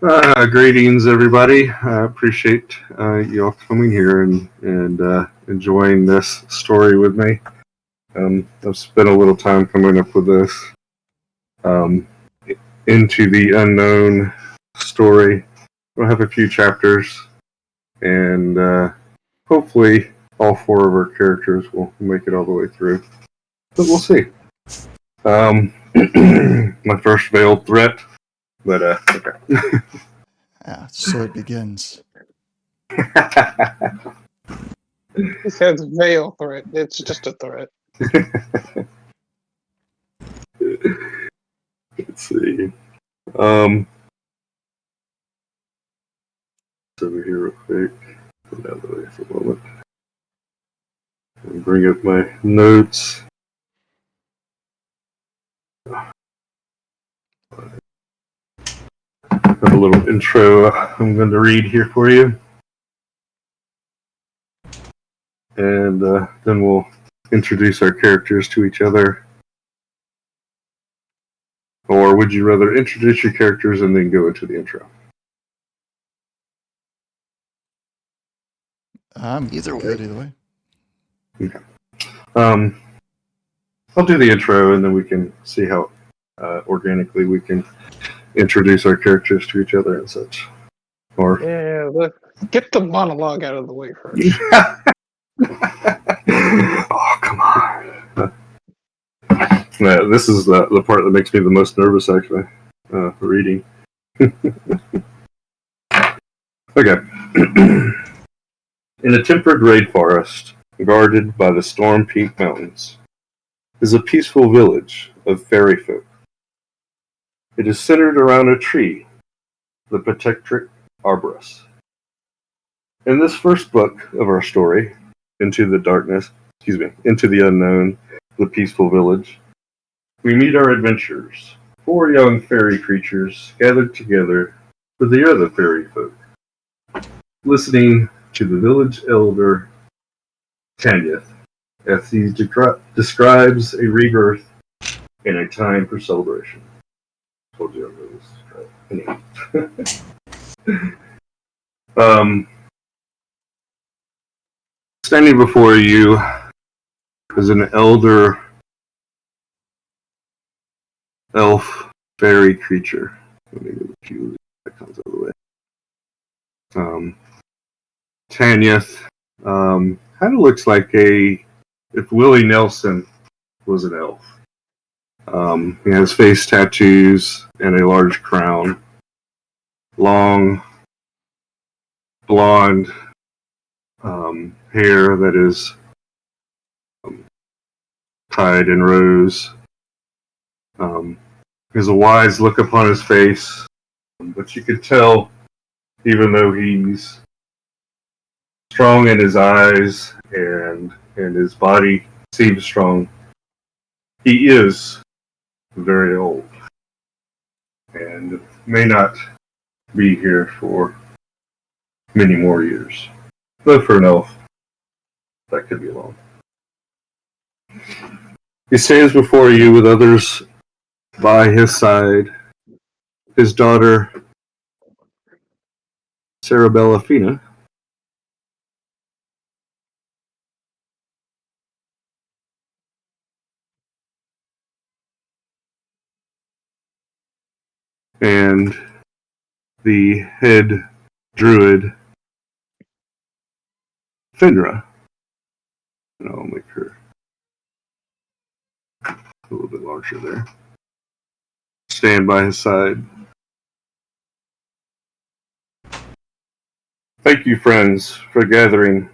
Greetings, everybody. I appreciate you all coming here and enjoying this story with me. I've spent a little time coming up with this um, Into the Unknown story. We'll have a few chapters, and hopefully all four of our characters will make it all the way through. But we'll see. My first veiled threat, but okay. Yeah, so it begins. He says veil threat. It's just a threat. Let's see. Over here real quick. Put it out of the way for a moment. And bring up my notes. Have a little intro I'm going to read here for you. And then we'll introduce our characters to each other. Or would you rather introduce your characters and then go into the intro? Either way. Okay. I'll do the intro and then we can see how organically we can introduce our characters to each other and such. Or let's get the monologue out of the way first. Oh, come on. This is the part that makes me the most nervous, actually, reading. Okay. In a temperate rainforest, guarded by the Storm Peak Mountains, is a peaceful village of fairy folk. It is centered around a tree, the protectric arborist. In this first book of our story, Into the Unknown, the Peaceful Village, we meet our adventurers, four young fairy creatures gathered together with the other fairy folk, listening to the village elder, Tanya, as he describes a rebirth and a time for celebration. Told you I was anyway. Standing before you is an elder elf fairy creature. Let me move a few icons out of the way. Tanyeth kind of looks like if Willie Nelson was an elf. He has face tattoos and a large crown. Long, blonde hair that is tied in rows. There's a wise look upon his face, but you can tell, even though he's strong in his eyes and his body seems strong, he is very old and may not be here for many more years. But for an elf, that could be long. He stands before you with others by his side, his daughter, Sarabella Fina, and the head druid, Finra. And I'll make her a little bit larger there. Stand by his side. Thank you, friends, for gathering.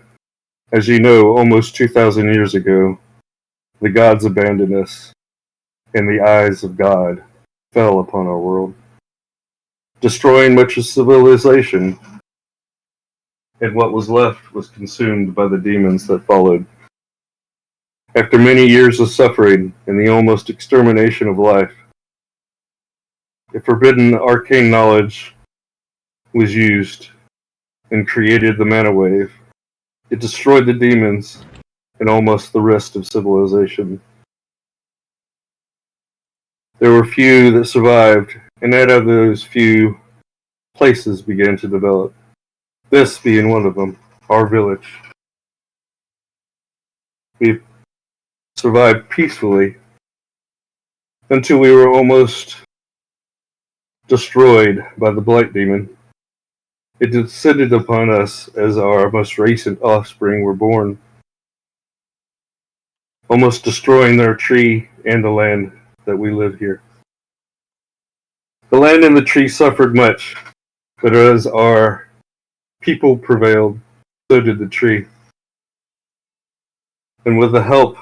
As you know, almost 2,000 years ago, the gods abandoned us, and the eyes of God fell upon our world, destroying much of civilization, and what was left was consumed by the demons that followed. After many years of suffering and the almost extermination of life, a forbidden arcane knowledge was used and created the mana wave. It destroyed the demons and almost the rest of civilization. There were few that survived, and out of those few, places began to develop. This being one of them, our village. We survived peacefully until we were almost destroyed by the Blight Demon. It descended upon us as our most recent offspring were born, almost destroying their tree and the land that we live here. The land and the tree suffered much, but as our people prevailed, so did the tree. And with the help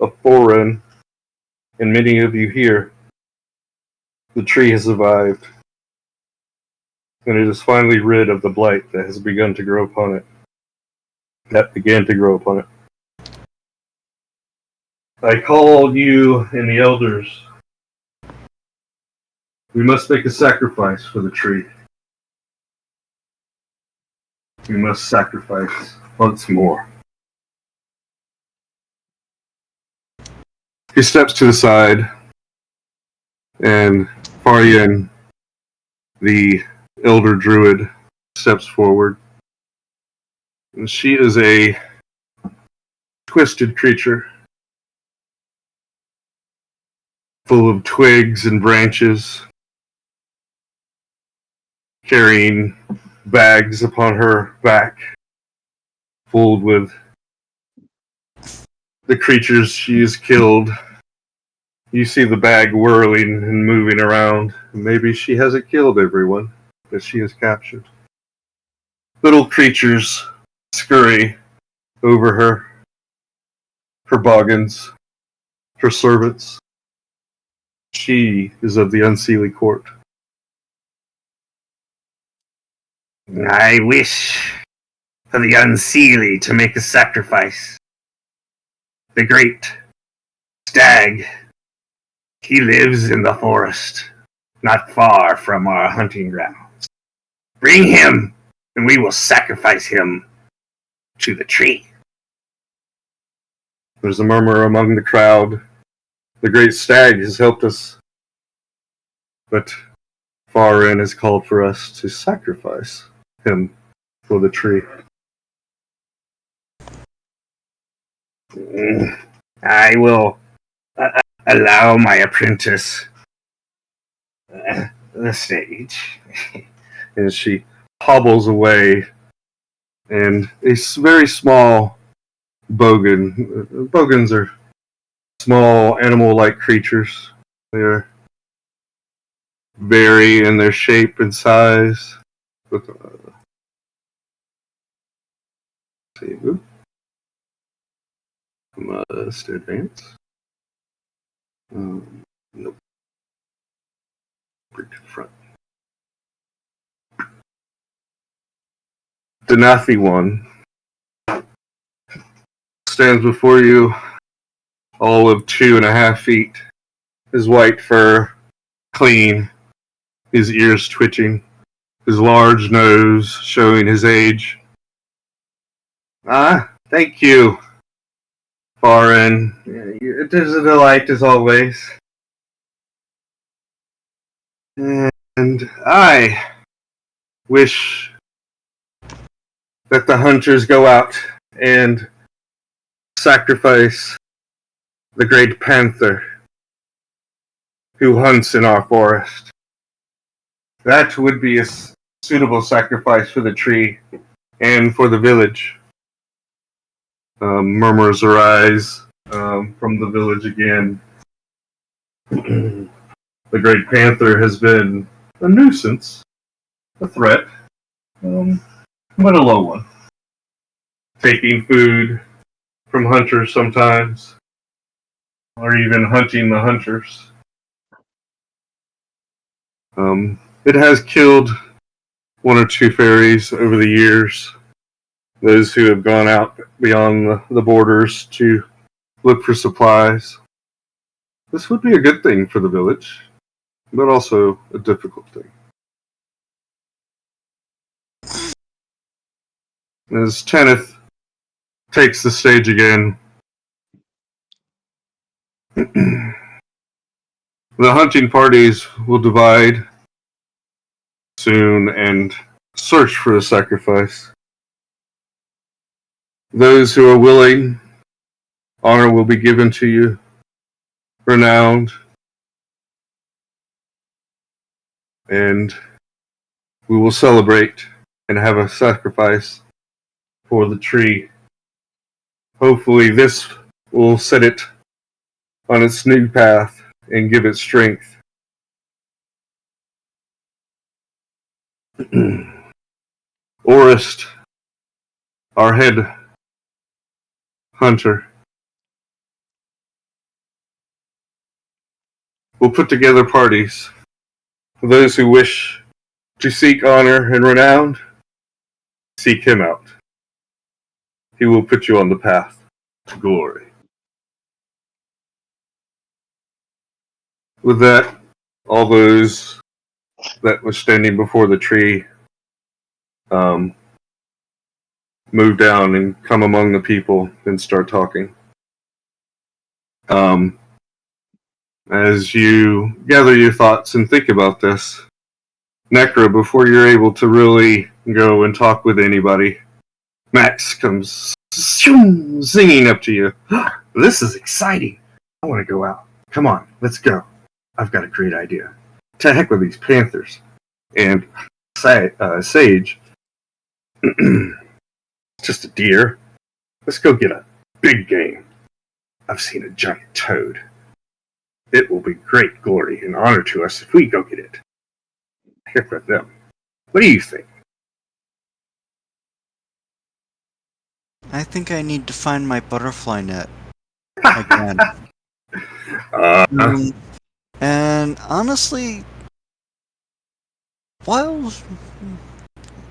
of Thorin and many of you here, the tree has survived, and it is finally rid of the blight that has begun to grow upon it. That began to grow upon it. I call you and the elders. We must make a sacrifice for the tree. We must sacrifice once more. He steps to the side, and Faryan, the elder druid, steps forward. And she is a twisted creature, full of twigs and branches, carrying bags upon her back, filled with the creatures she has killed. You see the bag whirling and moving around. Maybe she hasn't killed everyone that she has captured. Little creatures scurry over her boggans, her servants. She is of the Unseelie Court. I wish for the Unseelie to make a sacrifice. The great stag, he lives in the forest, not far from our hunting grounds. Bring him, and we will sacrifice him to the tree. There's a murmur among the crowd. The great stag has helped us, but Farin has called for us to sacrifice him for the tree. I will allow my apprentice the stage. And she hobbles away, and a very small bogan. Bogans are small animal-like creatures. They're vary in their shape and size. Must advance. Nope. Bring to the front. The Nathi one stands before you, all of 2.5 feet. His white fur clean, his ears twitching, his large nose showing his age. Thank you, Farin. It is a delight as always. And I wish that the hunters go out and sacrifice the great panther who hunts in our forest. That would be a suitable sacrifice for the tree and for the village. Murmurs arise from the village again. The great panther has been a nuisance, a threat, but a low one. Taking food from hunters sometimes, or even hunting the hunters. It has killed 1 or 2 fairies over the years, those who have gone out beyond the borders to look for supplies. This would be a good thing for the village, but also a difficult thing. As Tanith takes the stage again, the hunting parties will divide soon and search for a sacrifice. Those who are willing, honor will be given to you, renowned, and we will celebrate and have a sacrifice for the tree. Hopefully this will set it on its new path and give it strength. Orist, our head hunter, will put together parties for those who wish to seek honor and renown. Seek him out. He will put you on the path to glory. With that, all those that were standing before the tree move down and come among the people and start talking. As you gather your thoughts and think about this, Necra, before you're able to really go and talk with anybody, Max comes singing up to you. This is exciting. I want to go out. Come on, let's go. I've got a great idea. To heck with these panthers. And Sage, just a deer. Let's go get a big game. I've seen a giant toad. It will be great glory and honor to us if we go get it. Heck with them. What do you think? I think I need to find my butterfly net again. And honestly, while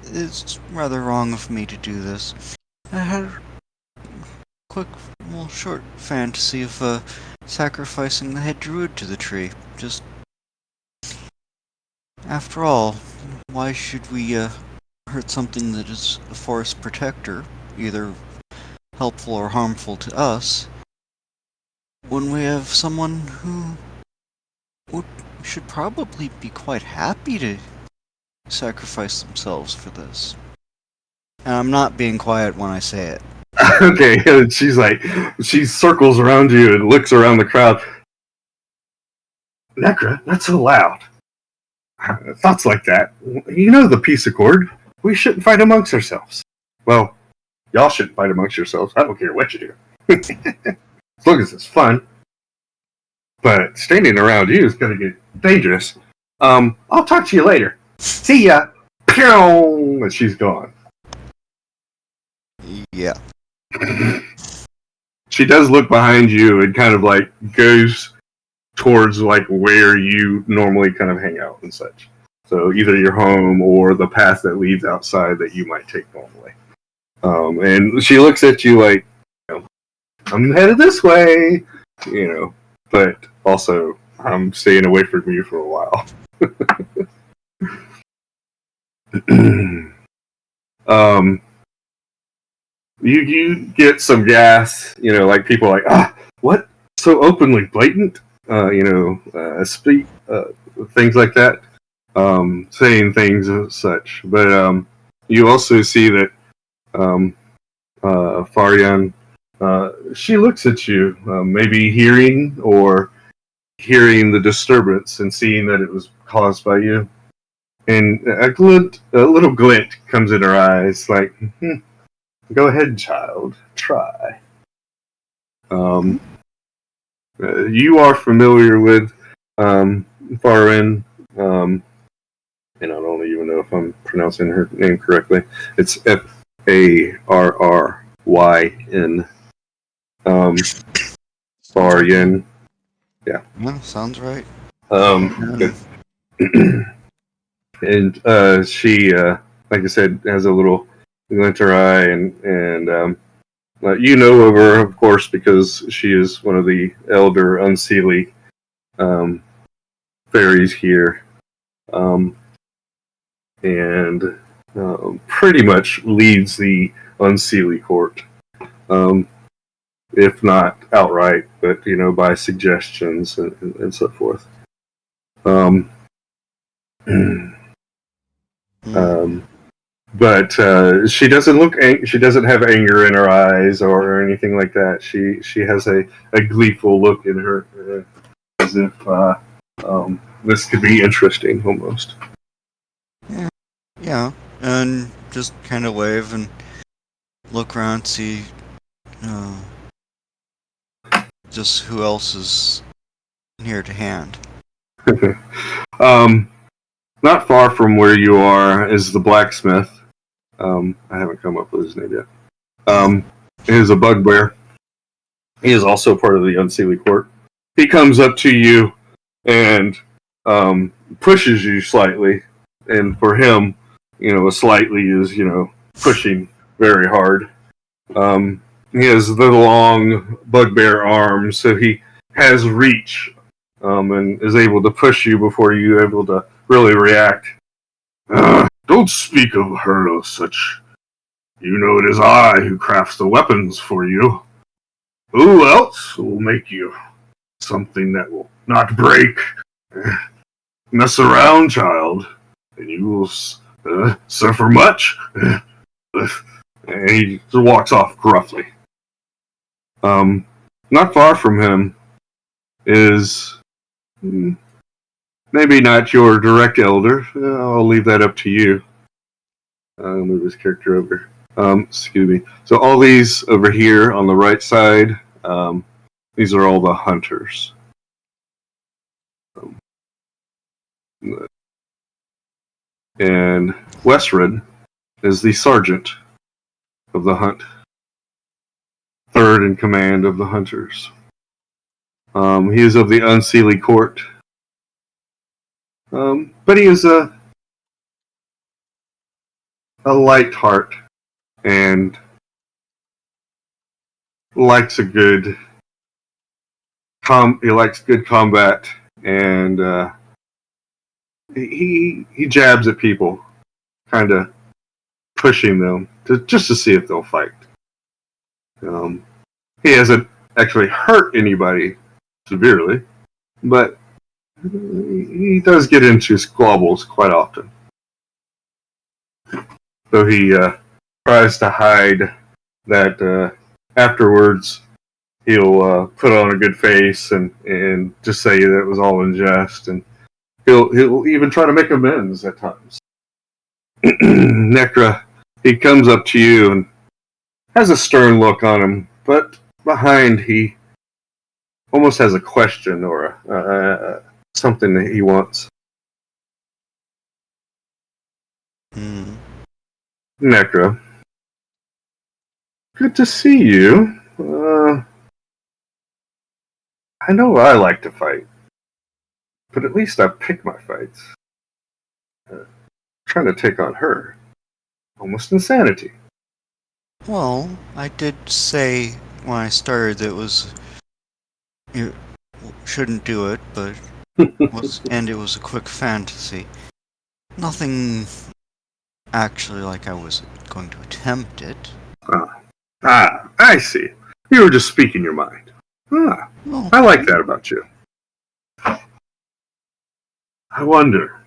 it's rather wrong of me to do this, I had a quick, short fantasy of sacrificing the head druid to the tree. Just, after all, why should we hurt something that is a forest protector, either helpful or harmful to us, when we have someone who should probably be quite happy to sacrifice themselves for this. And I'm not being quiet when I say it. Okay, she circles around you and looks around the crowd. Necra, not so loud. Thoughts like that. You know the peace accord. We shouldn't fight amongst ourselves. Well, y'all shouldn't fight amongst yourselves. I don't care what you do. As long as it's fun. But standing around you is going to get dangerous. I'll talk to you later. See ya. Pew! And she's gone. Yeah. She does look behind you and kind of like goes towards like where you normally kind of hang out and such. So either your home or the path that leads outside that you might take normally. And she looks at you like, I'm headed this way, but also I'm staying away from you for a while. You get some gas, like people are like, what? So openly blatant, speak, things like that, saying things as such. But you also see that Farian, she looks at you, maybe hearing the disturbance and seeing that it was caused by you. And a little glint comes in her eyes, like, go ahead, child, try. You are familiar with Farin, and I don't even know if I'm pronouncing her name correctly. It's Farryn. Farin. Yeah. Sounds right. Good. And she, like I said, has a little glint in her eye, and you know of her, of course, because she is one of the elder Unseelie fairies here, and pretty much leads the Unseelie court, if not outright, but by suggestions and so forth. But she doesn't look. She doesn't have anger in her eyes or anything like that. She has a gleeful look in her, as if this could be interesting almost. Yeah, and just kind of wave and look around, see just who else is near to hand. Not far from where you are is the blacksmith. I haven't come up with his name yet. He is a bugbear. He is also part of the Unseelie Court. He comes up to you and pushes you slightly. And for him, a slightly is, pushing very hard. He has the long bugbear arms, so he has reach and is able to push you before you're able to really react. Don't speak of her as such. You know it is I who crafts the weapons for you. Who else will make you something that will not break? Mess around, child, and you will suffer much. And he walks off gruffly. Not far from him is maybe not your direct elder. I'll leave that up to you. I'll move this character over. Excuse me. So all these over here on the right side, these are all the hunters. And Westred is the sergeant of the hunt. Third in command of the hunters. He is of the Unseelie Court. But he is a light heart and likes a good he likes good combat, and he jabs at people, kind of pushing them just to see if they'll fight. He hasn't actually hurt anybody severely, but he does get into squabbles quite often. So he tries to hide that. Afterwards, he'll put on a good face and just say that it was all in jest, and he'll even try to make amends at times. Necra, he comes up to you and has a stern look on him, but behind he almost has a question or something that he wants. Necra, good to see you. I know I like to fight, but at least I pick my fights. Trying to take on her. Almost insanity. Well, I did say when I started that you shouldn't do it, but it was a quick fantasy. Nothing actually like I was going to attempt it. I see. You were just speaking your mind. Well, I like that about you. I wonder.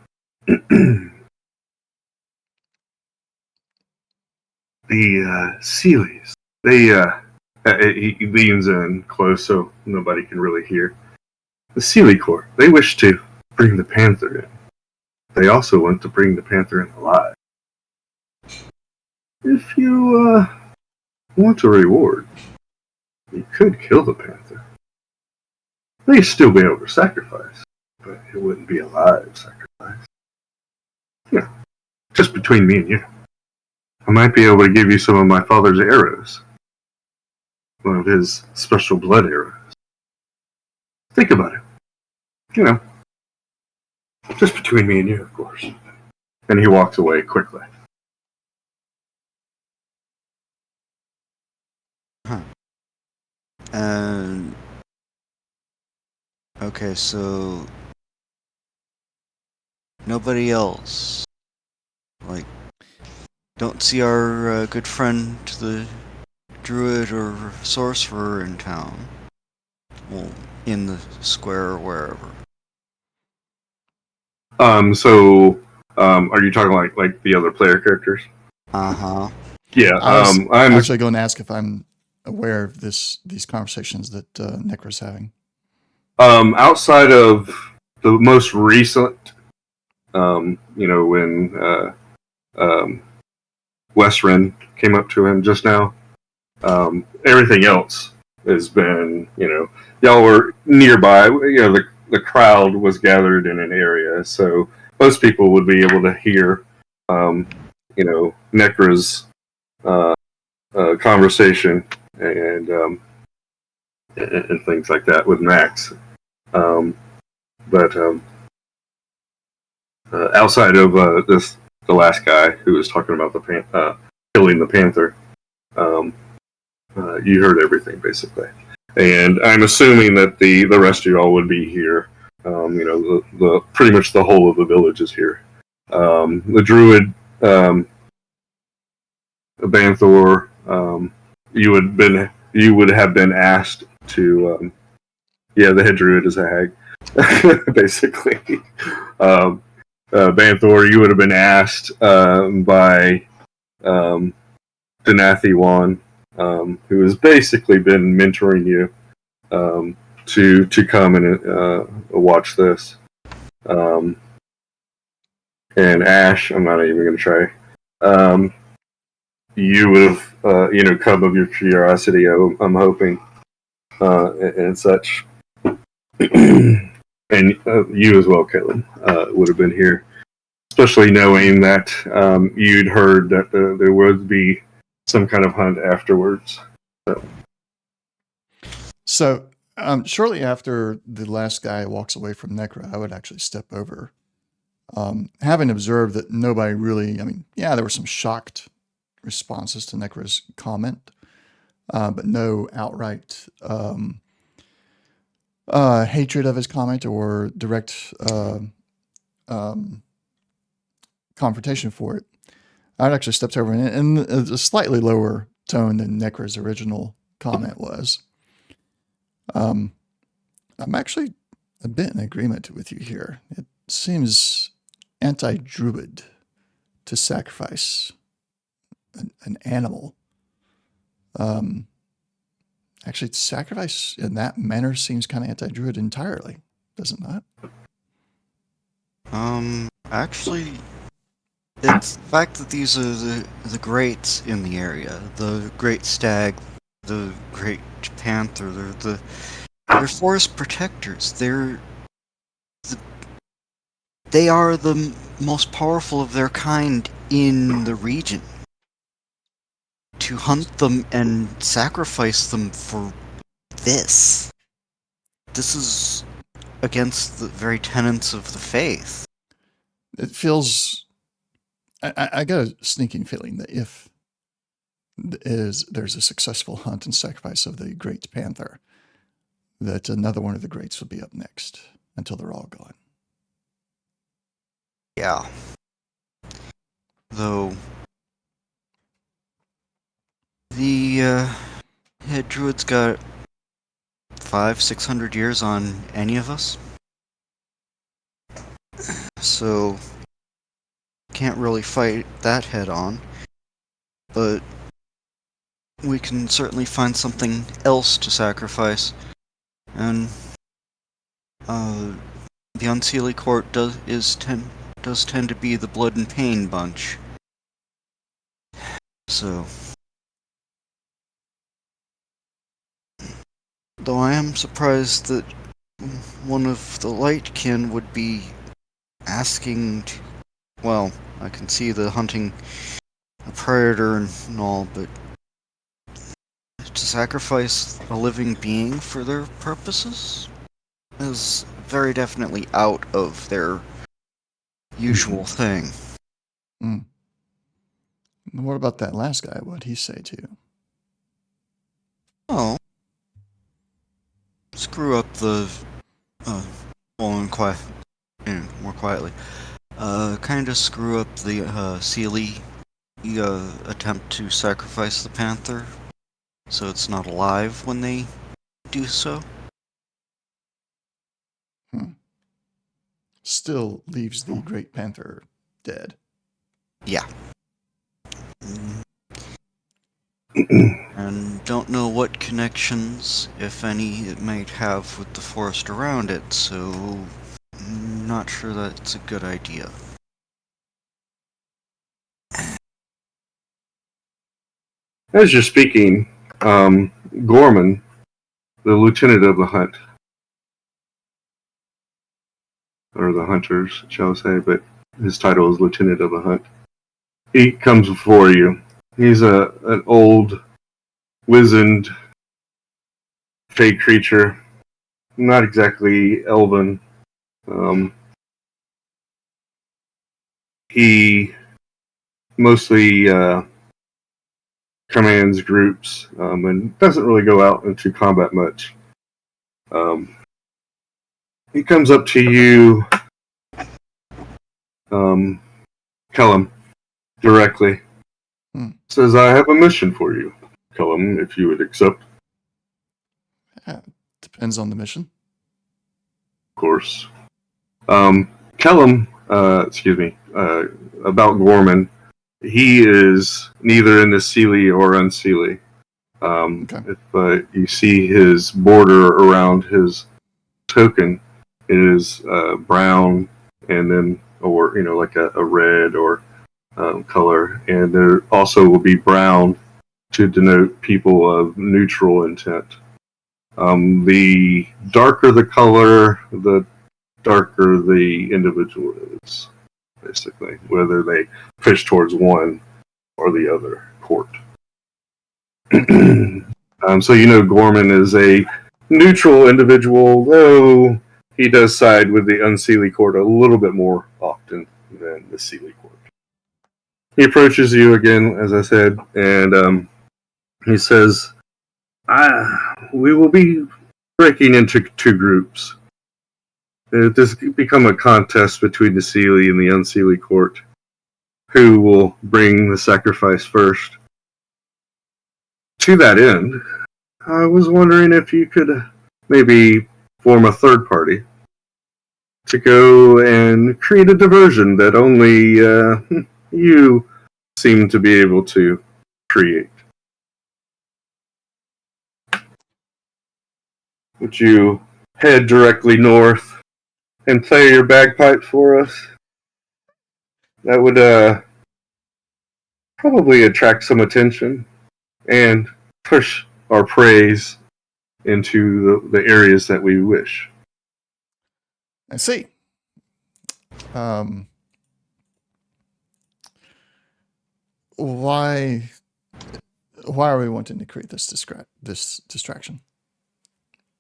The Sealies. He leans in close so nobody can really hear. The Sealie Court. They wish to bring the Panther in. They also want to bring the Panther in alive. If you want a reward, you could kill the Panther. They'd still be able to sacrifice, but it wouldn't be a live sacrifice. Yeah, just between me and you. I might be able to give you some of my father's arrows. One of his special blood arrows. Think about it. Just between me and you, of course. And he walks away quickly. Okay, so nobody else. Don't see our good friend, the druid or sorcerer in town. Well, in the square or wherever. So Are you talking like the other player characters? Uh-huh. Yeah. I was I'm actually going to ask if I'm aware of these conversations that Necra's having. outside of the most recent. When Westren came up to him just now. Everything else has been, y'all were nearby. The crowd was gathered in an area, so most people would be able to hear, Necra's conversation and things like that with Max. But outside of the last guy who was talking about killing the panther, you heard everything basically. And I'm assuming that the rest of y'all would be here. The pretty much the whole of the village is here. The druid, Banthor, you would have been asked to. The head druid is a hag, basically. Banthor, you would have been asked by Denathi Wan, who has basically been mentoring you to come and watch this. And Ash, I'm not even going to try. You would have, come of your curiosity, I'm hoping, and such. And you as well, Caitlin, would have been here, especially knowing that you'd heard that there would be some kind of hunt afterwards. So shortly after the last guy walks away from Necra, I would actually step over. Having observed that nobody really, there were some shocked responses to Necra's comment, but no outright hatred of his comment or direct confrontation for it. I'd actually stepped over in a slightly lower tone than Necra's original comment was. I'm actually a bit in agreement with you here. It seems anti-druid to sacrifice an animal. Actually, sacrifice in that manner seems kind of anti-druid entirely, does it not? Actually, it's the fact that these are the greats in the area. The great stag, the great panther, they're forest protectors. They are the most powerful of their kind in the region. To hunt them and sacrifice them for this is against the very tenets of the faith. It feels... I got a sneaking feeling that if there's a successful hunt and sacrifice of the great panther, that another one of the greats will be up next until they're all gone. Yeah. Though the head druid's got 500-600 years on any of us, so can't really fight that head on, but we can certainly find something else to sacrifice. And the Unseelie Court does tend to be the blood and pain bunch. So, though I am surprised that one of the Lightkin would be asking to, well, I can see the hunting a predator and all, but to sacrifice a living being for their purposes is very definitely out of their usual thing. Mm. What about that last guy? What'd he say to you? Oh. Screw up the, more quietly. Kinda screw up the, Sealy, attempt to sacrifice the panther, so it's not alive when they do so. Still leaves the great panther dead. Yeah. And don't know what connections, if any, it might have with the forest around it, so not sure that's a good idea. As you're speaking, Gorman, the lieutenant of the hunt, or the hunters, shall I say, but his title is lieutenant of the hunt. He comes before you. He's an old, wizened, fey creature, not exactly elven. He mostly commands groups and doesn't really go out into combat much. He comes up to you, Kellum, directly. Says, I have a mission for you, Kellum, if you would accept. Depends on the mission. Of course. Kellum, about Gorman, he is neither in the Seelie or Unseelie. Okay. If you see his border around his token, it is brown and then, or, like a red or color. And there also will be brown to denote people of neutral intent. The darker the color, the darker the individual is, basically, whether they push towards one or the other court. So Gorman is a neutral individual, though he does side with the Unseelie court a little bit more often than the Seelie court. He approaches you again, as I said, and he says, we will be breaking into two groups. This become a contest between the Seelie and the Unseelie court. Who will bring the sacrifice first? To that end, I was wondering if you could maybe form a third party to go and create a diversion that only you seem to be able to create. Would you head directly north and play your bagpipe for us? That would probably attract some attention and push our praise into the areas that we wish. I see. Why are we wanting to create this distraction?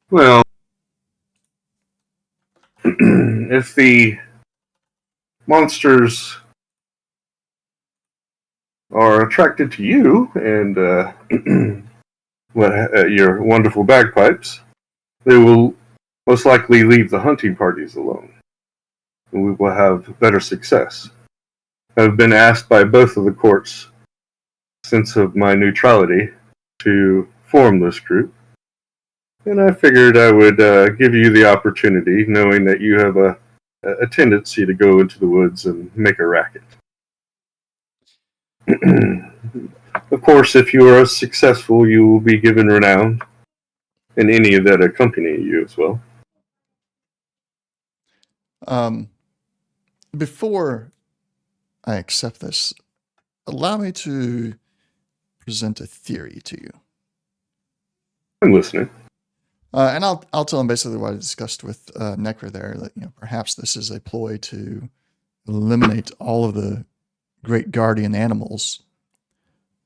Well, if the monsters are attracted to you and your wonderful bagpipes, they will most likely leave the hunting parties alone. And we will have better success. I've been asked by both of the courts, since of my neutrality, to form this group. And I figured I would give you the opportunity, knowing that you have a tendency to go into the woods and make a racket. Of course, if you are successful, you will be given renown, and any that accompany you as well. Before I accept this, allow me to present a theory to you. I'm listening. And I'll tell him basically what I discussed with Necra there, that perhaps this is a ploy to eliminate all of the great guardian animals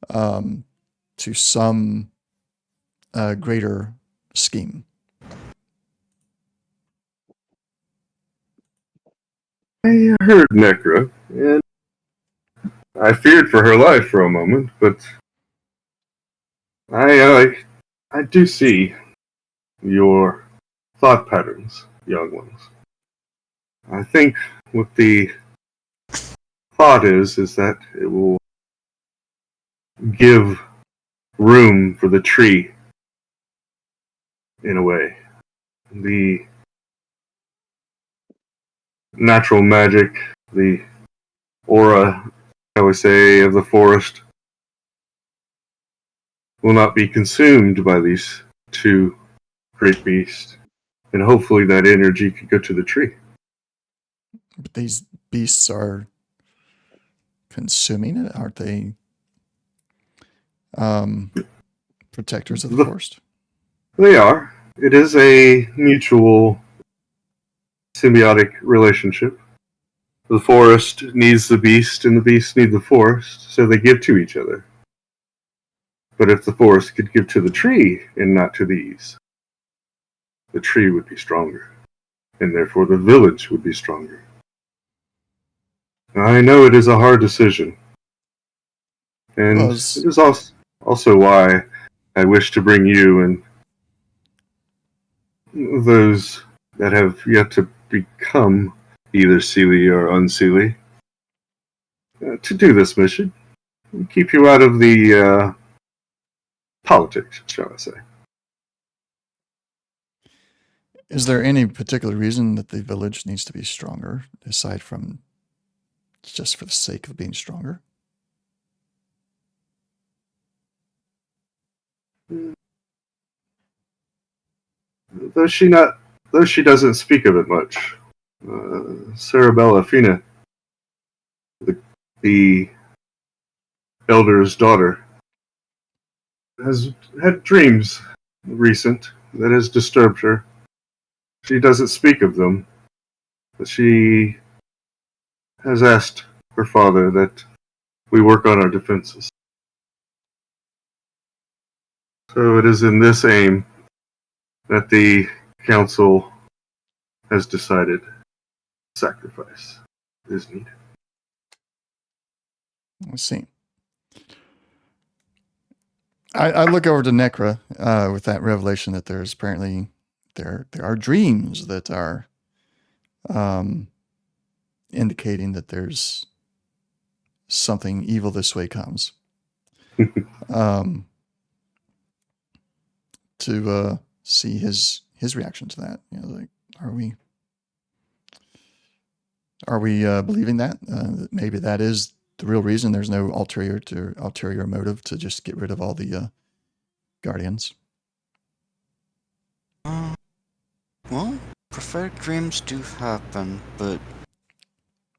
to some greater scheme. I heard Necra, and I feared for her life for a moment, but I do see your thought patterns, young ones. I think what the thought is that it will give room for the tree, in a way. The natural magic, the aura, shall we say, of the forest will not be consumed by these two great beasts. And hopefully that energy could go to the tree. But these beasts are consuming it, aren't they? Protectors of the forest. They are. It is a mutual symbiotic relationship. The forest needs the beast, and the beast needs the forest, so they give to each other. But if the forest could give to the tree and not to these, the tree would be stronger, and therefore the village would be stronger. I know it is a hard decision, and Well, it is also why I wish to bring you and those that have yet to become either Seelie or unseelie to do this mission. Keep you out of the politics, shall I say. Is there any particular reason that the village needs to be stronger, aside from just for the sake of being stronger? Though she doesn't speak of it much. Sarabella Fina, the elder's daughter, has had dreams recent that has disturbed her. She doesn't speak of them, but she has asked her father that we work on our defenses. So it is in this aim that the council has decided sacrifice is needed. Let's see. I look over to Necra with that revelation that there's apparently there are dreams that are indicating that there's something evil this way comes. To see his reaction to that, like, are we believing that maybe that is the real reason? There's no ulterior motive to just get rid of all the guardians. Well, prophetic dreams do happen, but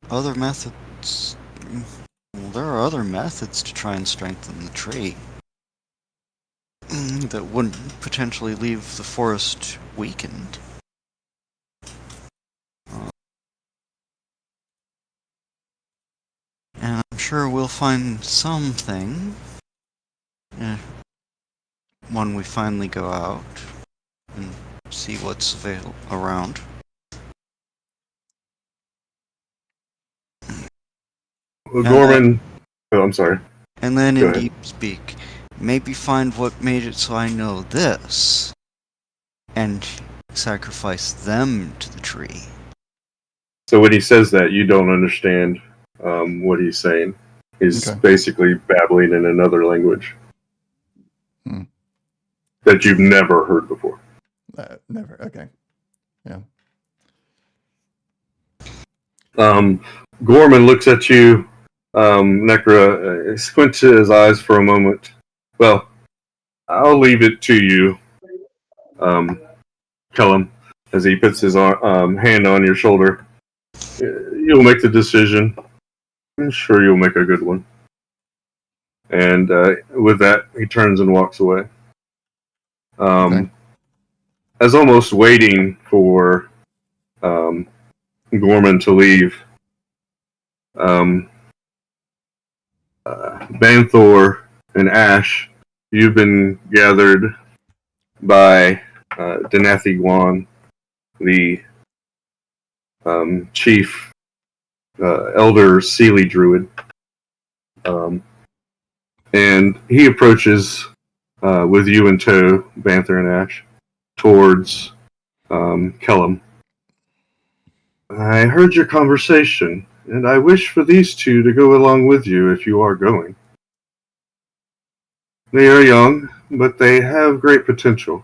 other methods. Well, there are other methods to try and strengthen the tree that wouldn't potentially leave the forest weakened. And I'm sure we'll find something when we finally go out and see what's around. Well, Gorman... I'm sorry. And then Go in ahead. deep speak, maybe find what made it so I know this, and sacrifice them to the tree. So when he says that, you don't understand what he's saying. He's Okay. basically babbling in another language that you've never heard before. Never. Okay. Yeah. Gorman looks at you, Necra, squints his eyes for a moment. Well, I'll leave it to you, Kellum, as he puts his hand on your shoulder. You'll make the decision. I'm sure you'll make a good one. And with that, he turns and walks away. Okay. As almost waiting for Gorman to leave, Banthor and Ash, you've been gathered by Denathi Guan, the chief elder Seelie druid. And he approaches with you in tow, Banthor and Ash, towards Kellum. I heard your conversation, and I wish for these two to go along with you if you are going. They are young, but they have great potential.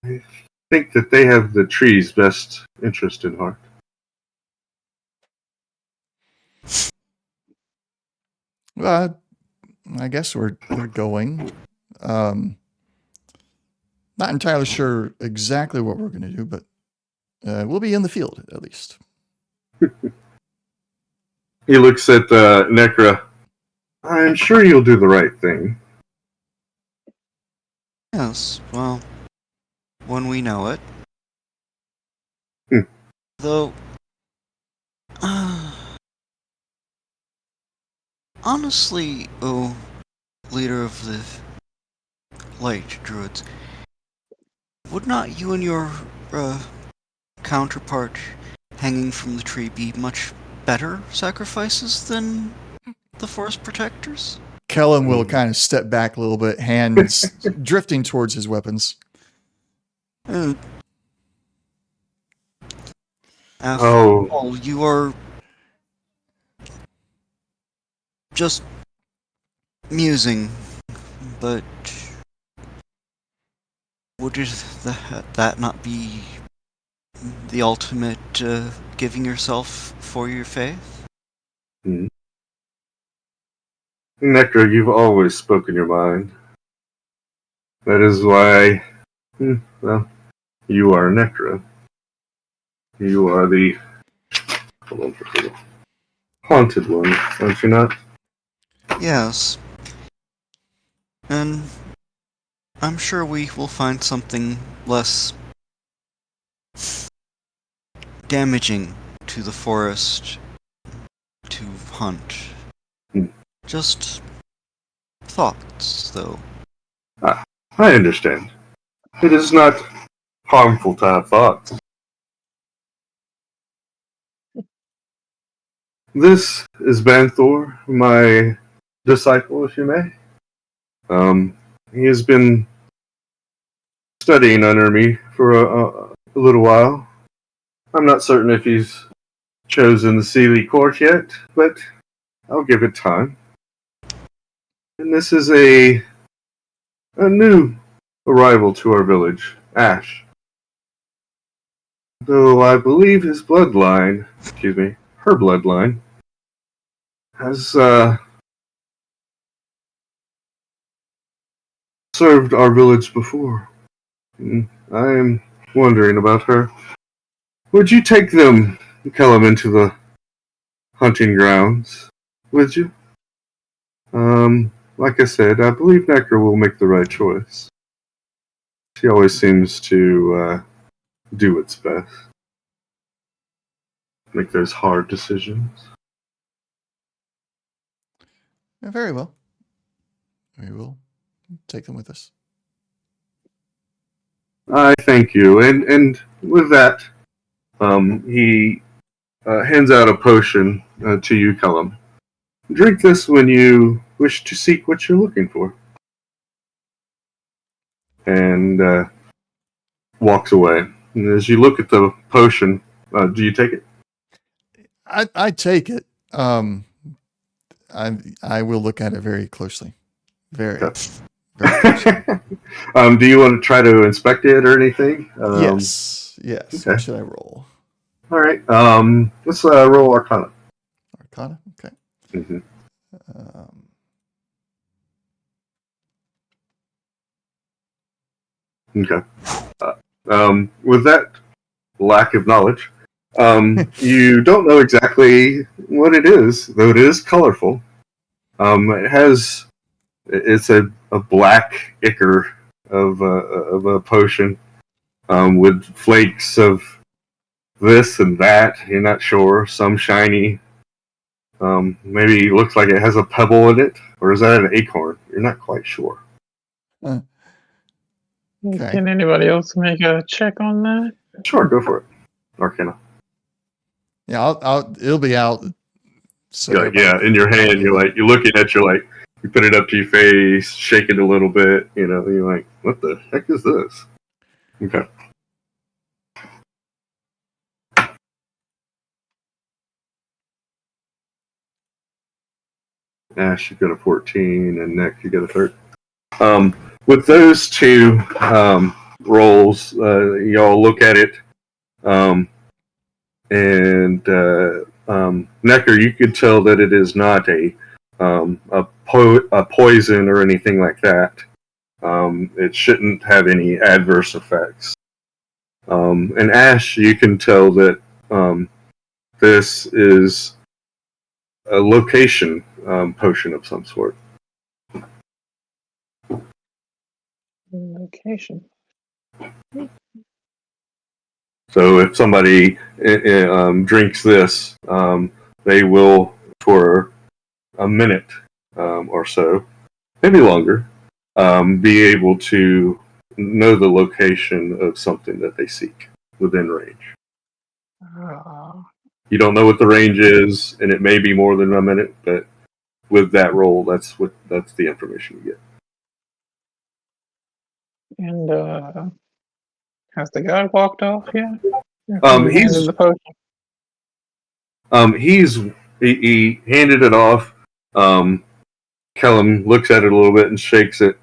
I think that they have the tree's best interest in heart. I guess we're going. Not entirely sure exactly what we're going to do, but we'll be in the field at least. He looks at Necra. I'm sure you'll do the right thing. Yes, well, when we know it. Hmm. Though, honestly, leader of the light druids, would not you and your counterpart hanging from the tree be much better sacrifices than the forest protectors? Kellen will kind of step back a little bit, hands drifting towards his weapons. After all, you are just musing, but would that not be the ultimate giving yourself for your faith? Necra, you've always spoken your mind. That is why, well, you are Necra. You are the haunted one, aren't you not? Yes. And I'm sure we will find something less damaging to the forest to hunt. Just thoughts, though. I understand. It is not harmful to have thoughts. This is Banthor, my disciple, if you may. He has been studying under me for a little while. I'm not certain if he's chosen the Sealy Court yet, but I'll give it time. And this is a new arrival to our village, Ash. Though I believe her bloodline, has served our village before. I am wondering about her. Would you take them, Kellum, into the hunting grounds? Would you? Like I said, I believe Necker will make the right choice. She always seems to do its best. Make those hard decisions. Yeah, very well. We will take them with us. I thank you. And with that, he hands out a potion to you, Kellum. Drink this when you wish to seek what you're looking for. And walks away. And as you look at the potion, do you take it? I take it. I will look at it very closely. Very closely. Do you want to try to inspect it or anything? Yes. Okay. What should I roll? All right. Let's roll Arcana. Arcana. Okay. Mm-hmm. Okay. With that lack of knowledge, you don't know exactly what it is, though it is colorful. It's a black ichor of a potion with flakes of this and that. You're not sure. Some shiny. Maybe it looks like it has a pebble in it, or is that an acorn? You're not quite sure. Okay. Can anybody else make a check on that? Sure, go for it. Arcana. Yeah, it'll be out. So in your hand, you're looking at you put it up to your face, shake it a little bit, you're like, what the heck is this? Okay. Ash, you got a 14, and Nick, you got a 13. With those two rolls, y'all look at it, and Necker, you could tell that it is not a a poison or anything like that. It shouldn't have any adverse effects. And Ash, you can tell that this is a location potion of some sort. Location. So if somebody drinks this, they will, for a minute or so, maybe longer, be able to know the location of something that they seek within range. You don't know what the range is, and it may be more than a minute, but with that roll, that's the information you get. And has the guy walked off yet? He's Handed the potion. he handed it off. Kellum looks at it a little bit and shakes it,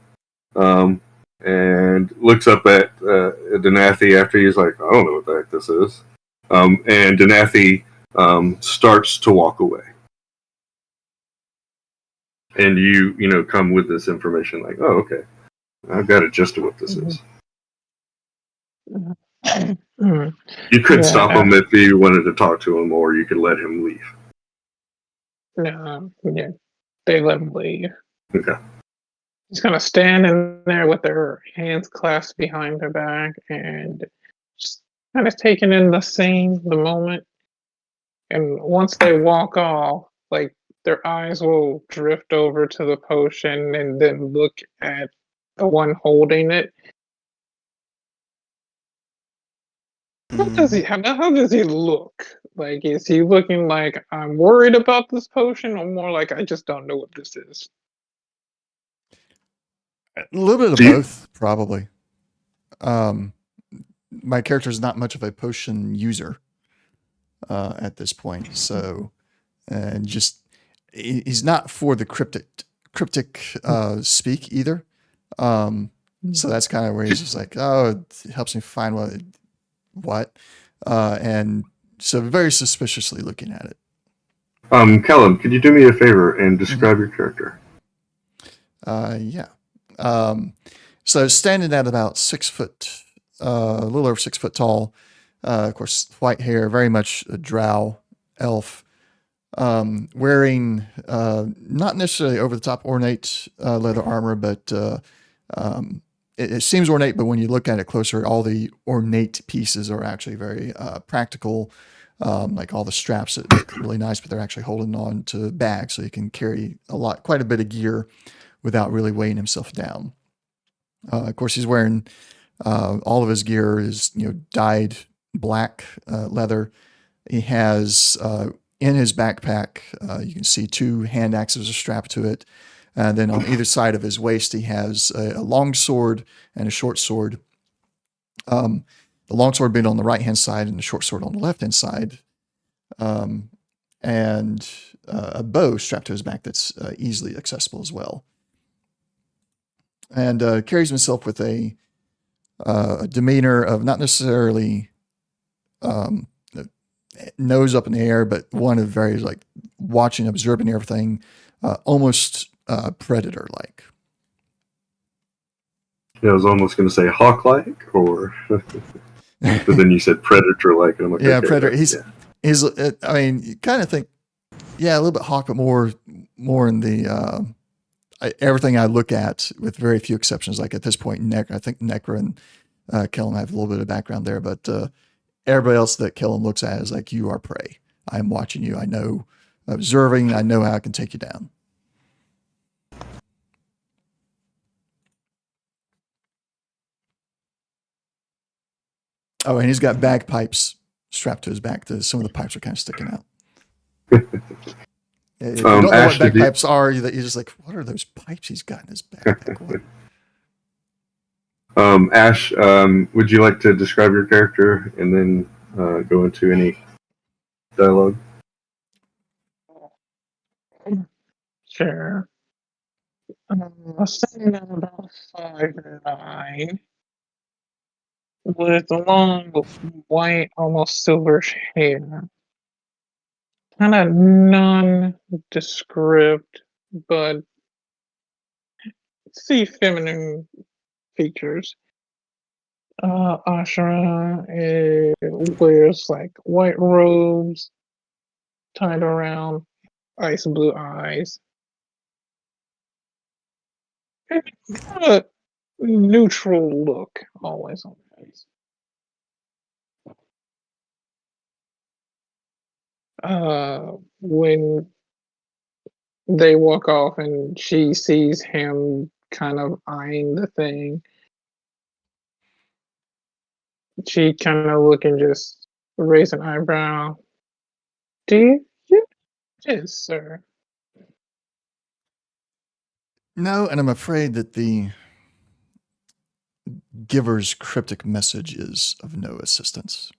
and looks up at Denathi after he's like, I don't know what the heck this is. And Denathi starts to walk away. And you come with this information like, oh, okay, I've got a gist of what this is. You could stop him if you wanted to talk to him, or you could let him leave. No, yeah, they let him leave. Okay. Just kind of standing there with their hands clasped behind their back and just kind of taking in the moment. And once they walk off, like their eyes will drift over to the potion and then look at the one holding it. How does he look? Like, is he looking like I'm worried about this potion, or more like I just don't know what this is? A little bit of both, probably. My character is not much of a potion user at this point, so and just he's not for the cryptic speak either. So that's kind of where he's just like, oh, it helps me find what, and so very suspiciously looking at it. Kellum, could you do me a favor and describe your character? Yeah. So standing at about 6 foot, a little over 6 foot tall, of course, white hair, very much a drow elf, wearing not necessarily over the top ornate leather armor, but it seems ornate, but when you look at it closer, all the ornate pieces are actually very practical. Like all the straps that look really nice, but they're actually holding on to bags, so you can carry quite a bit of gear without really weighing himself down. Of course, he's wearing all of his gear is dyed black leather. He has in his backpack you can see 2 hand axes are strapped to it, and then on either side of his waist he has a long sword and a short sword. The long sword being on the right hand side and the short sword on the left hand side, and a bow strapped to his back that's easily accessible as well. And carries himself with a demeanor of not necessarily nose up in the air, but one of very like watching, observing everything, almost predator-like. Yeah, I was almost going to say hawk-like, or but then you said predator-like. And I'm like, yeah, okay, predator. He's. I mean, you kind of think, yeah, a little bit hawk, but more in the. Everything I look at, with very few exceptions, like at this point, I think Necra and Kellum have a little bit of background there, but everybody else that Kellum looks at is like, you are prey. I'm watching you. I know, observing. I know how I can take you down. Oh, and he's got bagpipes strapped to his back. Some of the pipes are kind of sticking out. If you don't know Ash, what bagpipes are, you're just like, what are those pipes he's got in his backpack? Ash, would you like to describe your character and then go into any dialogue? Sure. Standing at about 5'9", with long, white, almost silverish hair. Kind of nondescript, but see feminine features. Ashura wears like white robes tied around ice blue eyes. And kind of a neutral look always on her face. When they walk off and she sees him kind of eyeing the thing, she kind of look and just raise an eyebrow. Do you? Yes, sir. No, and I'm afraid that the giver's cryptic message is of no assistance.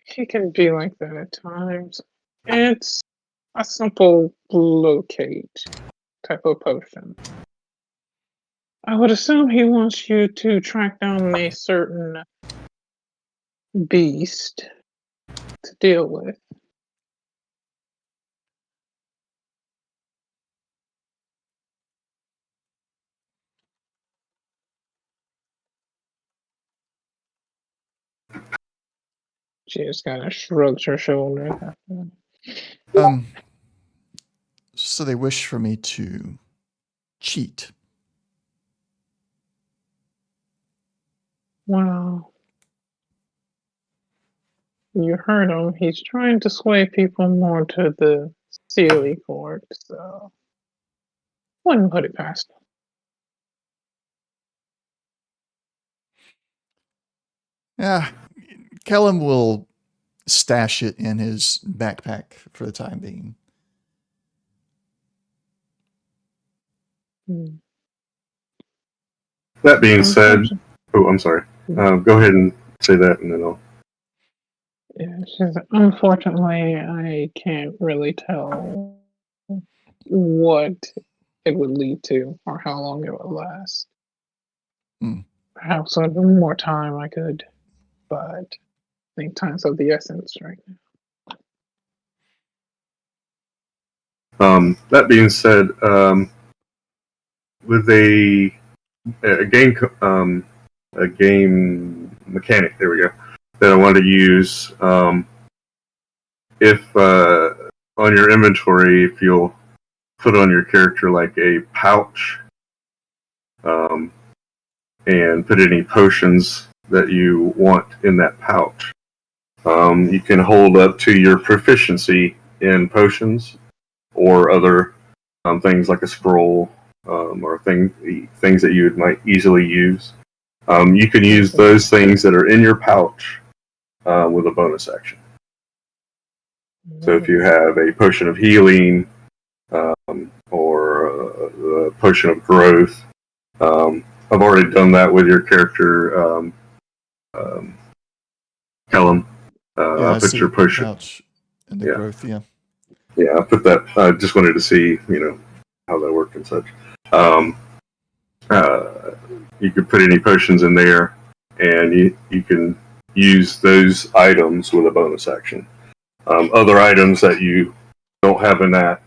He can be like that at times. It's a simple locate type of potion. I would assume he wants you to track down a certain beast to deal with. She just kind of shrugs her shoulders. So they wish for me to cheat. Well, you heard him. He's trying to sway people more to the Sealy court, so wouldn't put it past him. Yeah, Kellum will stash it in his backpack for the time being. That being said, I'm sorry. Go ahead and say that, and then I'll. Yeah, unfortunately, I can't really tell what it would lead to or how long it would last. Perhaps with more time I could, but I think time's of the essence right now. That being said, with a game mechanic, there we go, that I want to use. If on your inventory, if you'll put on your character like a pouch, and put any potions that you want in that pouch, you can hold up to your proficiency in potions or other things like a scroll, or things that you might easily use. You can use those things that are in your pouch with a bonus action. So if you have a potion of healing or a potion of growth, I've already done that with your character, Kellum. I put your potion pouch in the growth, yeah. Yeah, I put that. I just wanted to see, how that worked and such. You could put any potions in there, and you can use those items with a bonus action. Other items that you don't have in that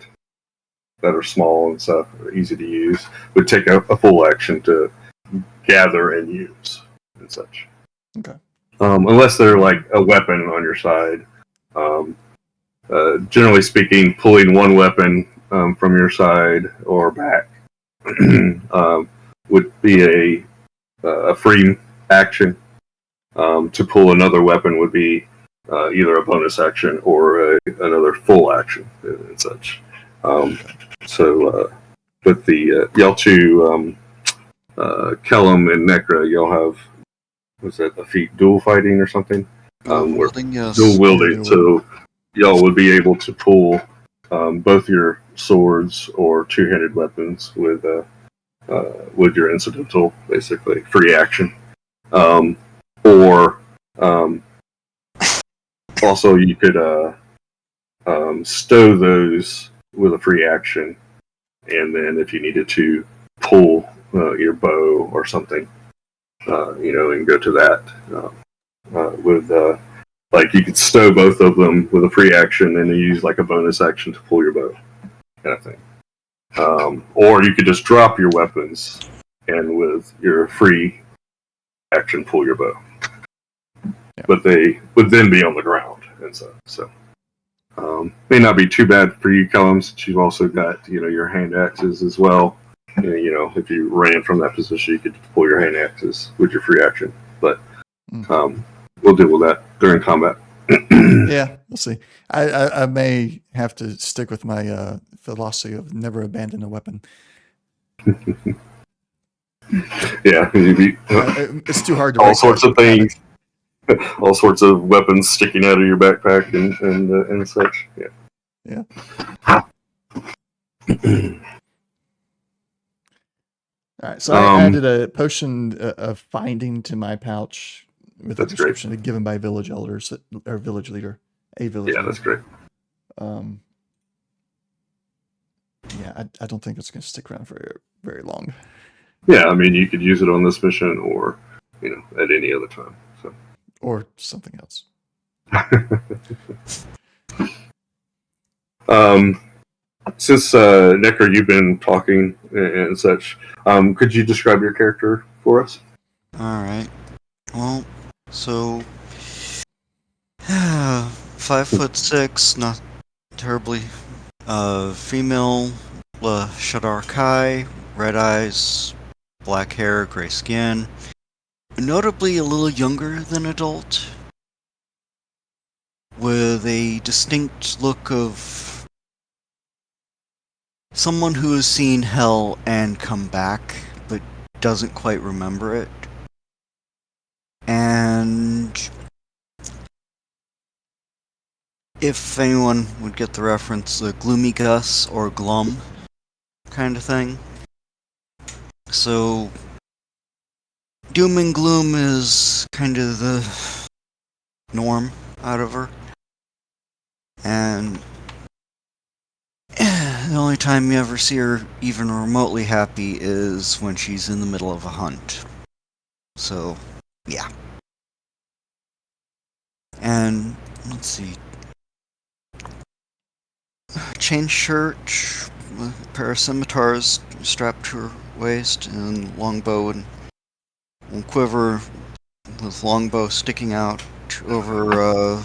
are small and stuff, are easy to use, would take a full action to gather and use and such. Okay. Unless they're like a weapon on your side. Generally speaking, pulling one weapon from your side or back would be a free action. To pull another weapon would be either a bonus action or another full action and such. With the y'all two, Kellum and Necra, y'all have, was that a feat dual fighting or something? Wielding, yes. Dual wielding, so y'all would be able to pull both your swords or two-handed weapons with your incidental, basically free action, or also you could stow those with a free action, and then if you needed to pull your bow or something, and go to that with Like you could stow both of them with a free action, and you use like a bonus action to pull your bow, kind of thing. Or you could just drop your weapons, and with your free action, pull your bow. Yeah. But they would then be on the ground and stuff. So may not be too bad for you, Kellum, since you've also got your hand axes as well. If you ran from that position, you could pull your hand axes with your free action. But we'll deal with that during combat. Yeah, we'll see. I may have to stick with my philosophy of never abandon a weapon. Yeah, it's too hard to all break sorts that of things, all sorts of weapons sticking out of your backpack and such. Yeah. All right, so I added a potion of finding to my pouch with a That's great. description given by village elders or village leader, a village leader. That's great. Yeah, I don't think it's going to stick around for very long. Yeah, I mean, you could use it on this mission or, at any other time. So. Or something else. Since, Necker, you've been talking and such, could you describe your character for us? Alright. Well, so 5'6", not terribly. Female, Shadar Kai, red eyes, black hair, gray skin. Notably a little younger than adult, with a distinct look of someone who has seen hell and come back, but doesn't quite remember it. And if anyone would get the reference, the Gloomy Gus or Glum kind of thing. So, doom and gloom is kind of the norm out of her. And the only time you ever see her even remotely happy is when she's in the middle of a hunt. So, yeah. And, let's see. Chain shirt with a pair of scimitars strapped to her waist, and longbow and quiver with longbow sticking out over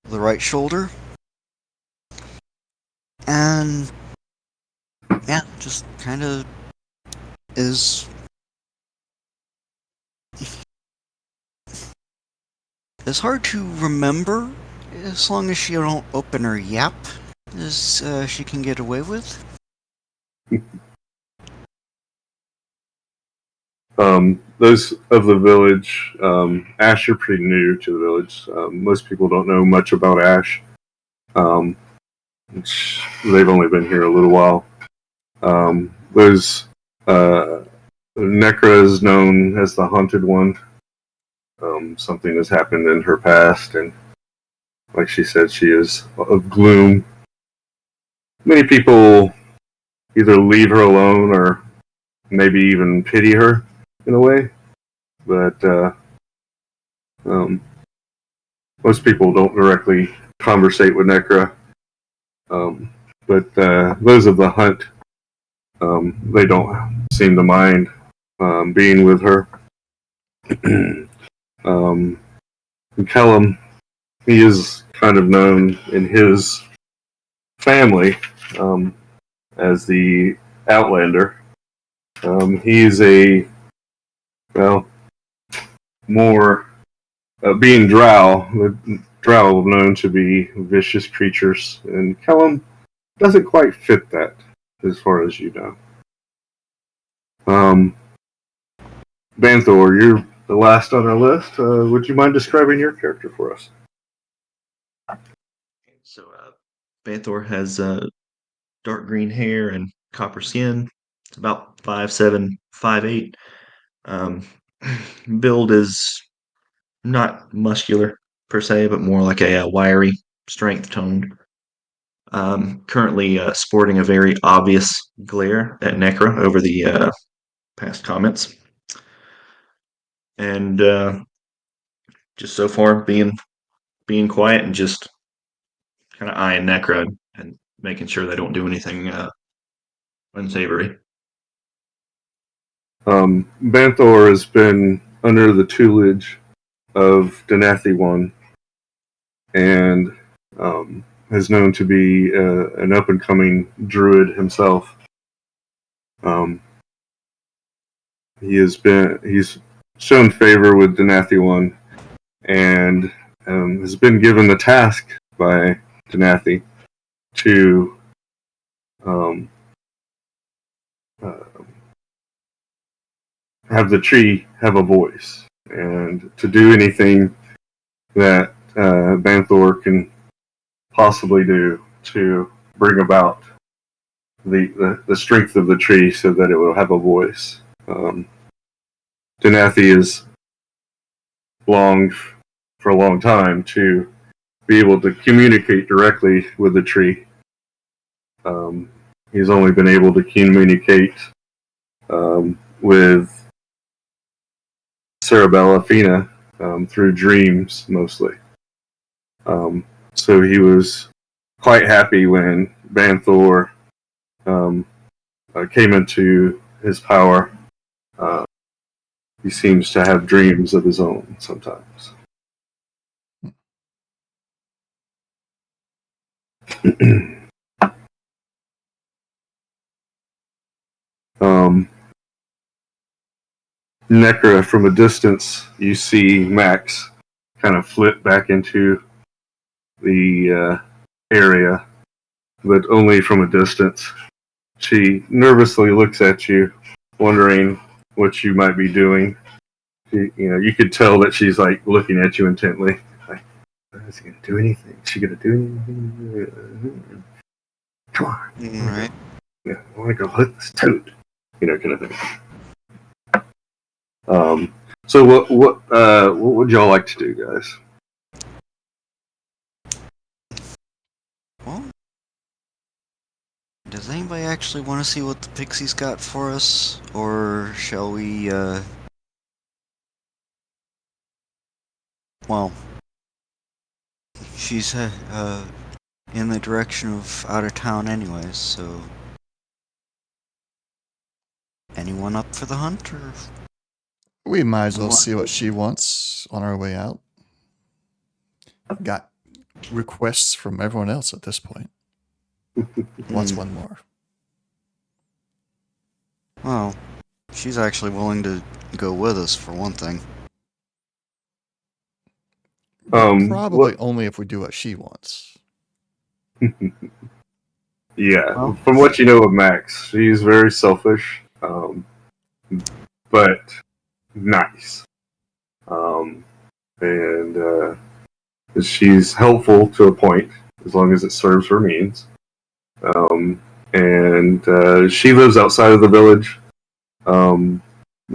the right shoulder. And yeah, just kind of is. It's hard to remember as long as she don't open her yap, as she can get away with. Those of the village, Ash, you're pretty new to the village. Most people don't know much about Ash. They've only been here a little while. There's Necra is known as the Haunted One. Something has happened in her past, and like she said, she is of gloom. Many people either leave her alone or maybe even pity her in a way, but most people don't directly conversate with Necra. But those of the hunt, they don't seem to mind being with her. Kellum, he is kind of known in his family as the Outlander. He's a, more being drow. The drow are known to be vicious creatures, and Kellum doesn't quite fit that, as far as you know. Banthor, you're the last on our list. Would you mind describing your character for us? So, Banthor has dark green hair and copper skin. It's about 5'7", 5'8". Build is not muscular per se, but more like a wiry, strength toned. Currently sporting a very obvious glare at Necra over the past comments. And just so far being being quiet and just kind of eyeing Necra and making sure they don't do anything unsavory. Banthor has been under the tutelage of Denathi One, and is known to be an up-and-coming druid himself. He's shown favor with Denathi One, and has been given the task by Denathi to have the tree have a voice, and to do anything that Banthor can possibly do to bring about the strength of the tree so that it will have a voice. Denathi has longed for a long time to be able to communicate directly with the tree. He's only been able to communicate with Cerebella Fina through dreams mostly. So he was quite happy when Banthor came into his power. He seems to have dreams of his own sometimes. Necra, from a distance, you see Max kind of flip back into the area, but only from a distance. She nervously looks at you, wondering what you might be doing. You could tell that she's like looking at you intently. Like, is he gonna do anything? Is she gonna do anything? Come on. All right. Yeah, I want to go hit this toad. Kind of thing. So what would y'all like to do, guys? Well, does anybody actually want to see what the pixie's got for us, or shall we? Well, she's in the direction of out of town anyways, so. Anyone up for the hunt, or? We might as well see what she wants on our way out. Got requests from everyone else at this point. What's one more? Well, she's actually willing to go with us for one thing. Probably only if we do what she wants. Yeah, Well, from what you know of Max, she's very selfish, but nice. And she's helpful to a point, as long as it serves her means. And she lives outside of the village.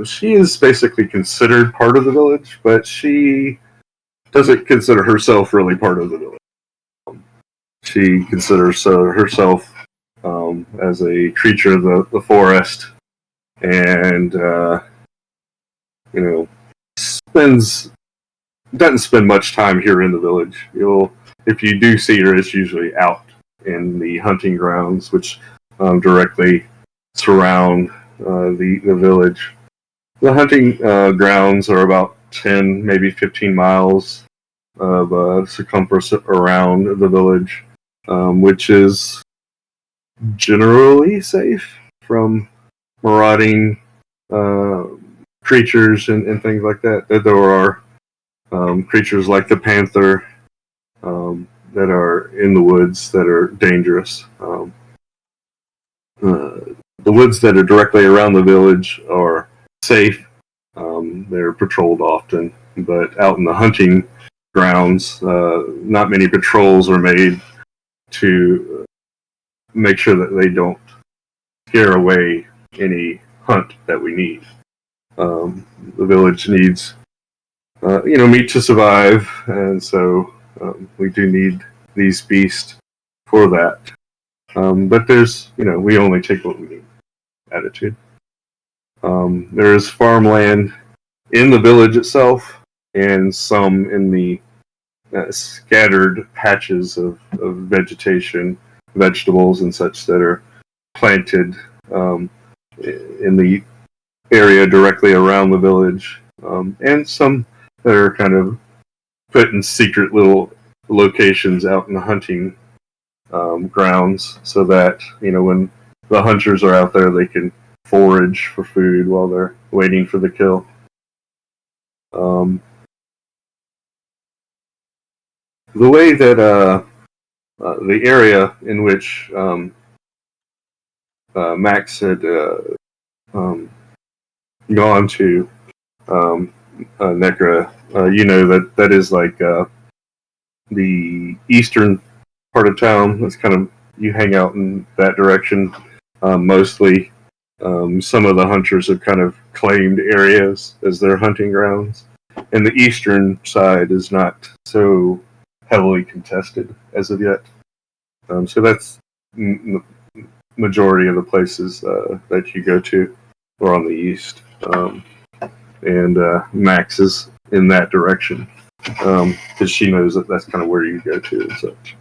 She is basically considered part of the village, but she doesn't consider herself really part of the village. She considers herself as a creature of the forest, and doesn't spend much time here in the village. If you do see her, it's usually out in the hunting grounds, which directly surround the village. The hunting grounds are about 10, maybe 15 miles of circumference around the village, which is generally safe from marauding creatures and things like that. There are creatures like the panther that are in the woods that are dangerous. The woods that are directly around the village are safe. They're patrolled often, but out in the hunting grounds, not many patrols are made to make sure that they don't scare away any hunt that we need. The village needs, meat to survive, and so we do need these beasts for that. But there's, we only take what we need attitude. There is farmland in the village itself, and some in the scattered patches of vegetation, vegetables, and such that are planted in the area directly around the village, and some that are kind of put in secret little locations out in the hunting grounds, so that when the hunters are out there, they can forage for food while they're waiting for the kill. The way that the area in which Max had gone to Necra, that is like the eastern part of town. That's kind of, you hang out in that direction mostly. Some of the hunters have kind of claimed areas as their hunting grounds, and the eastern side is not so heavily contested as of yet. So that's the majority of the places that you go to, or on the east. And Max is in that direction because she knows that that's kind of where you go to and such.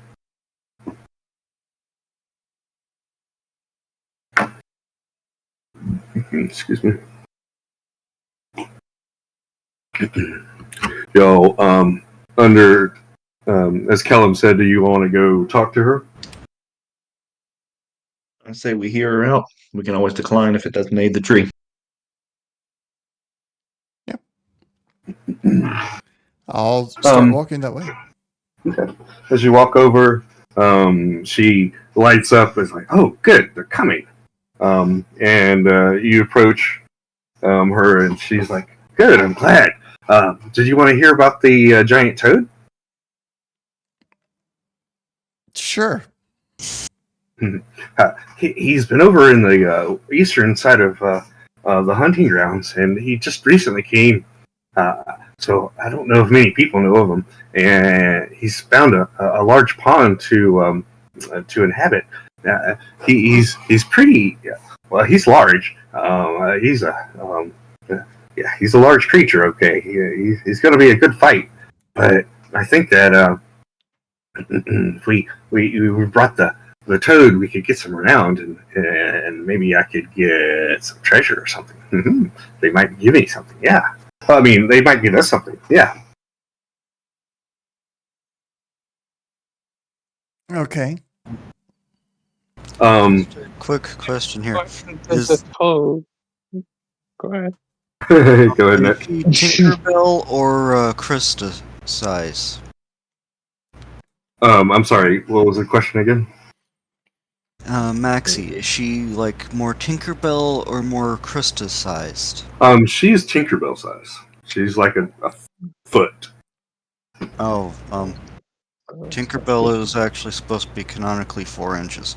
Excuse me. Yo, as Kellum said, do you want to go talk to her? I say we hear her out. We can always decline if it doesn't aid the tree. Yep. I'll start walking that way. Okay. As you walk over, she lights up. It's like, oh, good, they're coming. And you approach her, and she's like, good, I'm glad. Did you want to hear about the giant toad? Sure. He's been over in the eastern side of the hunting grounds, and he just recently came. So I don't know if many people know of him. And he's found a large pond to inhabit. He's pretty. Well, he's large. He's a large creature. Okay, he's going to be a good fight. But I think that if we brought the toad, we could get some renown, and maybe I could get some treasure or something. They might give me something. Yeah. I mean, they might give us something. Yeah. Okay. Quick question here. Is the toad? Go ahead. Go ahead, Nick. Tinkerbell or Krista size? I'm sorry. What was the question again? Maxie, is she like more Tinkerbell or more Krista sized? She's Tinkerbell size. She's like a foot. Oh, Tinkerbell is actually supposed to be canonically 4 inches.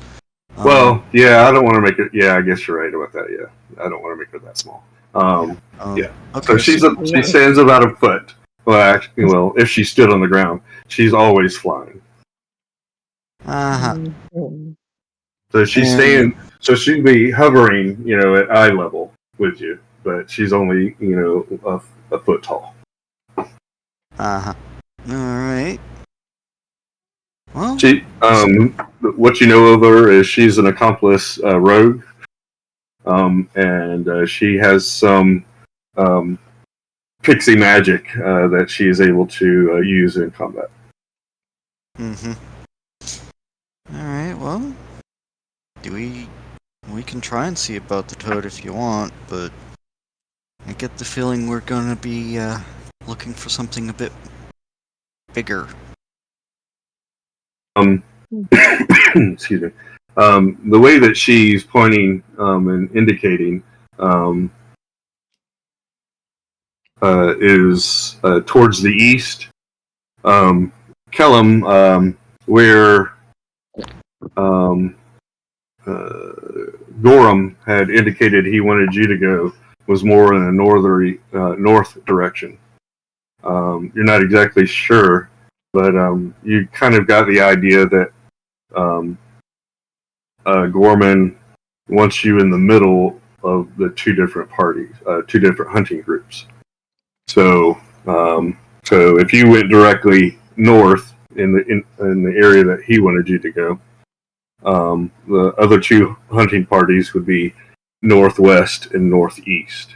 Well, yeah, I don't want to make it. Yeah, I guess you're right about that. Yeah, I don't want to make her that small. Yeah. Okay, So she stands about a foot. Well, actually, if she stood on the ground, she's always flying. So she's staying. So she'd be hovering, at eye level with you, but she's only, a foot tall. All right. Well, She, what you know of her is she's an accomplice rogue, and she has some pixie magic that she is able to use in combat. All right. Well, we can try and see about the toad if you want, but I get the feeling we're gonna be looking for something a bit bigger. Excuse me. The way that she's pointing and indicating is towards the east. Kellum, where Gorham had indicated he wanted you to go, was more in a north direction. You're not exactly sure, but you kind of got the idea that Gorman wants you in the middle of the two different parties, two different hunting groups. So if you went directly north in the area that he wanted you to go. The other two hunting parties would be northwest and northeast.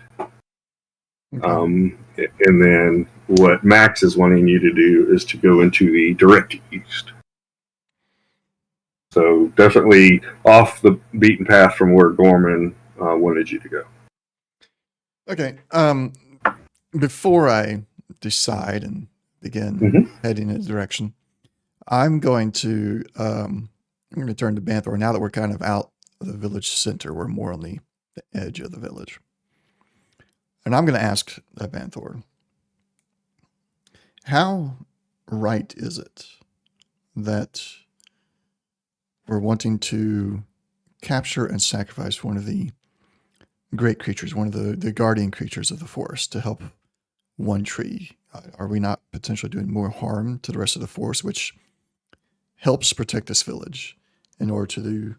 Okay. And then what Max is wanting you to do is to go into the direct east. So definitely off the beaten path from where Gorman wanted you to go. Okay. Before I decide and begin Mhm. heading in a direction, I'm going to turn to Banthor now that we're kind of out of the village center. We're more on the edge of the village. And I'm going to ask Banthor, how right is it that we're wanting to capture and sacrifice one of the great creatures, one of the guardian creatures of the forest to help one tree? Are we not potentially doing more harm to the rest of the forest, which helps protect this village in order to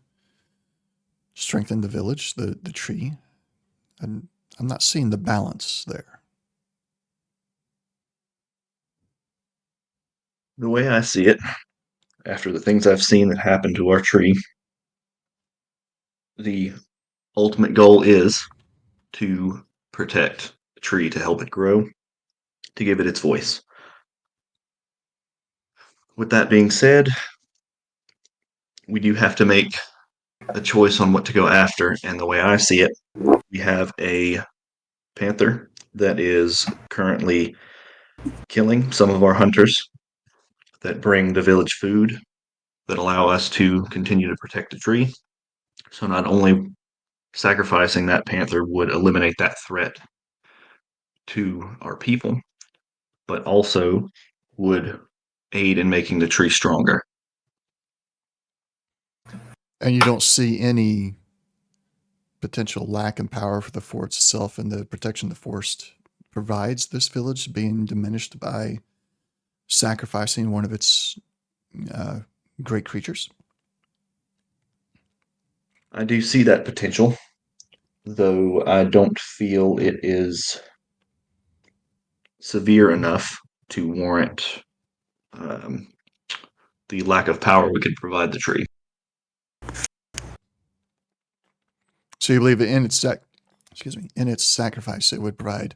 strengthen the village, the tree? And I'm not seeing the balance there. The way I see it, after the things I've seen that happened to our tree, the ultimate goal is to protect the tree, to help it grow, to give it its voice. With that being said, we do have to make a choice on what to go after. And the way I see it, we have a panther that is currently killing some of our hunters that bring the village food that allow us to continue to protect the tree. So not only sacrificing that panther would eliminate that threat to our people, but also would aid in making the tree stronger. And you don't see any potential lack in power for the forest itself and the protection the forest provides this village being diminished by sacrificing one of its great creatures? I do see that potential, though I don't feel it is severe enough to warrant the lack of power we could provide the tree. So you believe that in its sacrifice, it would provide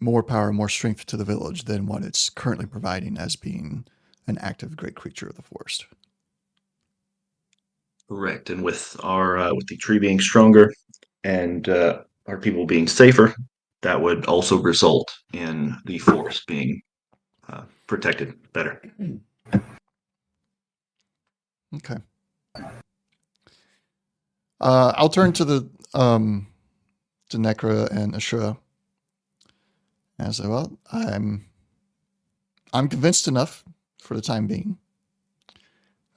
more power, more strength to the village than what it's currently providing as being an active great creature of the forest. Correct, and with the tree being stronger and our people being safer, that would also result in the forest being protected better. Okay. I'll turn to the to Necra and Ashura and say, well, I'm convinced enough for the time being.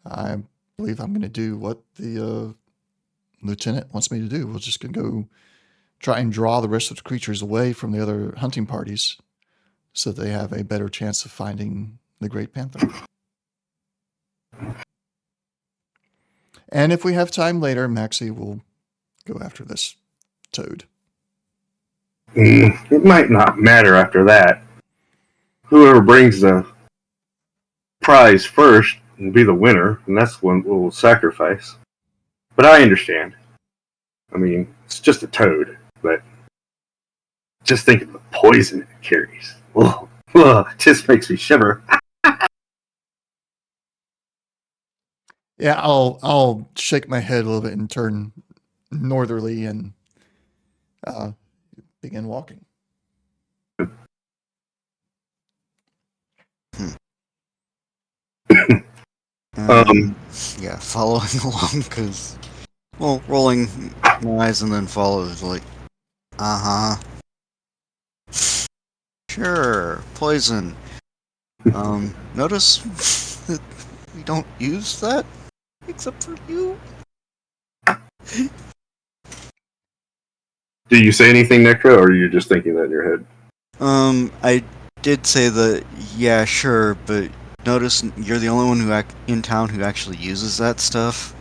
I believe I'm going to do what the lieutenant wants me to do. We're just going to go try and draw the rest of the creatures away from the other hunting parties so that they have a better chance of finding the great panther. And if we have time later, Maxie will go after this toad. It might not matter after that. Whoever brings the prize first will be the winner, and that's one we'll sacrifice. But I understand. I mean, it's just a toad, but just think of the poison it carries. Ugh, ugh, it just makes me shiver. Yeah, I'll shake my head a little bit and turn northerly and begin walking. Yeah, following along because, well, rolling my eyes and then follows like, sure, poison. Notice that we don't use that except for you. Do you say anything, Necro, or are you just thinking that in your head? I did say that, yeah, sure, but notice you're the only one in town who actually uses that stuff.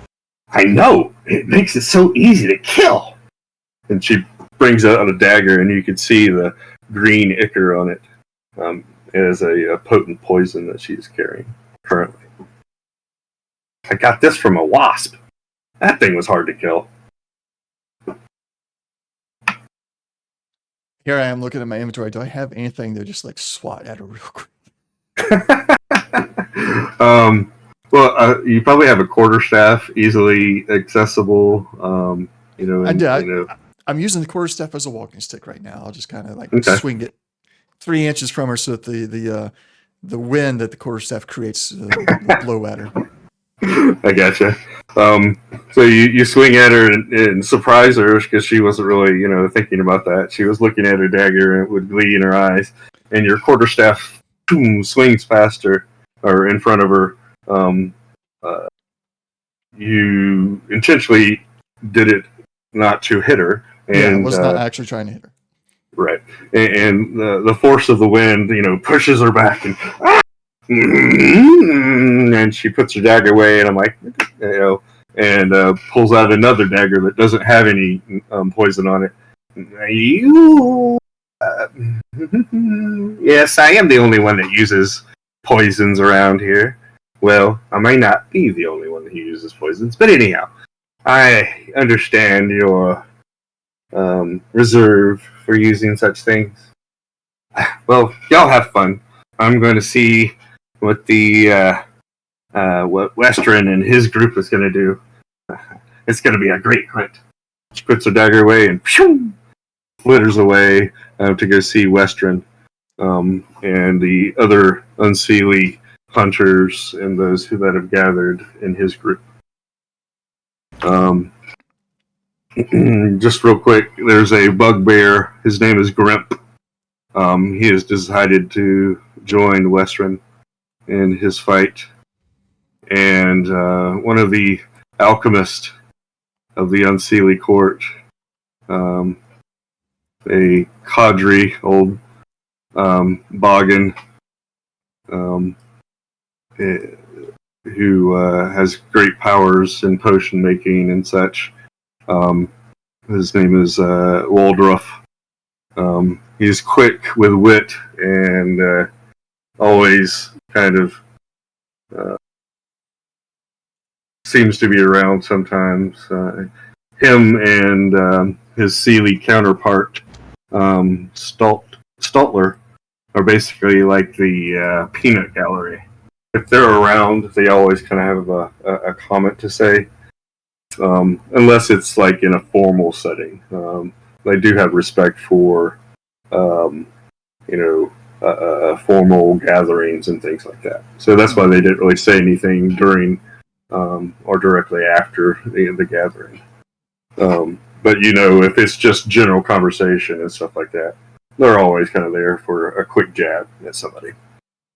I know! It makes it so easy to kill! And she brings out a dagger, and you can see the green ichor on it. as a potent poison that she's carrying currently. I got this from a wasp. That thing was hard to kill. Here I am looking at my inventory. Do I have anything to just like swat at her real quick? Well, you probably have a quarterstaff, easily accessible. I'm using the quarterstaff as a walking stick right now. I'll just kind of like Okay. swing it 3 inches from her so that the wind that the quarterstaff creates will blow at her. I gotcha. So you swing at her and surprise her because she wasn't really, thinking about that. She was looking at her dagger with glee in her eyes, and your quarterstaff swings past her or in front of her. You intentionally did it not to hit her, and I was not actually trying to hit her. right. And the force of the wind, pushes her back and she puts her dagger away, and I'm like, and pulls out another dagger that doesn't have any poison on it. Yes, I am the only one that uses poisons around here. Well, I may not be the only one who uses poisons, but anyhow, I understand your reserve for using such things. Well, y'all have fun. I'm going to see what what Western and his group is going to do. It's going to be a great hunt. She puts her dagger away and flitters away to go see Western and the other unseelie hunters and those that have gathered in his group. Just real quick, there's a bugbear. His name is Grimp. He has decided to join Western in his fight. And one of the alchemists of the Unseelie court, a cadre, old Boggin, who has great powers in potion making and such. His name is Waldruff. He's quick with wit and always kind of seems to be around sometimes. Him and his Seelie counterpart, Stultler, are basically like the peanut gallery. If they're around, they always kind of have a comment to say, unless it's like in a formal setting. They do have respect for, formal gatherings and things like that. So that's why they didn't really say anything during or directly after the gathering. But if it's just general conversation and stuff like that, they're always kind of there for a quick jab at somebody.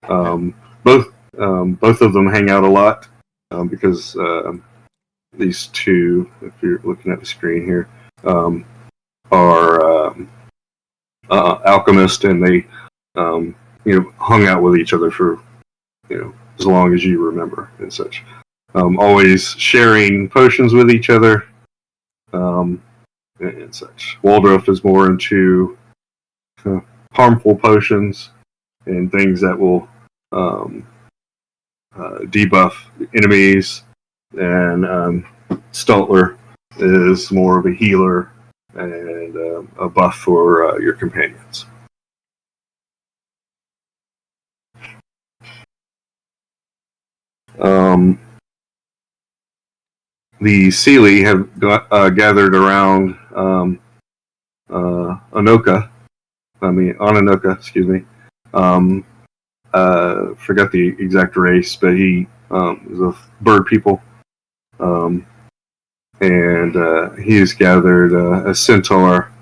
Both of them hang out a lot because these two, if you're looking at the screen here, are alchemists, and they hung out with each other for as long as you remember and such. Always sharing potions with each other and such. Waldruff is more into harmful potions and things that will debuff enemies, and Stultler is more of a healer and a buff for your companions. The Seelie have gathered around Anoka, excuse me. Forgot the exact race, but he is a bird people. And he has gathered a centaur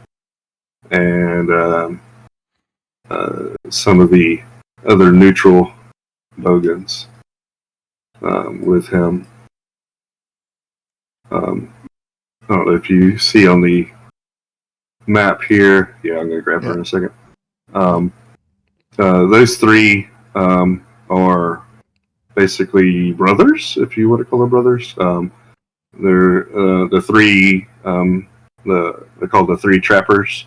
and some of the other neutral bogans with him. I don't know if you see on the map here. Yeah, I'm going to grab her in a second. Those three are basically brothers, if you want to call them brothers. They're the three. They're called the three trappers.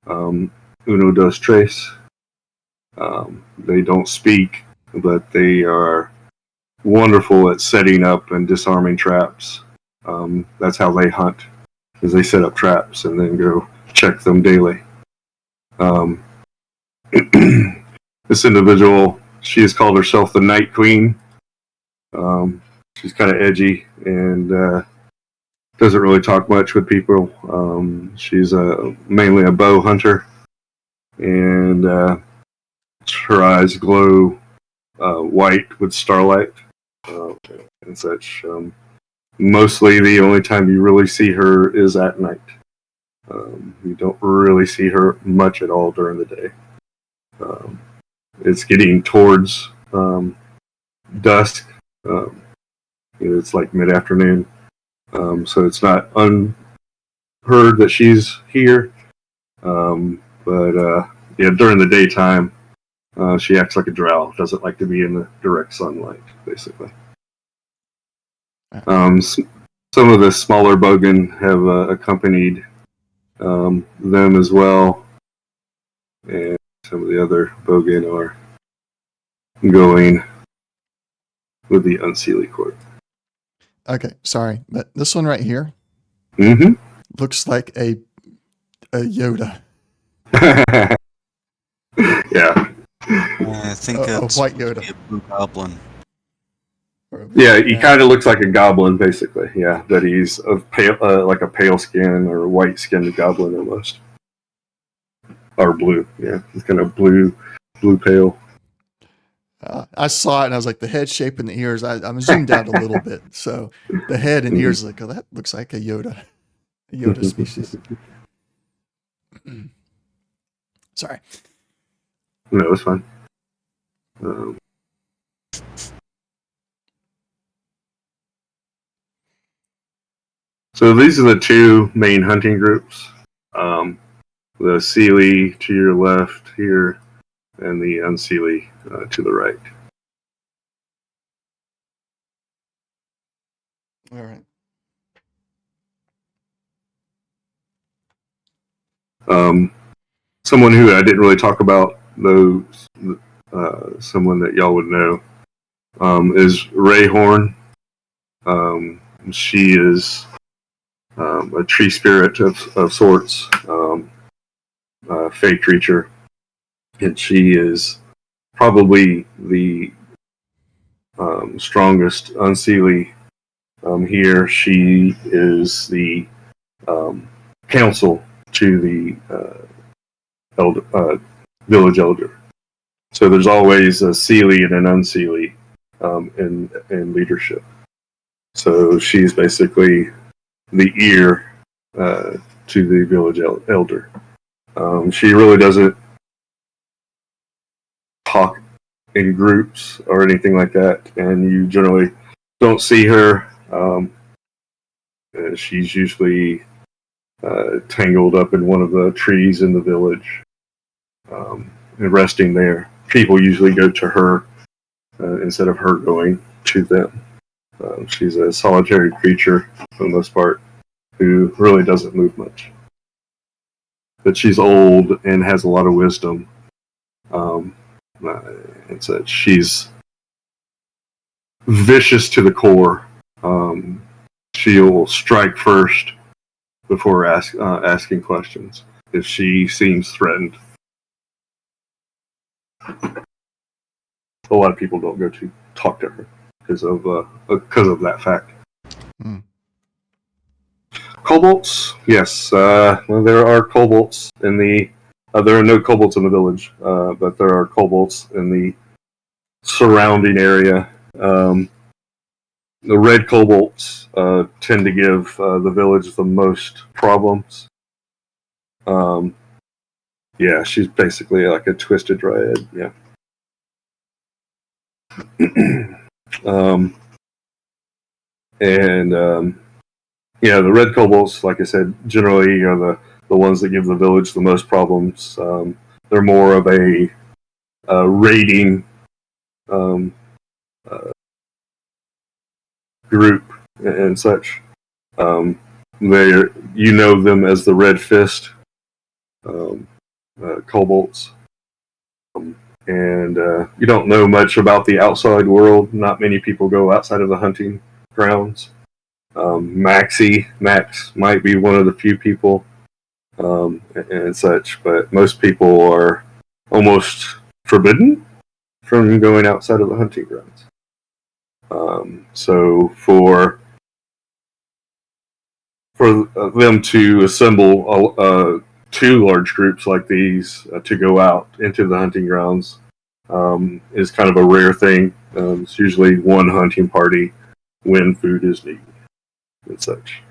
Uno, dos, tres. They don't speak, but they are wonderful at setting up and disarming traps. That's how they hunt, is they set up traps and then go check them daily. This individual, she has called herself the Night Queen. She's kind of edgy and doesn't really talk much with people. She's mainly a bow hunter, and her eyes glow white with starlight and such. Mostly the only time you really see her is at night. You don't really see her much at all during the day. It's getting towards dusk. It's like mid-afternoon. So it's not unheard that she's here. But during the daytime, she acts like a drow. Doesn't like to be in the direct sunlight, basically. Some of the smaller bogan have accompanied them as well, and some of the other bogan are going with the Unseelie Court. Okay, sorry, but this one right here looks like a Yoda. Yeah. I think A it's white Yoda. a blue goblin. Yeah, he kind of looks like a goblin, basically. Yeah, but he's of pale, like a pale skin or white skinned goblin almost, or blue. Yeah, he's kind of blue pale. I saw it and I was like, the head shape and the ears. I'm zoomed out a little bit, so the head and ears like, oh, that looks like a Yoda species. Sorry. No, it's fine. So these are the two main hunting groups. The Seelie to your left here, and the Unseelie to the right. All right. Someone who I didn't really talk about, though, someone that y'all would know, is Ray Horn. She is a tree spirit of sorts, a fey creature, and she is probably the strongest Unseelie here. She is the counsel to the village elder. So there's always a Seelie and an Unseelie in leadership. So she's basically the ear to the village elder. She really doesn't talk in groups or anything like that, and you generally don't see her. She's usually tangled up in one of the trees in the village and resting there. People usually go to her instead of her going to them. She's a solitary creature for the most part who really doesn't move much. But she's old and has a lot of wisdom. And so she's vicious to the core. She'll strike first before asking questions if she seems threatened. A lot of people don't go to talk to her because of that fact. Kobolds, yes. Well, there are kobolds in the. There are no kobolds in the village, but there are kobolds in the surrounding area. The red kobolds tend to give the village the most problems. Yeah, she's basically like a twisted dryad. Yeah. Yeah, the red kobolds, like I said, generally are the ones that give the village the most problems. They're more of a raiding group and such. You know them as the Red Fist kobolds. and you don't know much about the outside world. Not many people go outside of the hunting grounds. Max might be one of the few people and such, but most people are almost forbidden from going outside of the hunting grounds. So for them to assemble two large groups like these to go out into the hunting grounds is kind of a rare thing. It's usually one hunting party when food is needed and such.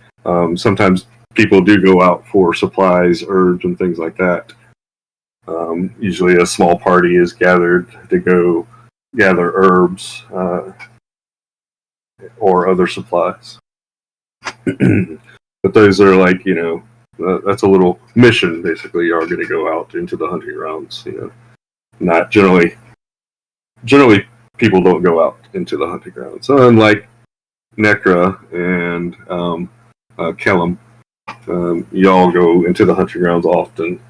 Sometimes people do go out for supplies, herbs, and things like that. Usually a small party is gathered to go gather herbs or other supplies. But those are like, that's a little mission, basically. You are going to go out into the hunting grounds, Not generally people don't go out into the hunting grounds. So unlike Necra and Kellum, y'all go into the hunting grounds often.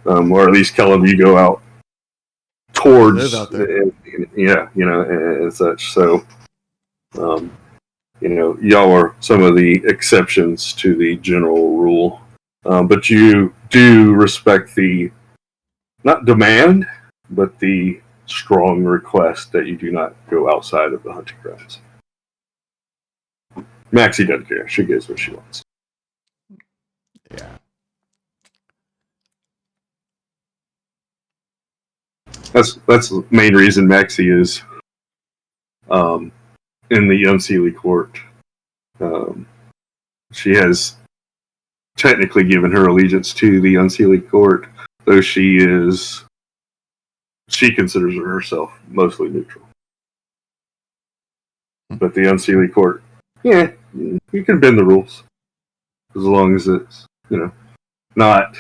Or at least Kellum, you go out towards, out there. and such. So, y'all are some of the exceptions to the general rule. But you do respect the, not demand, but the strong request that you do not go outside of the hunting grounds. Maxie doesn't care. She gets what she wants. Yeah. That's the main reason Maxie is in the Unseelie court. She has technically given her allegiance to the Unseelie court, though she considers herself mostly neutral. But the Unseelie court, you can bend the rules as long as it's not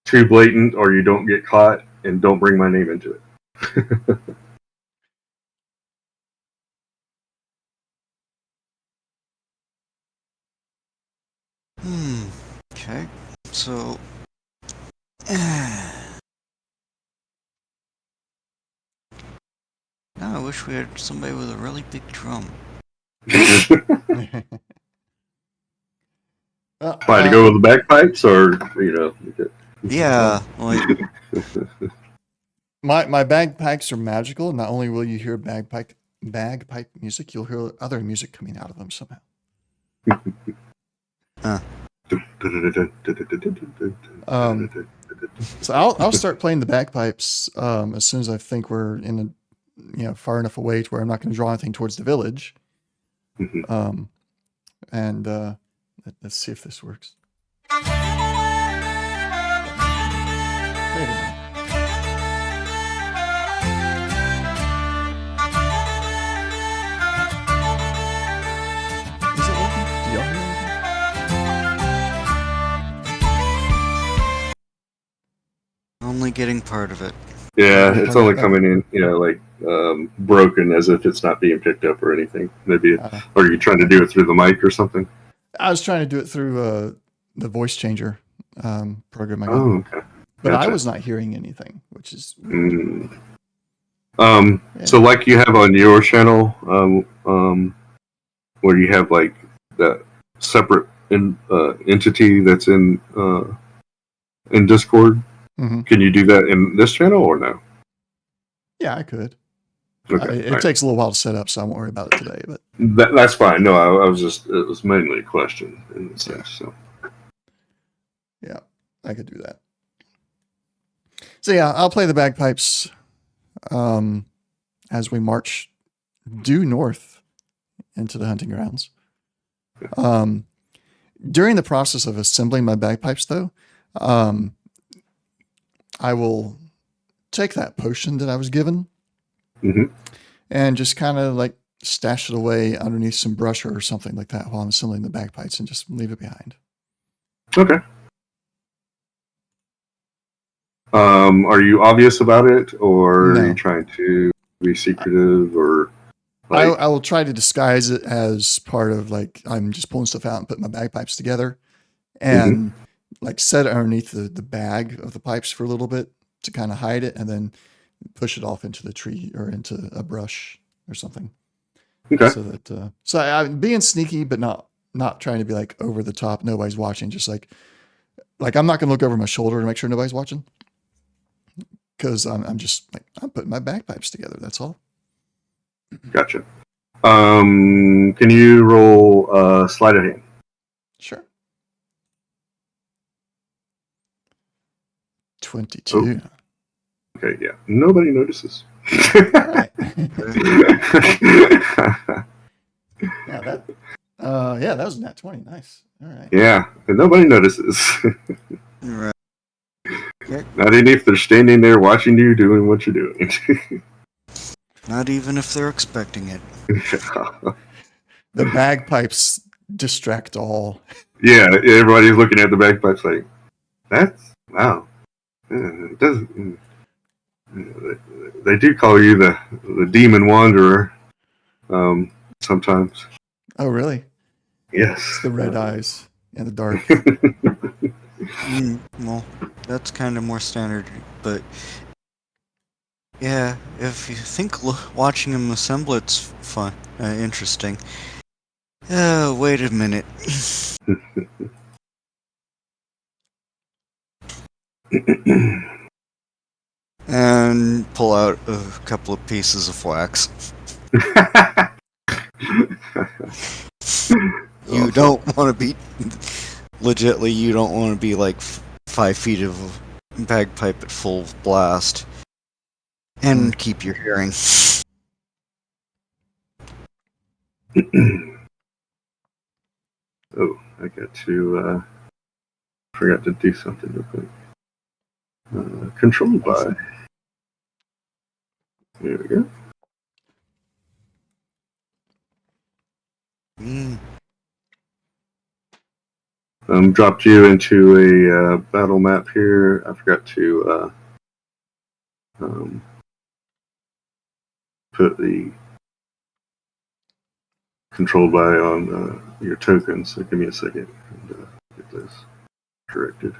too blatant, or you don't get caught and don't bring my name into it. Okay. So. Now I wish we had somebody with a really big drum. Try to go with the bagpipes, or Yeah, like my bagpipes are magical. Not only will you hear bagpipe music, you'll hear other music coming out of them somehow. So I'll start playing the bagpipes as soon as I think we're in far enough away to where I'm not going to draw anything towards the village. And let's see if this works. Wait a minute. Is it working? Do y'all hear anything? only getting part of it. Yeah, it's only coming in, broken, as if it's not being picked up or anything. Maybe, or are you trying to do it through the mic or something? I was trying to do it through the voice changer program I got. Oh, okay. But Gotcha. I was not hearing anything, which is So like you have on your channel, where you have like that separate entity that's in Discord. Mm-hmm. Can you do that in this channel or no? Yeah, I could. Okay, It takes a little while to set up, so I won't worry about it today. But that's fine. No, I was just, it was mainly a question in a sense. So yeah, I could do that. So yeah, I'll play the bagpipes as we march due north into the hunting grounds. During the process of assembling my bagpipes, though, I will take that potion that I was given and just kind of like stash it away underneath some brush or something like that while I'm assembling the bagpipes and just leave it behind. Okay. Are you obvious about it, or No. are you trying to be secretive, or? I will try to disguise it as part of like I'm just pulling stuff out and putting my bagpipes together, and like set it underneath the bag of the pipes for a little bit to kind of hide it, and then push it off into the tree or into a brush or something. Okay. So that so I'm being sneaky, but not trying to be like over the top. Nobody's watching. Just like I'm not gonna look over my shoulder to make sure nobody's watching, because I'm just like I'm putting my bagpipes together. That's all. Gotcha. Can you roll sleight of hand? Sure. 22. Okay, yeah. Nobody notices. All right. Yeah, that was a nat 20. Nice. All right. Yeah, and nobody notices. Right. Not even if they're standing there watching you doing what you're doing. Not even if they're expecting it. The bagpipes distract all. Yeah, everybody's looking at the bagpipes like, that's, wow. It doesn't. They do call you the demon wanderer. Sometimes. Oh, really? Yes. It's the red eyes and the dark. Well, that's kind of more standard, but yeah, if you think watching them assemble it's fun, interesting. Wait a minute. And pull out a couple of pieces of wax. You don't want to be legitly. You don't want to be like 5 feet of bagpipe at full blast, and keep your hearing. Oh, I got to forgot to do something real quick. Controlled by. There we go. Dropped you into a battle map here. I forgot to put the controlled by on your tokens. So give me a second and get this corrected.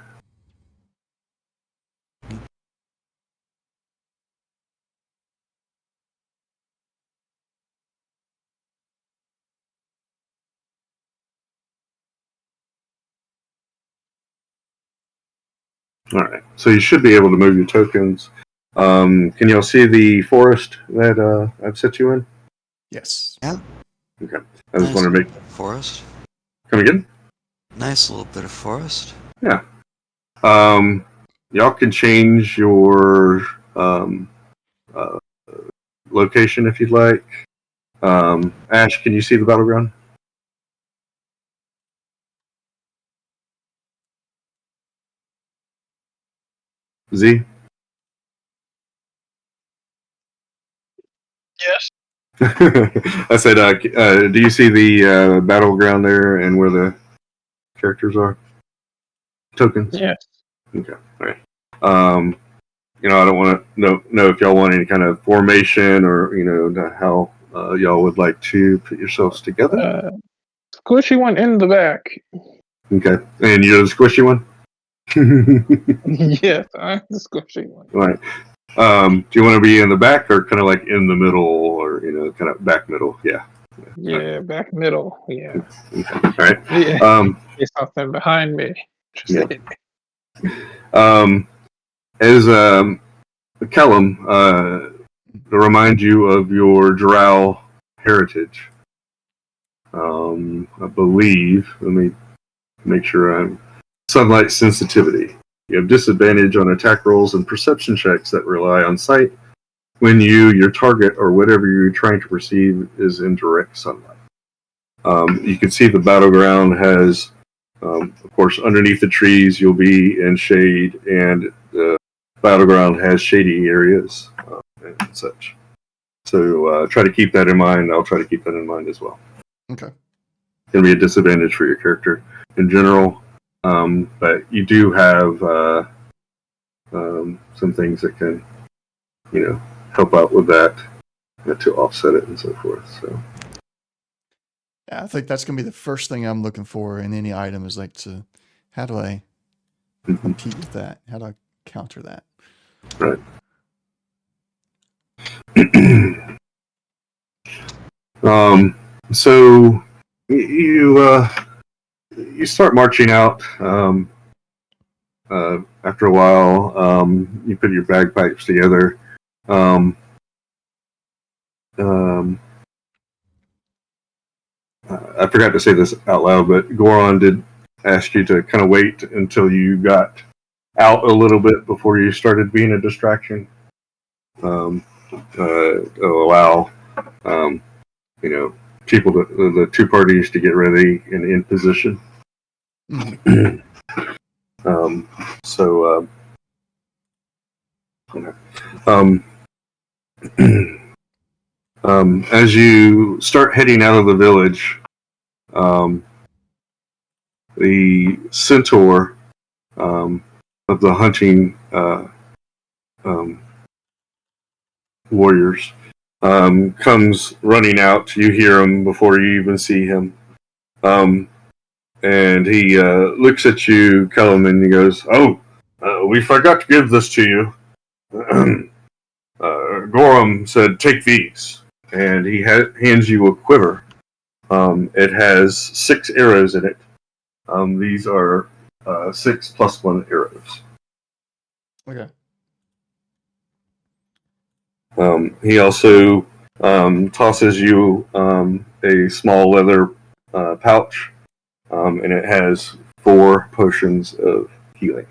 All right, so you should be able to move your tokens. Can y'all see the forest that I've set you in? Yes. Yeah. Okay. I just want to make forest. Come again? Nice little bit of forest. Yeah. Y'all can change your location if you'd like. Ash, can you see the battleground? Z? Yes. I said, do you see the battleground there and where the characters are? Tokens? Yes. Okay, all right. I don't want to know if y'all want any kind of formation or, how y'all would like to put yourselves together. Squishy one in the back. Okay, and you're the squishy one? Yes, I'm the squishy one. Right. Do you want to be in the back or kind of like in the middle or, kind of back middle? Yeah. Yeah, back middle. Yeah. Okay. All right. Yeah. There's something behind me. Yeah. As Kellum, to remind you of your drow heritage, I believe, let me make sure I'm sunlight sensitivity. You have disadvantage on attack rolls and perception checks that rely on sight when your target, or whatever you're trying to perceive is in direct sunlight. You can see the battleground has, of course, underneath the trees you'll be in shade, and the battleground has shady areas and such. So try to keep that in mind. I'll try to keep that in mind as well. Okay. It's going to be a disadvantage for your character in general. But you do have some things that can, help out with that to offset it and so forth. So, yeah, I think that's going to be the first thing I'm looking for in any item is how do I compete with that? How do I counter that? Right. So you start marching out. After a while, you put your bagpipes together. I forgot to say this out loud, but Goron did ask you to kind of wait until you got out a little bit before you started being a distraction. Allow people the two parties to get ready and in position. Mhm. As you start heading out of the village, the centaur of the hunting warriors comes running out. You hear him before you even see him. And he looks at you, Kellum, and he goes, "Oh, we forgot to give this to you." Gorham said, "Take these." And he hands you a quiver. It has 6 arrows in it. These are 6 + 1 arrows. Okay. He also tosses you a small leather pouch, and it has 4 potions of healing.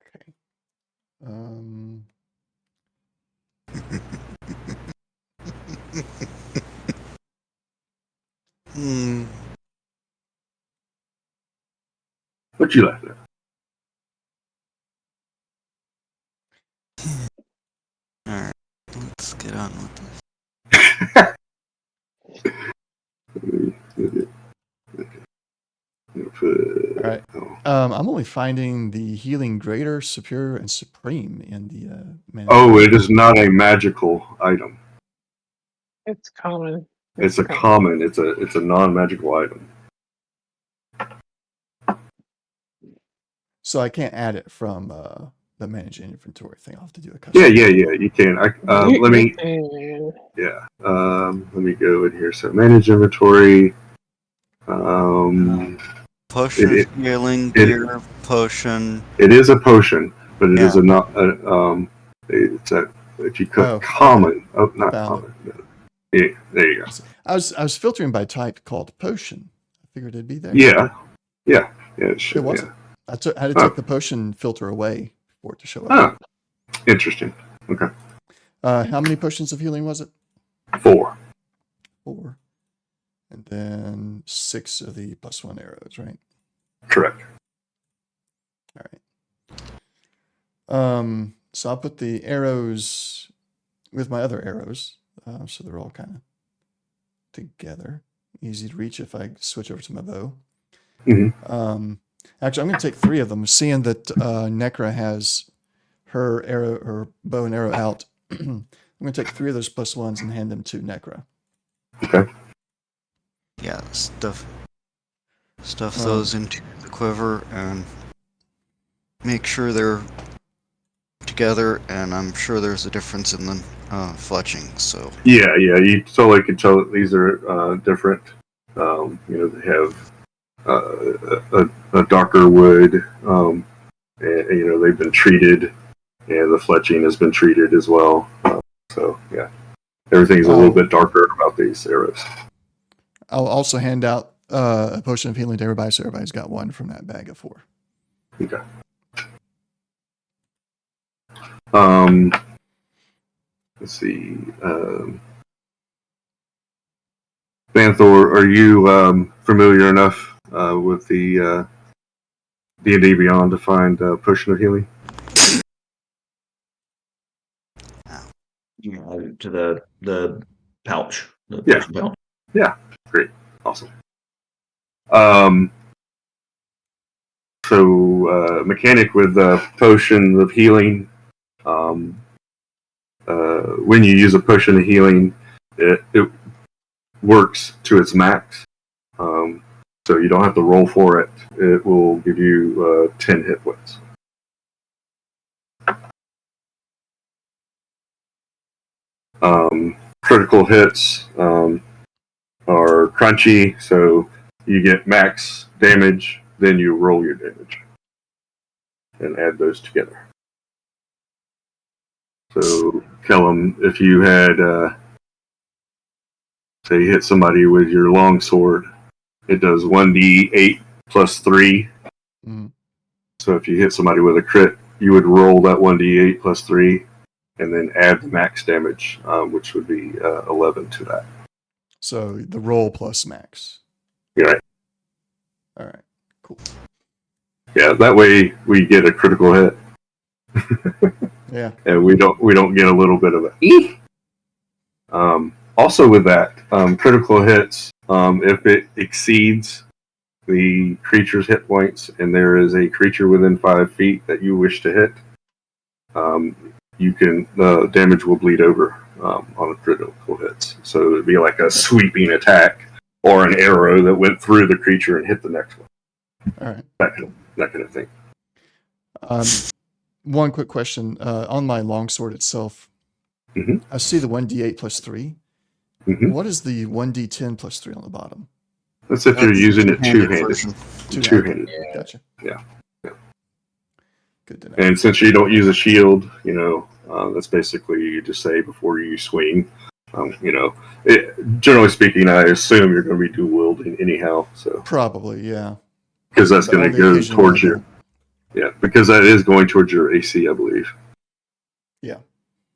Okay. Um, Hmm. What you laughing Alright, let's get on with this. all right. I'm only finding the healing greater, superior, and supreme in the Oh, it is not a magical item. It's common. It's a common. It's a non-magical item. So I can't add it from the manage inventory thing. I'll have to do a custom. Yeah. You can. You Let me. can- Yeah. Let me go in here. So manage inventory. Potion It- of healing, it- gear, potion. It is a potion, but it is Yeah. a not. It's a if you click Oh, common. Oh, not Found common. No. Yeah, there you go. I was filtering by type called potion. I figured it'd be there. Yeah. It should. It wasn't. I had to Oh. take the potion filter away for it to show up. Ah, interesting. Okay. How many potions of healing was it? 4. 4. And then 6 of the +1 arrows, right? Correct. All right. So I'll put the arrows with my other arrows, so they're all kind of together, easy to reach if I switch over to my bow. Mhm. Actually, I'm going to take 3 of them, seeing that Necra has her bow and arrow out. I'm going to take 3 of those +1s and hand them to Necra. Okay. Yeah, stuff those into the quiver and make sure they're together, and I'm sure there's a difference in the fletching, so... Yeah, you totally can tell that these are different. They have a darker wood, and they've been treated, and the fletching has been treated as well. So, yeah, everything's a little bit darker about these arrows. I'll also hand out a potion of healing to everybody, so everybody's got one from that bag of 4. Okay. Let's see. Banthor, are you familiar enough with the D&D Beyond to find a potion of healing? To the pouch. The Yeah. potion pouch. Yeah, great, awesome. So mechanic with potion of healing. When you use a potion of healing, it works to its max. So you don't have to roll for it. It will give you 10 hit points. Critical hits are crunchy, so you get max damage, then you roll your damage and add those together. So, Kellum, if you had, say, you hit somebody with your longsword, it does 1d8 plus 3. Mm-hmm. So if you hit somebody with a crit, you would roll that 1d8 plus 3 and then add the max damage, which would be 11 to that. So the roll plus max. Yeah. All right. Cool. Yeah, that way we get a critical hit. Yeah. And we don't get a little bit of a also with that, critical hits, if it exceeds the creature's hit points and there is a creature within 5 feet that you wish to hit, you can the damage will bleed over on a critical hits. So it'd be like a sweeping attack or an arrow that went through the creature and hit the next one. All right. That kind of thing. One quick question. On my longsword itself, I see the 1d8 plus 3. What is the 1d10 plus 3 on the bottom? That's if you're using it two-handed. Two-handed. Gotcha. Yeah. Good to know. And since you don't use a shield, that's basically you just say before you swing. Generally speaking, I assume you're going to be dual wielding anyhow. So probably, yeah. Because that's going to go towards your. Yeah, because that is going towards your AC, I believe. Yeah.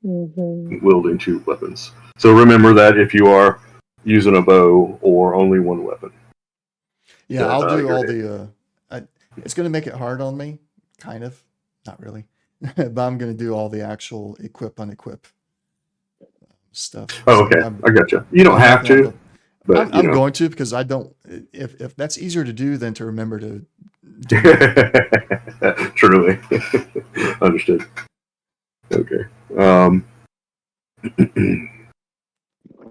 Wielding 2 weapons. So remember that if you are using a bow or only one weapon. Yeah, I'll do all the. It's going to make it hard on me, kind of. Not really, but I'm going to do all the actual equip unequip stuff. Oh, okay, I gotcha. You don't have to, but I'm going to because I don't. If that's easier to do than to remember to. Truly, understood. Okay.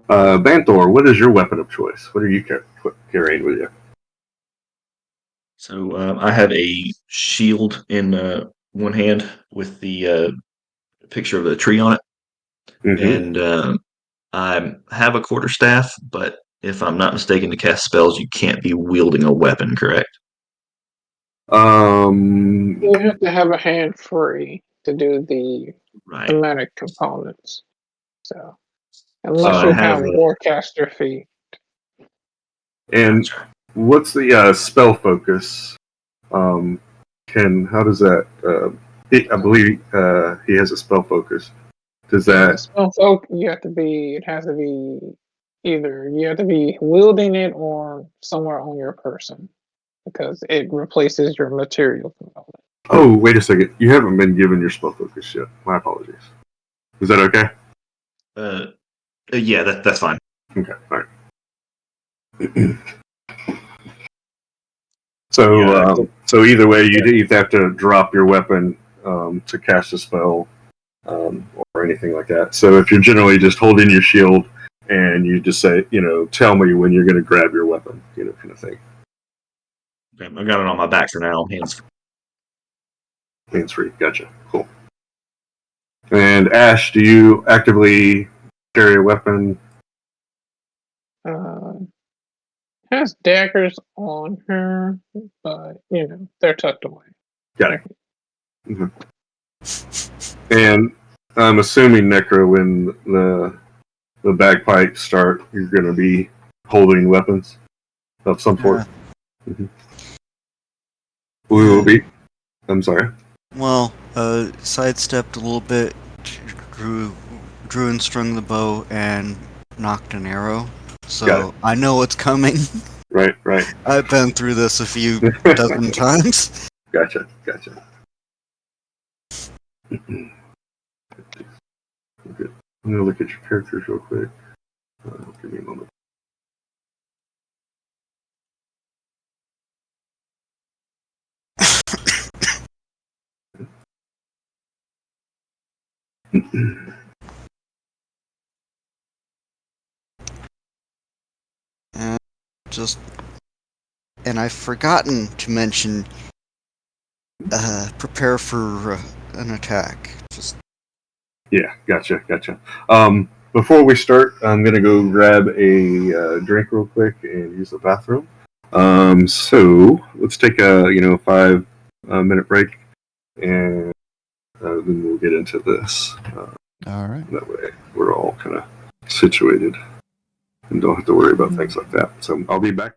Banthor, what is your weapon of choice? What are you carrying with you? So I have a shield in one hand with the picture of a tree on it, and I have a quarterstaff. But if I'm not mistaken, to cast spells, you can't be wielding a weapon, correct? You have to have a hand free to do the thematic components. So unless you have Warcaster feet. And what's the spell focus? How does that? I believe he has a spell focus. Does that? Spell focus, it has to be either you have to be wielding it or somewhere on your person because it replaces your material component. Oh, wait a second! You haven't been given your spell focus yet. My apologies. Is that okay? Yeah, that's fine. Okay, all right. So either way, you have to drop your weapon to cast a spell or anything like that. So if you're generally just holding your shield and you just say, tell me when you're going to grab your weapon, kind of thing. Okay, I got it on my back for now. Hands free. Hands free. Gotcha. Cool. And Ash, do you actively carry a weapon? Has daggers on her, but they're tucked away. Got it. Mm-hmm. And I'm assuming, Necro, when the bagpipes start, you're going to be holding weapons of some sort. Mm-hmm. We will be. I'm sorry. Well, sidestepped a little bit, drew and strung the bow, and knocked an arrow. So I know what's coming. Right. I've been through this a few dozen times. Gotcha. Okay. I'm going to look at your characters real quick. Give me a moment. And I've forgotten to mention prepare for an attack. Yeah, gotcha. before we start, I'm gonna go grab a drink real quick and use the bathroom. So let's take a 5 minute break, and then we'll get into this. All right. That way, we're all kind of situated and don't have to worry about things like that. So I'll be back.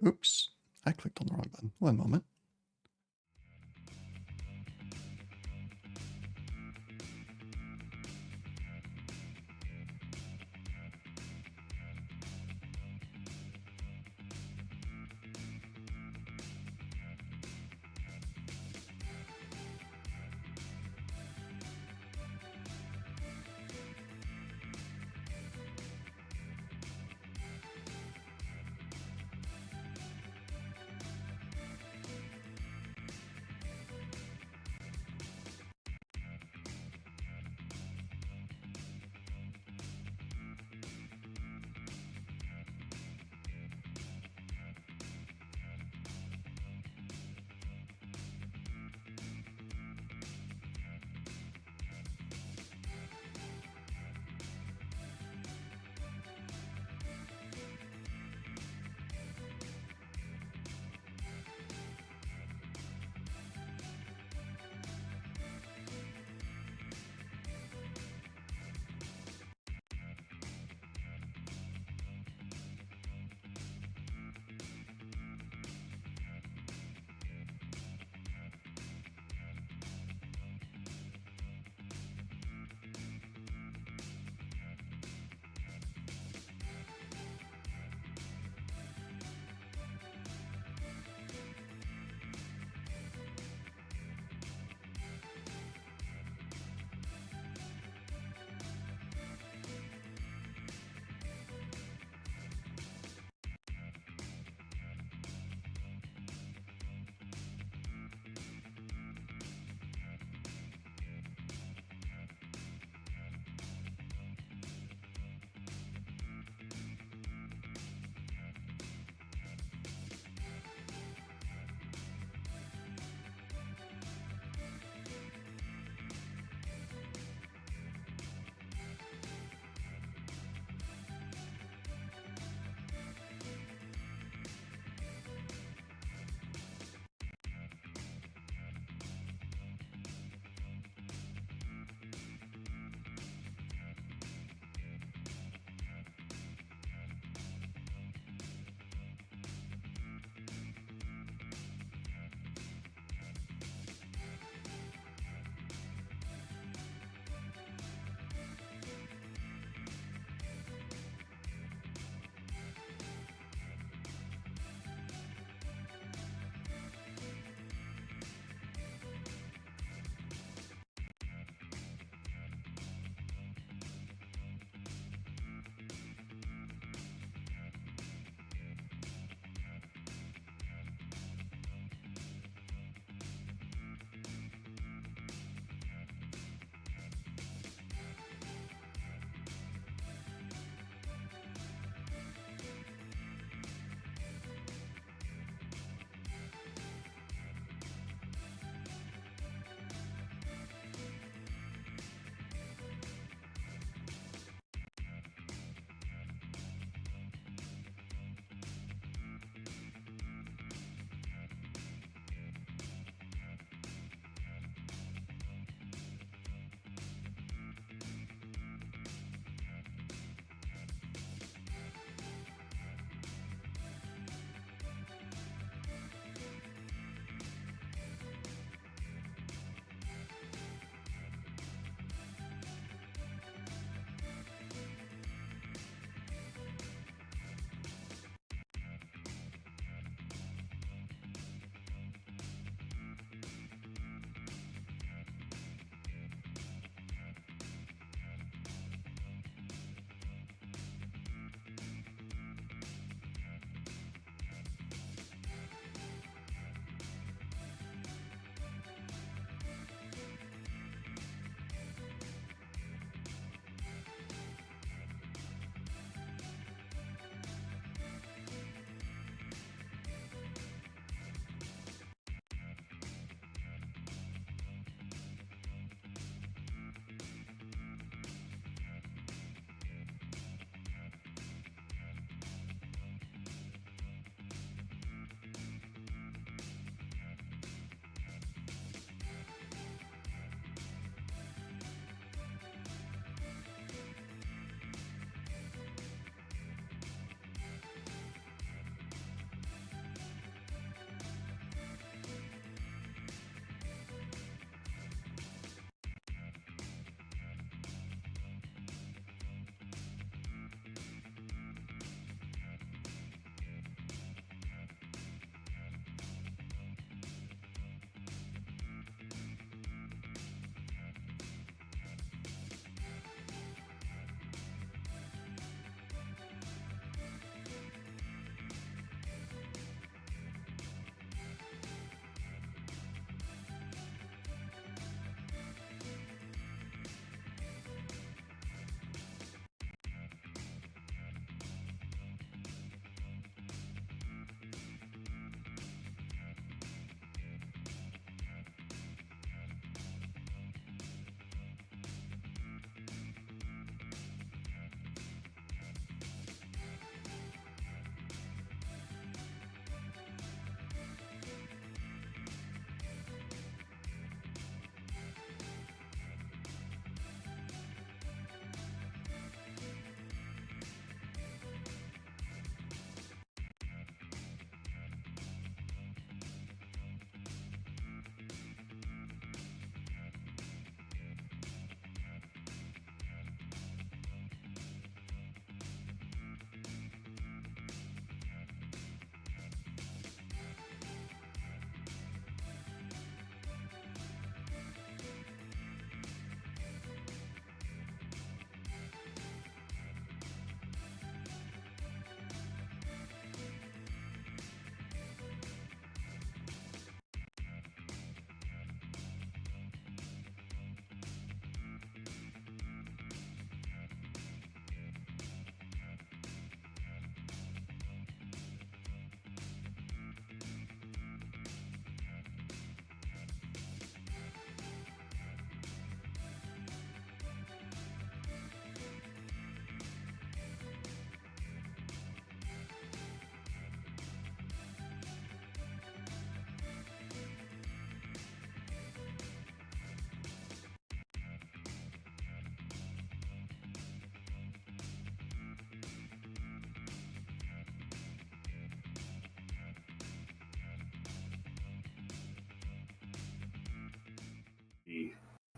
Oops, I clicked on the wrong button. One moment.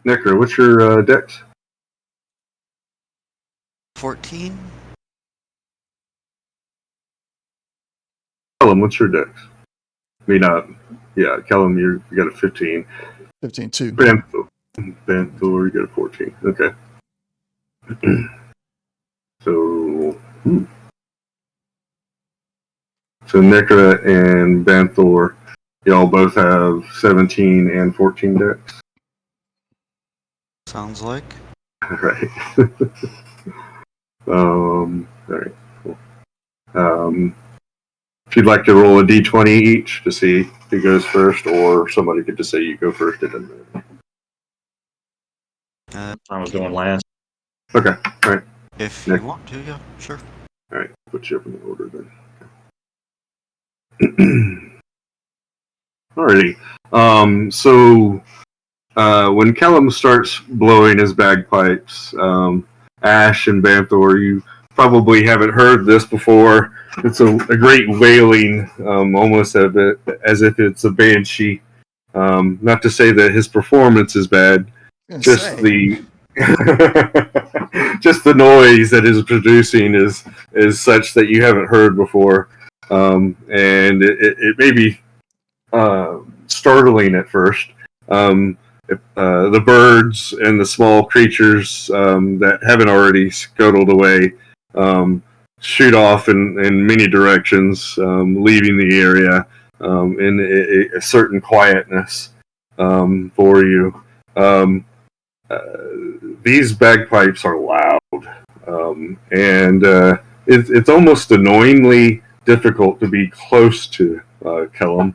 Necro, what's your dex? 14? Callum, what's your dex? Callum, you got a 15. 15 too. Banthor, you got a 14. Okay. So Necra and Banthor, y'all both have 17 and 14 decks. Sounds like. All right. All right. Cool. If you'd like to roll a d20 each to see who goes first, or somebody could just say you go first. It doesn't matter. I was going last. Okay. All right. If Nick. you want to, yeah, sure. All right. Put you up in the order then. Alrighty. So when Callum starts blowing his bagpipes, Ash and Banthor, you probably haven't heard this before. It's a great wailing, almost as if it's a banshee. Not to say that his performance is bad, just the just the noise that is producing is such that you haven't heard before, and it may be startling at first. The birds and the small creatures that haven't already scuttled away shoot off in many directions, leaving the area in a certain quietness for you. These bagpipes are loud, and it's almost annoyingly difficult to be close to Kellum.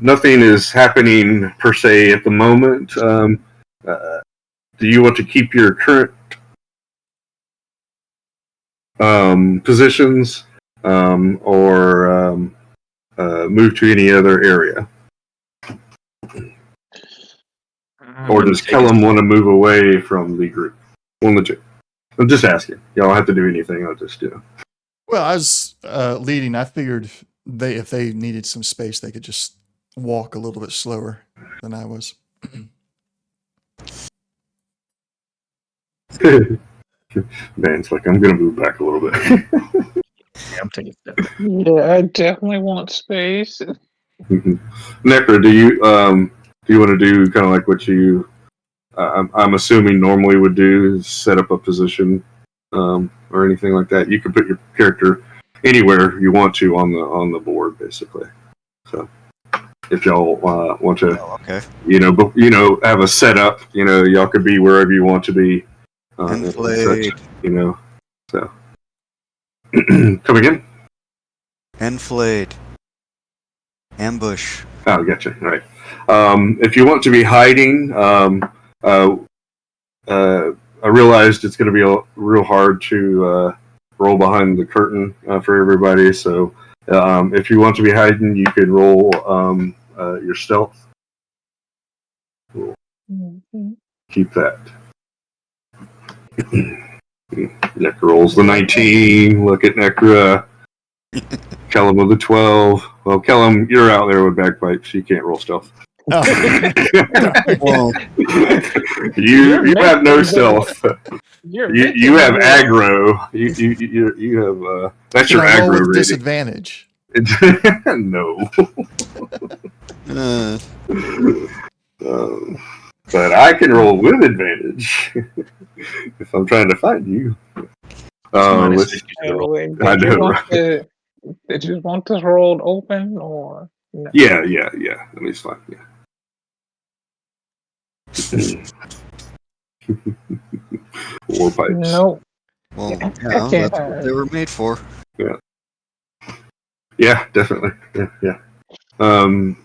Nothing is happening per se at the moment. Do you want to keep your current positions or move to any other area? Or does Kellum want to move away from the group? One of the two. I'm just asking. Y'all don't have to do anything. I'll just, Well, I was leading. I figured if they needed some space, they could just walk a little bit slower than I was. Van's like, I'm going to move back a little bit. Yeah, I'm taking a step. Yeah, I definitely want space. Necro, do you want to do kind of like what you, I'm assuming normally would do, is set up a position or anything like that? You can put your character anywhere you want to on the board, basically. So if y'all want to, okay. have a setup, y'all could be wherever you want to be. Enflayed. So come again? Enflayed. Ambush. Oh, gotcha. Right. If you want to be hiding, I realized it's going to be real hard to roll behind the curtain for everybody. So if you want to be hiding, you could roll your stealth. Mm-hmm. Keep that. Necra rolls the 19. Look at Necra. Kellum with the 12. Well, Kellum, you're out there with bagpipes. You can't roll stealth. Oh. Well, you have no stealth. You have it. aggro. You have that's Can your I roll aggro with rating. disadvantage? No. uh, But I can roll with advantage if I'm trying to find you. Minus Let's- 50 to the roll. I know. Did you want this rolled open or no? Yeah. Let me find. Yeah. War pipes. No. well, I yeah, can't that's what they were made for. Yeah, definitely. Yeah.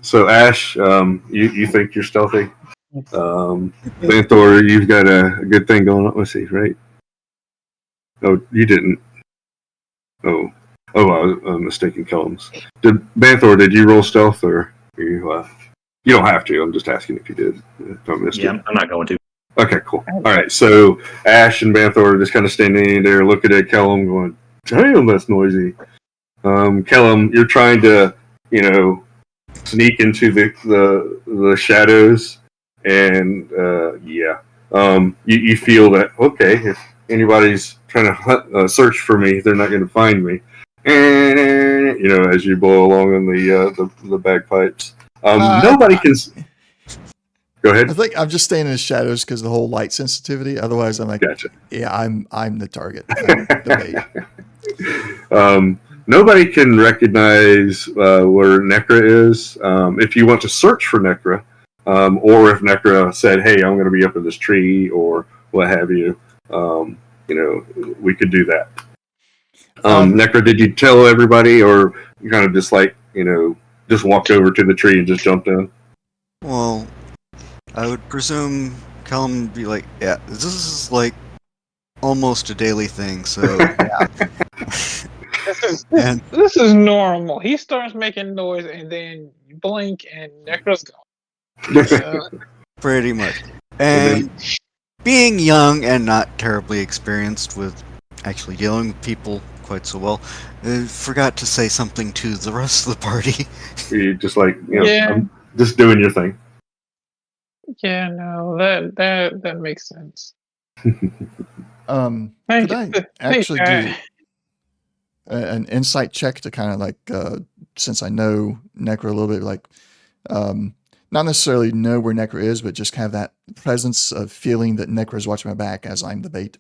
So Ash, you think you're stealthy? Banthor, you've got a good thing going on. Let's see, right? Oh, you didn't. Oh, I was mistaken. Kellum's. Banthor, did you roll stealth or you? You don't have to. I'm just asking if you did. If I missed Yeah, it. I'm not going to. Okay, cool. All right, so Ash and Banthor are just kind of standing there looking at Kellum going, damn, that's noisy. Kellum, you're trying to, sneak into the shadows, And you feel that, okay, if anybody's trying to search for me, they're not going to find me. And as you blow along on the bagpipes, nobody can. Go ahead. I think I'm just staying in the shadows because of the whole light sensitivity. Otherwise, I'm like, Gotcha. yeah, I'm the target. I'm the bait. Nobody can recognize where Necra is. If you want to search for Necra, or if Necra said, "Hey, I'm going to be up in this tree," or what have you, we could do that. Necra, did you tell everybody, or you kind of just just walked over to the tree and just jumped in? Well, I would presume Callum would be like, yeah, this is like almost a daily thing, so yeah. This is normal. He starts making noise and then you blink and Necro's gone. Pretty much. And being young and not terribly experienced with actually dealing with people quite so well, forgot to say something to the rest of the party. You just I'm just doing your thing. Yeah, no, that makes sense. Could I actually do an insight check to kind of since I know Necra a little bit, not necessarily know where Necra is, but just have that presence of feeling that Necra is watching my back as I'm the bait.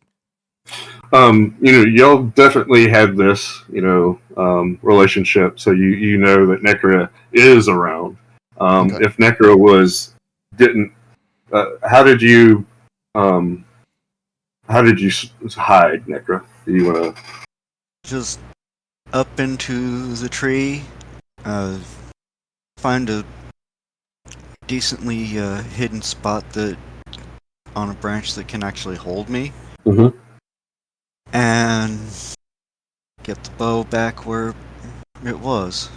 Y'all definitely have this, relationship, so you know that Necra is around. Okay. If Necra didn't, how did you hide, Necra? Do you want to just up into the tree, find a decently hidden spot on a branch that can actually hold me, and get the bow back where it was.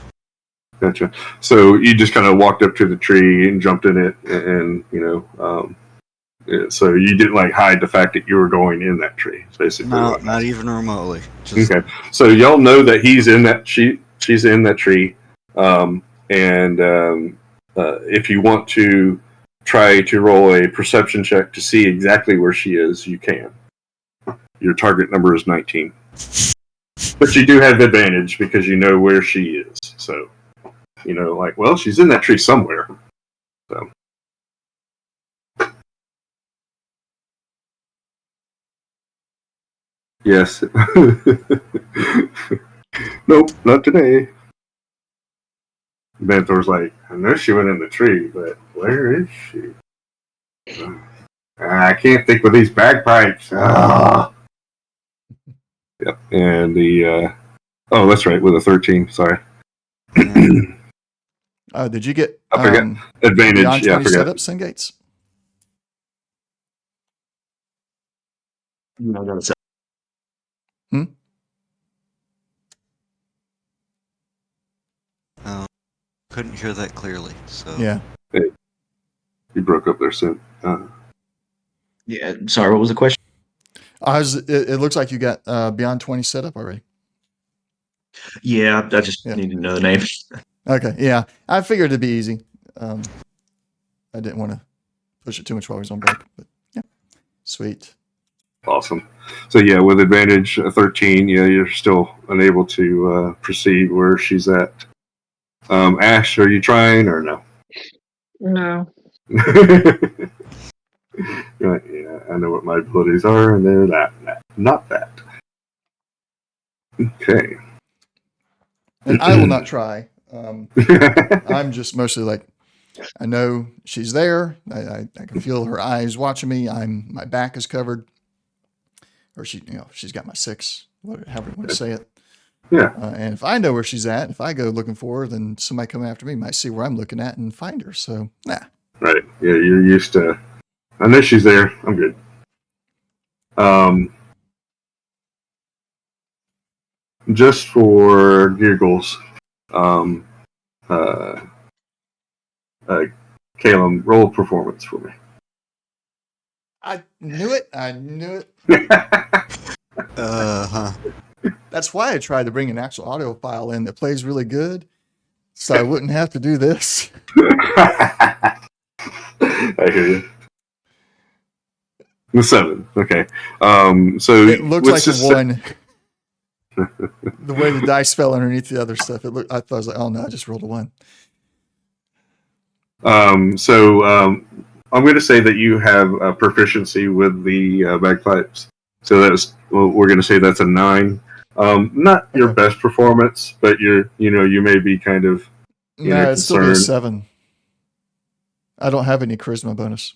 Gotcha. So you just kind of walked up to the tree and jumped in it, and so you didn't hide the fact that you were going in that tree. It's basically not even remotely. Just... Okay. So y'all know that he's in that she's in that tree, and if you want to try to roll a perception check to see exactly where she is, you can. Your target number is 19. But you do have advantage because you know where she is. So, well, she's in that tree somewhere. So. Yes. Nope, not today. Banthor's like, I know she went in the tree, but where is she? I can't think with these bagpipes. Yep, and oh, that's right, with a 13. Sorry. Did you get? I forget advantage. Yeah, I forget. Setups, Singates. No, no, Couldn't hear that clearly. So yeah, you broke up there soon. Yeah, sorry. What was the question? It looks like you got Beyond 20 set up already. Yeah, I just need to know the name. Okay, yeah, I figured it'd be easy. I didn't want to push it too much while he was on break, but yeah, sweet. Awesome. So yeah, with advantage 13, you're still unable to proceed where she's at. Ash, are you trying or no? No. Yeah, I know what my abilities are, and they're not that. Okay. And I will not try. I'm just mostly I know she's there. I can feel her eyes watching me. My back is covered, or she's got my 6, however you want to say it. Yeah. And if I know where she's at, if I go looking for her, then somebody coming after me might see where I'm looking at and find her. So, nah. Right. Yeah, you're used to. I know she's there. I'm good. Just for giggles, Caleb, roll performance for me. I knew it. That's why I tried to bring an actual audio file in that plays really good, so I wouldn't have to do this. I hear you. The 7. Okay. So It looks like let's a just say- 1. The way the dice fell underneath the other stuff, I thought I was like, oh no, I just rolled a 1. I'm going to say that you have a proficiency with the bagpipes. So we're going to say that's a 9. Not your Okay. best performance, but you may be kind of No, it's still be a concerned. 7. I don't have any charisma bonus.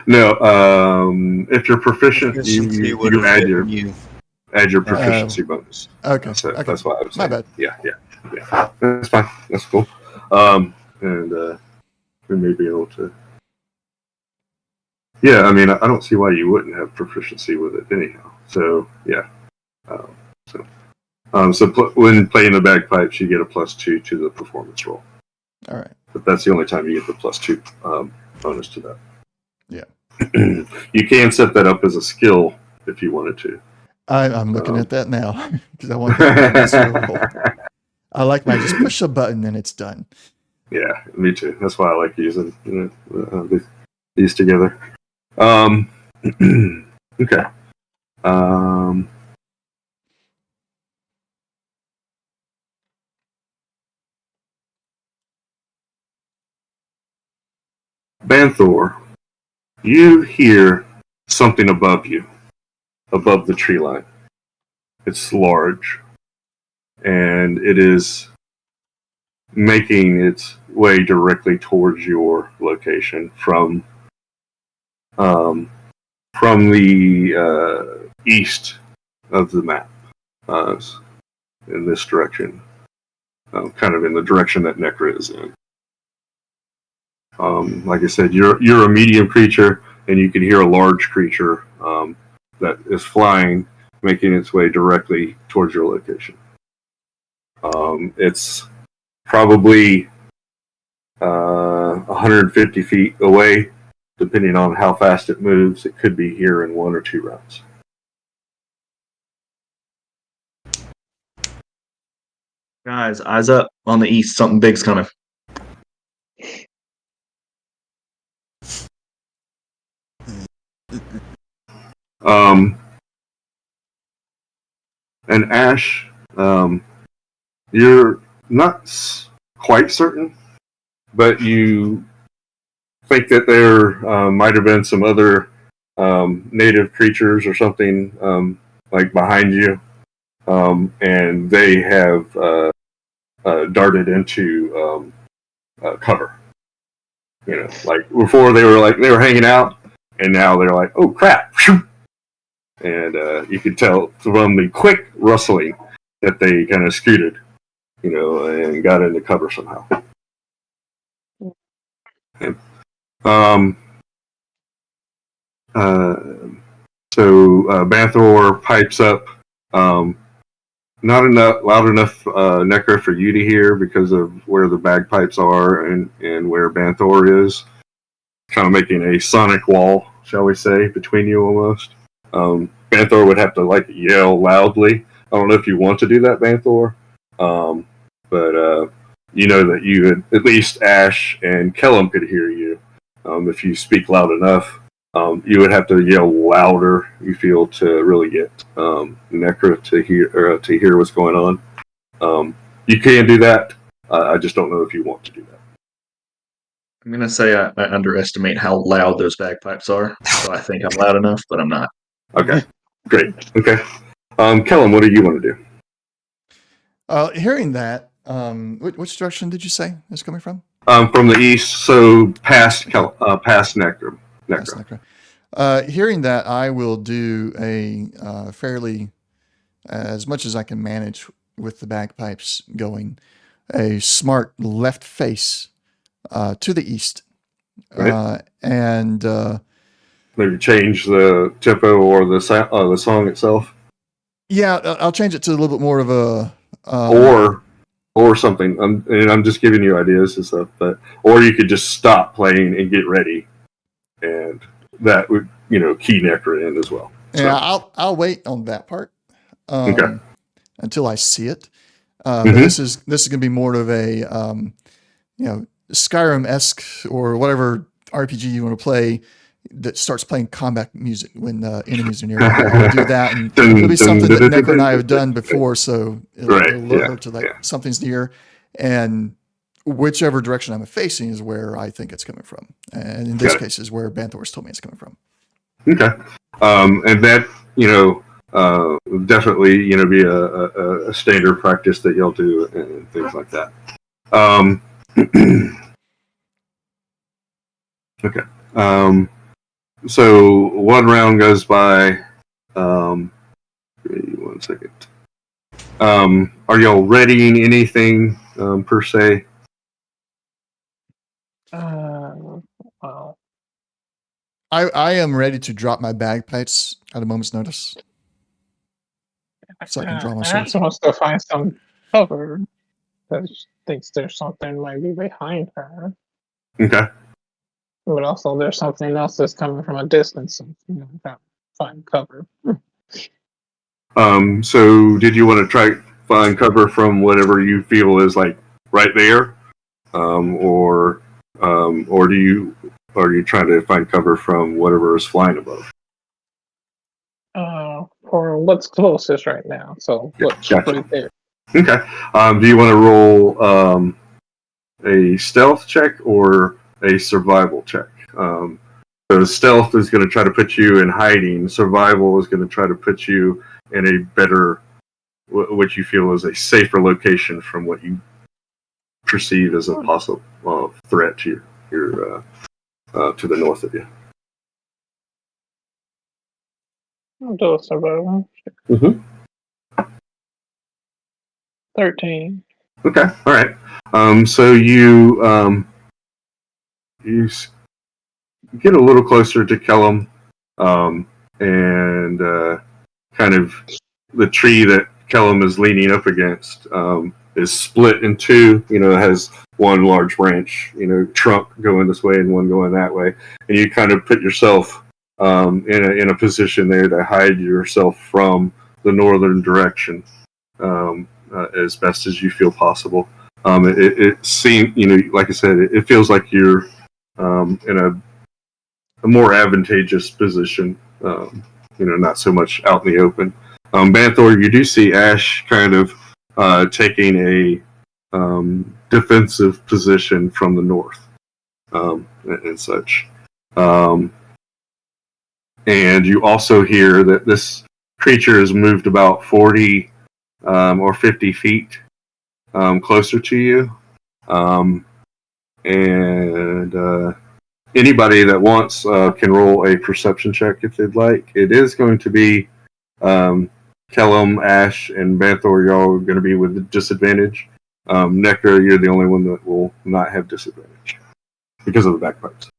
No, if you're proficient, Proficiency would you have add your given you. proficiency bonus. Okay. So Okay. that's why I was My saying. bad. Yeah. That's fine. That's cool. And we may be able to. Yeah, I mean, I don't see why you wouldn't have proficiency with it anyhow. So yeah. When playing the bagpipes, you get a +2 to the performance roll. All right. But that's the only time you get the +2 bonus to that. Yeah. You can set that up as a skill if you wanted to. I'm looking at that now because I want that bonus roll. I like my just push a button and it's done. Yeah, me too. That's why I like using these together. Okay. Banthor, you hear something above you, above the tree line. It's large, and it is making its way directly towards your location from the east of the map, in this direction, kind of in the direction that Necra is in. Like I said, you're a medium creature, and you can hear a large creature that is flying, making its way directly towards your location. It's probably 150 feet away, depending on how fast it moves. It could be here in 1 or 2 rounds. Guys, eyes up on the east. Something big's coming. And Ash, you're not quite certain, but you think that there might have been some other native creatures or something like behind you, and they have darted into cover. Like before they were hanging out, and now they're like, oh crap! And you could tell from the quick rustling that they kind of scooted, and got into cover somehow. Okay. So Banthor pipes up, not loud enough, Necra, for you to hear because of where the bagpipes are and where Banthor is, kind of making a sonic wall, shall we say, between you almost. Banthor would have to yell loudly. I don't know if you want to do that, Banthor, but you know that you had, at least Ash and Kellum could hear you. If you speak loud enough, you would have to yell louder, you feel, to really get Necra to hear what's going on. You can do that. I just don't know if you want to do that. I'm going to say I underestimate how loud those bagpipes are. So I think I'm loud enough, but I'm not. Okay, great. Okay. Kellum, what do you want to do? Hearing that, which direction did you say it's coming from? From the east, so past Necra. Past Necra. Hearing that, I will do a fairly, as much as I can manage with the bagpipes going, a smart left face to the east. Right. And maybe change the tempo or the song itself. Yeah, I'll change it to a little bit more of a or something. And I'm just giving you ideas and stuff, or you could just stop playing and get ready, and that would key Necra in as well. Yeah, I'll wait on that part until I see it. But this is going to be more of a Skyrim-esque or whatever RPG you want to play that starts playing combat music when enemies are nearby. I would do that, and it'll be something that Necker and I have done before, so it'll alert to something's near, and whichever direction I'm facing is where I think it's coming from. And in this case is where Banthor's told me it's coming from. Okay. And that, definitely, be a standard practice that you'll do and things like that. Okay. So one round goes by. Give me 1 second. Are y'all readying anything per se? Well, I am ready to drop my bagpipes at a moment's notice, so I can draw my sword. Ash wants to find some cover because she thinks there's something might be behind her. Okay. But also there's something else that's coming from a distance, so find cover. So did you want to try find cover from whatever you feel is like right there, or are you trying to find cover from whatever is flying above? For what's closest right now, so what's right there. Okay. Do you want to roll a stealth check or a survival check? So stealth is going to try to put you in hiding. Survival is going to try to put you in a better, what you feel is a safer location from what you perceive as a possible threat to your to the north of you. I'll do a survival. Mm-hmm. 13. Okay, all right. So you get a little closer to Kellum, and kind of the tree that Kellum is leaning up against is split in two. It has one large branch, trunk going this way and one going that way, and you kind of put yourself in a position there to hide yourself from the northern direction as best as you feel possible. It seems, like I said, it feels like you're in a more advantageous position, not so much out in the open. Banthor, you do see Ash kind of taking a defensive position from the north and such. And you also hear that this creature has moved about 40 or 50 feet closer to you. And anybody that wants can roll a perception check if they'd like. It is going to be Kellum, Ash, and Banthor. Y'all are going to be with disadvantage. Necker, you're the only one that will not have disadvantage because of the bagpipes.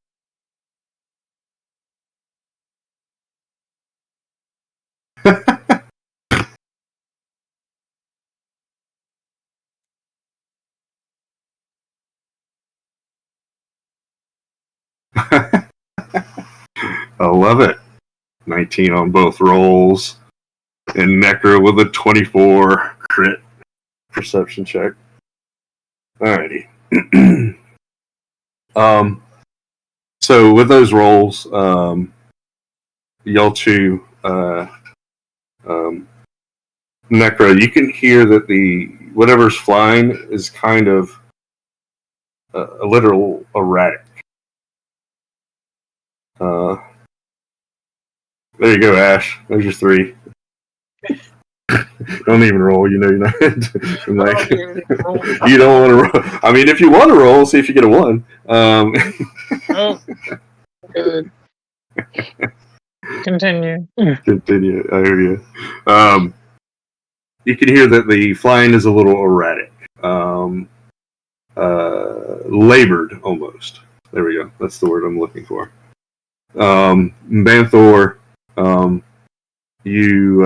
I love it. 19 on both rolls. And Necker with a 24 crit perception check. Alrighty. So with those rolls, y'all two, Necro, you can hear that whatever's flying is kind of a little erratic. There you go, Ash. There's your 3. Don't even roll. You're not. I'm like, you don't want to roll. I mean, if you want to roll, see if you get a 1. Oh, good. Continue. Continue. I hear you. You can hear that the flying is a little erratic, labored almost. There we go. That's the word I'm looking for. Banthor, you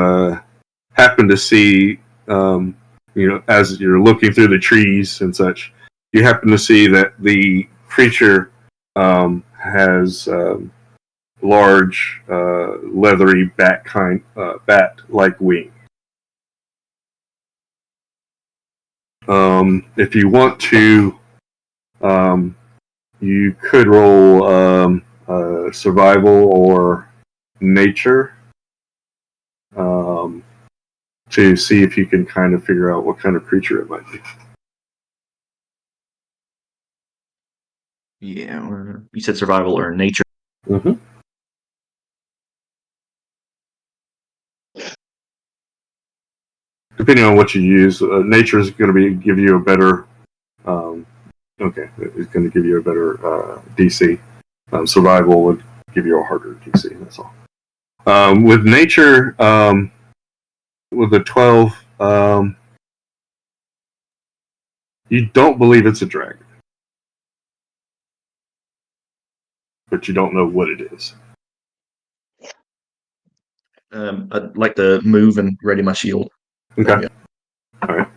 happen to see, as you're looking through the trees and such, you happen to see that the creature has large, leathery bat-like wings. If you want to You could roll survival or nature to see if you can kind of figure out what kind of creature it might be. Yeah, you said survival or nature. Mm-hmm. Depending on what you use, nature is going to give you a better. It's going to give you a better DC. Survival would give you a harder DC. That's all. With nature, with the 12, you don't believe it's a dragon, but you don't know what it is. I'd like to move and ready my shield. Okay. Yeah. All right.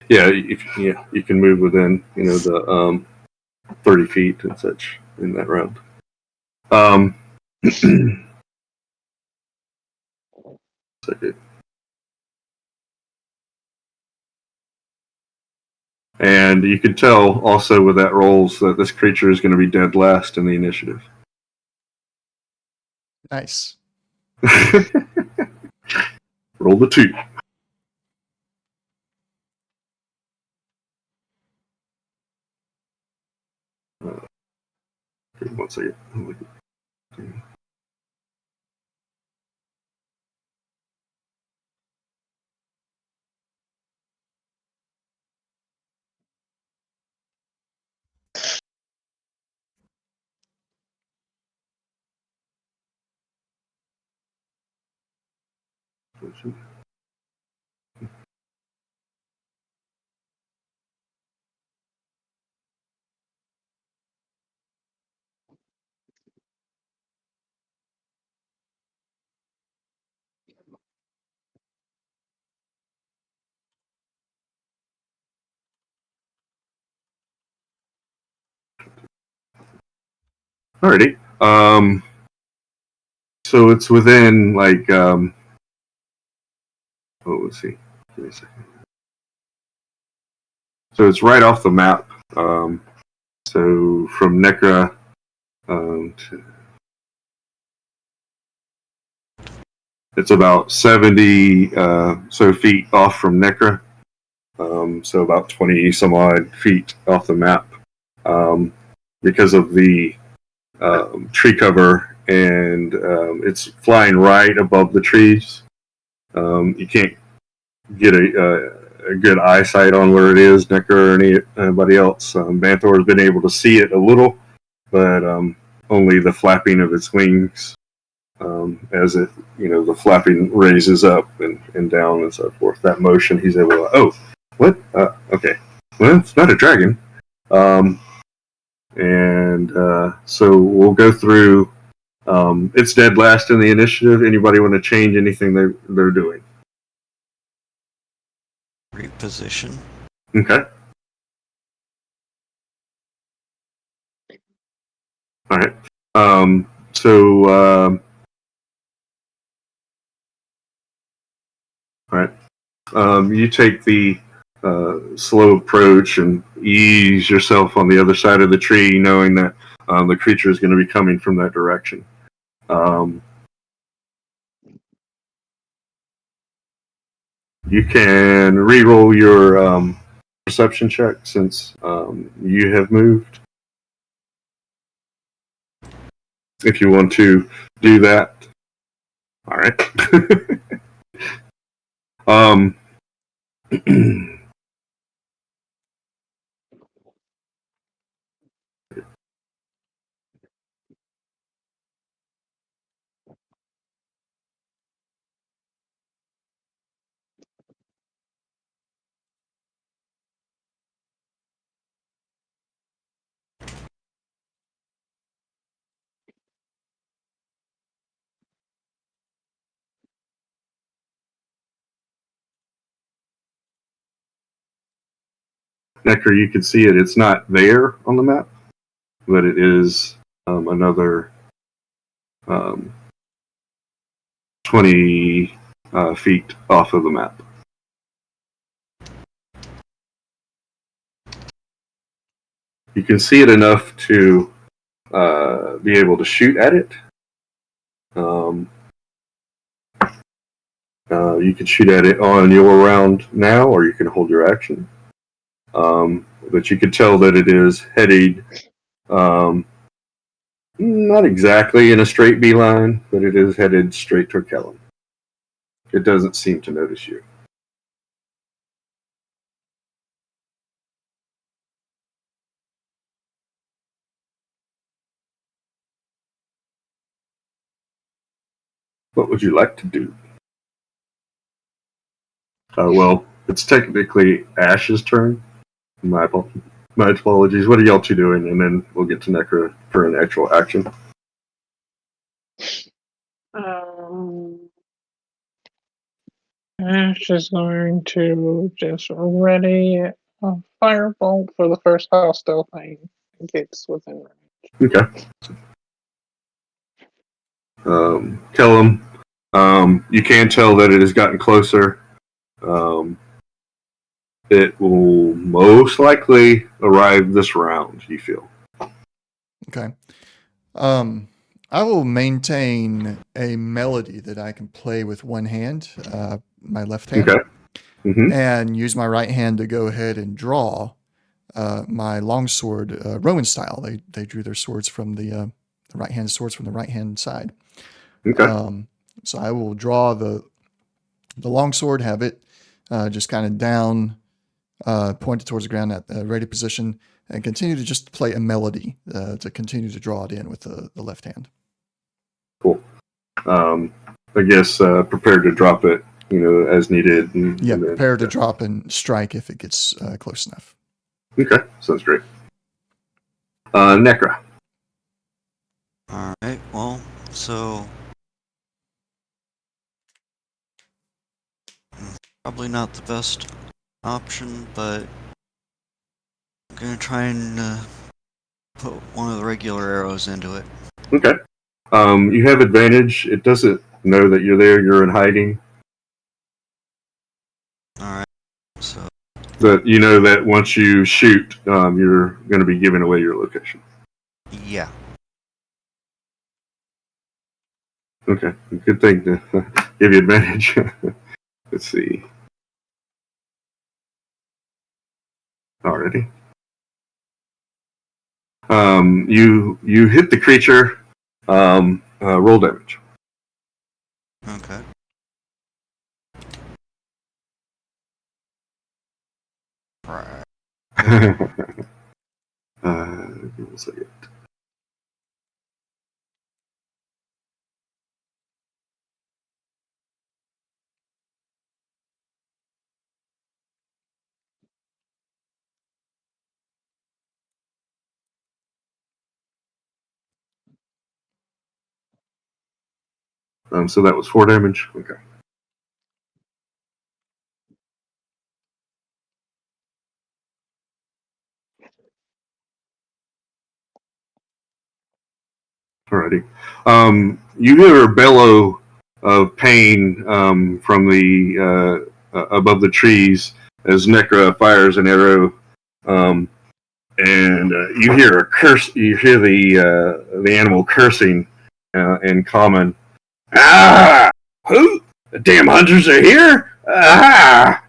Yeah, you can move within the 30 feet and such in that round. And you can tell also with that rolls that this creature is going to be dead last in the initiative. Nice. Roll the 2. Okay, 1 second. Alrighty. So it's within like what was he? Give me a second. So it's right off the map. So from Necra it's about 70 feet off from Necra. So about 20 some odd feet off the map. Because of the tree cover and it's flying right above the trees. You can't get a good eyesight on where it is, Necra or anybody else. Banthor has been able to see it a little, but only the flapping of its wings as it, the flapping raises up and down and so forth. That motion, he's able to, oh, what? Okay. Well, it's not a dragon. So we'll go through. It's dead last in the initiative. Anybody want to change anything they're doing? Reposition. Okay. All right. All right. You take the slow approach and ease yourself on the other side of the tree, knowing that the creature is going to be coming from that direction. You can re-roll your perception check since you have moved. If you want to do that. All right. Nectar, you can see it. It's not there on the map, but it is another 20 feet off of the map. You can see it enough to be able to shoot at it. You can shoot at it on your round now, or you can hold your action. But you can tell that it is headed not exactly in a straight beeline, but it is headed straight toward Kellen. It doesn't seem to notice you. What would you like to do? Well, it's technically Ash's turn. My apologies. What are y'all two doing? And then we'll get to Necra for an actual action. Ash is going to just ready a firebolt for the first hostile thing that gets within range. Okay. Tell him. You can tell that it has gotten closer. It will most likely arrive this round, you feel. Okay. I will maintain a melody that I can play with one hand, my left hand, Okay. Mm-hmm. and use my right hand to go ahead and draw my longsword, Roman style. They drew their swords from the right hand swords from the right hand side. Okay. So I will draw the longsword, have it just kind of down, pointed towards the ground at the ready position, and continue to just play a melody to continue to draw it in with the left hand. Cool. I guess prepared to drop it, as needed. Prepare to drop and strike if it gets close enough. Okay, sounds great. Necra. All right. Well, so probably not the best option, but I'm gonna try and put one of the regular arrows into it. Okay. You have advantage. It doesn't know that you're there. You're in hiding. All right. So. But you know that once you shoot, you're going to be giving away your location. Yeah. Okay. Good thing to give you advantage. Let's see. Alrighty. You hit the creature. Roll damage. Okay. Right. Give me a second. So that was 4 damage. Okay. Alrighty. You hear a bellow of pain from the above the trees as Necra fires an arrow, and you hear a curse. You hear the animal cursing in common. Ah! Who? The damn hunters are here! Ah!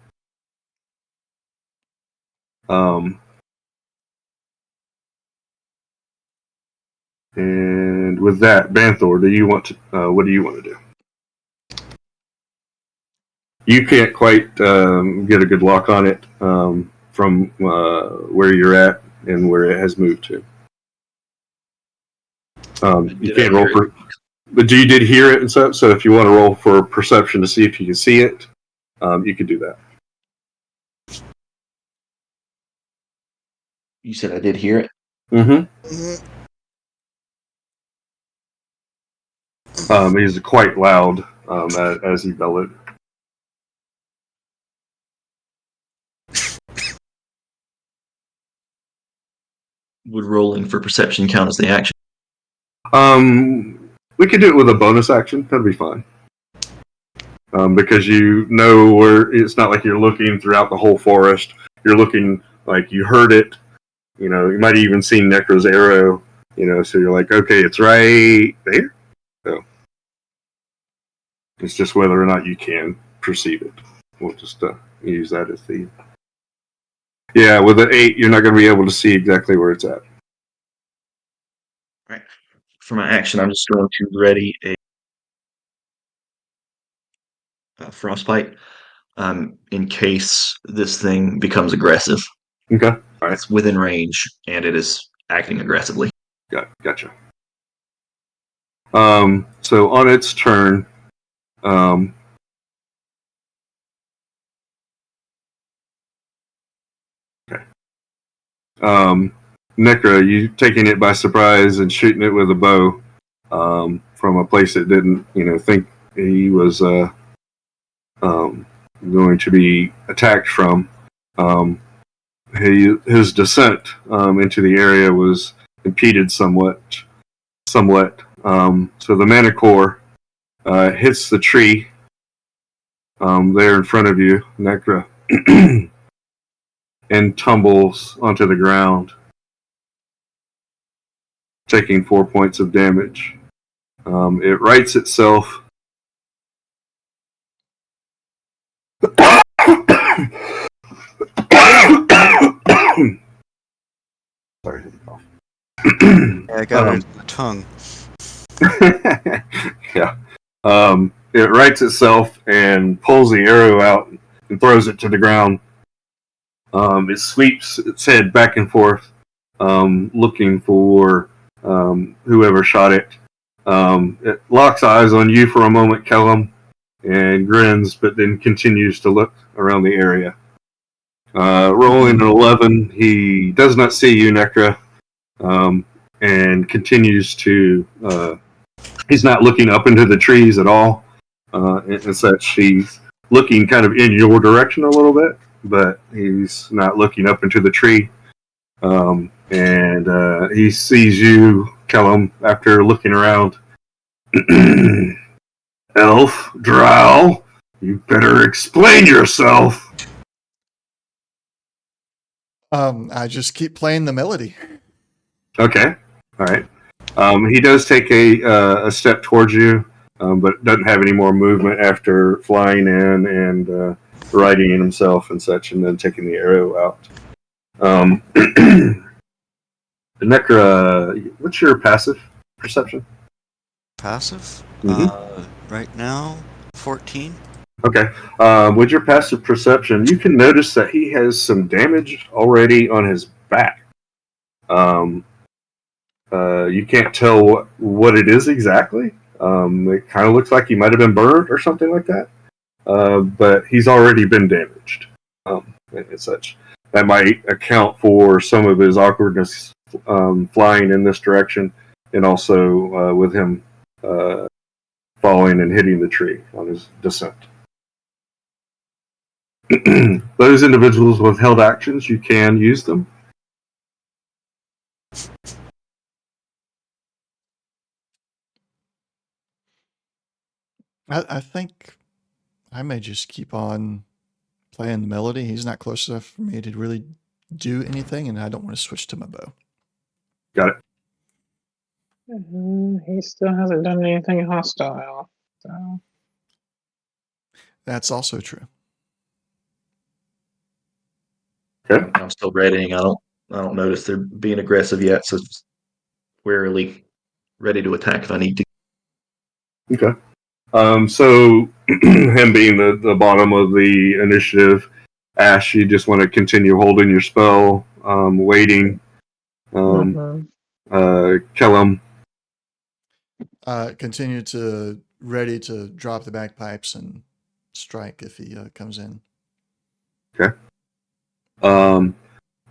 And with that, Banthor, do you want to? What do you want to do? You can't quite get a good lock on it from where you're at and where it has moved to. You can't roll for, but you did hear it and stuff. So if you want to roll for perception to see if you can see it, you could do that. You said I did hear it. Mm-hmm. He's quite loud as he bellowed. Would rolling for perception count as the action? We could do it with a bonus action. That'd be fine. Because you know where it's not like you're looking throughout the whole forest. You're looking like you heard it, You know, you might have even seen Necro's arrow. You know, so you're like, okay, it's right there. So it's just whether or not you can perceive it. We'll just use that as the. Yeah, with an 8, you're not going to be able to see exactly where it's at. Right. For my action, I'm just going to ready a frostbite in case this thing becomes aggressive. Okay. All right. It's within range, and it is acting aggressively. Gotcha. So on its turn, okay. Necra, you taking it by surprise and shooting it with a bow from a place it didn't, think he was going to be attacked from. His descent into the area was impeded somewhat. So the Manicore hits the tree there in front of you, Necra, and tumbles onto the ground, taking 4 points of damage. It rights itself. Sorry. Yeah, I got it on the tongue. Yeah. It rights itself and pulls the arrow out and throws it to the ground. It sweeps its head back and forth, looking for whoever shot it. It locks eyes on you for a moment, Kellum, and grins, but then continues to look around the area. Rolling an 11, he does not see you, Necra, and continues to. He's not looking up into the trees at all, and such. He's looking kind of in your direction a little bit, but he's not looking up into the tree. And he sees you, Kellum, after looking around. Elf, Drow, you better explain yourself. I just keep playing the melody. Okay, all right. He does take a step towards you, but doesn't have any more movement after flying in and riding in himself and such, and then taking the arrow out. Necra, what's your passive perception? Passive? Mm-hmm. Right now, 14. Okay. With your passive perception, you can notice that he has some damage already on his back. You can't tell what it is exactly. It kind of looks like he might have been burned or something like that. But he's already been damaged and such. That might account for some of his awkwardness flying in this direction, and also with him falling and hitting the tree on his descent. Those individuals with held actions, you can use them. I think I may just keep on playing the melody. He's not close enough for me to really do anything, and I don't want to switch to my bow. Got it. He still hasn't done anything hostile. So. That's also true. Okay. I'm still readying. I don't notice they're being aggressive yet, so just warily ready to attack if I need to. Okay. So him being the bottom of the initiative, Ash, you just want to continue holding your spell, waiting. Kellum. Continue to ready to drop the bagpipes and strike if he comes in. Okay.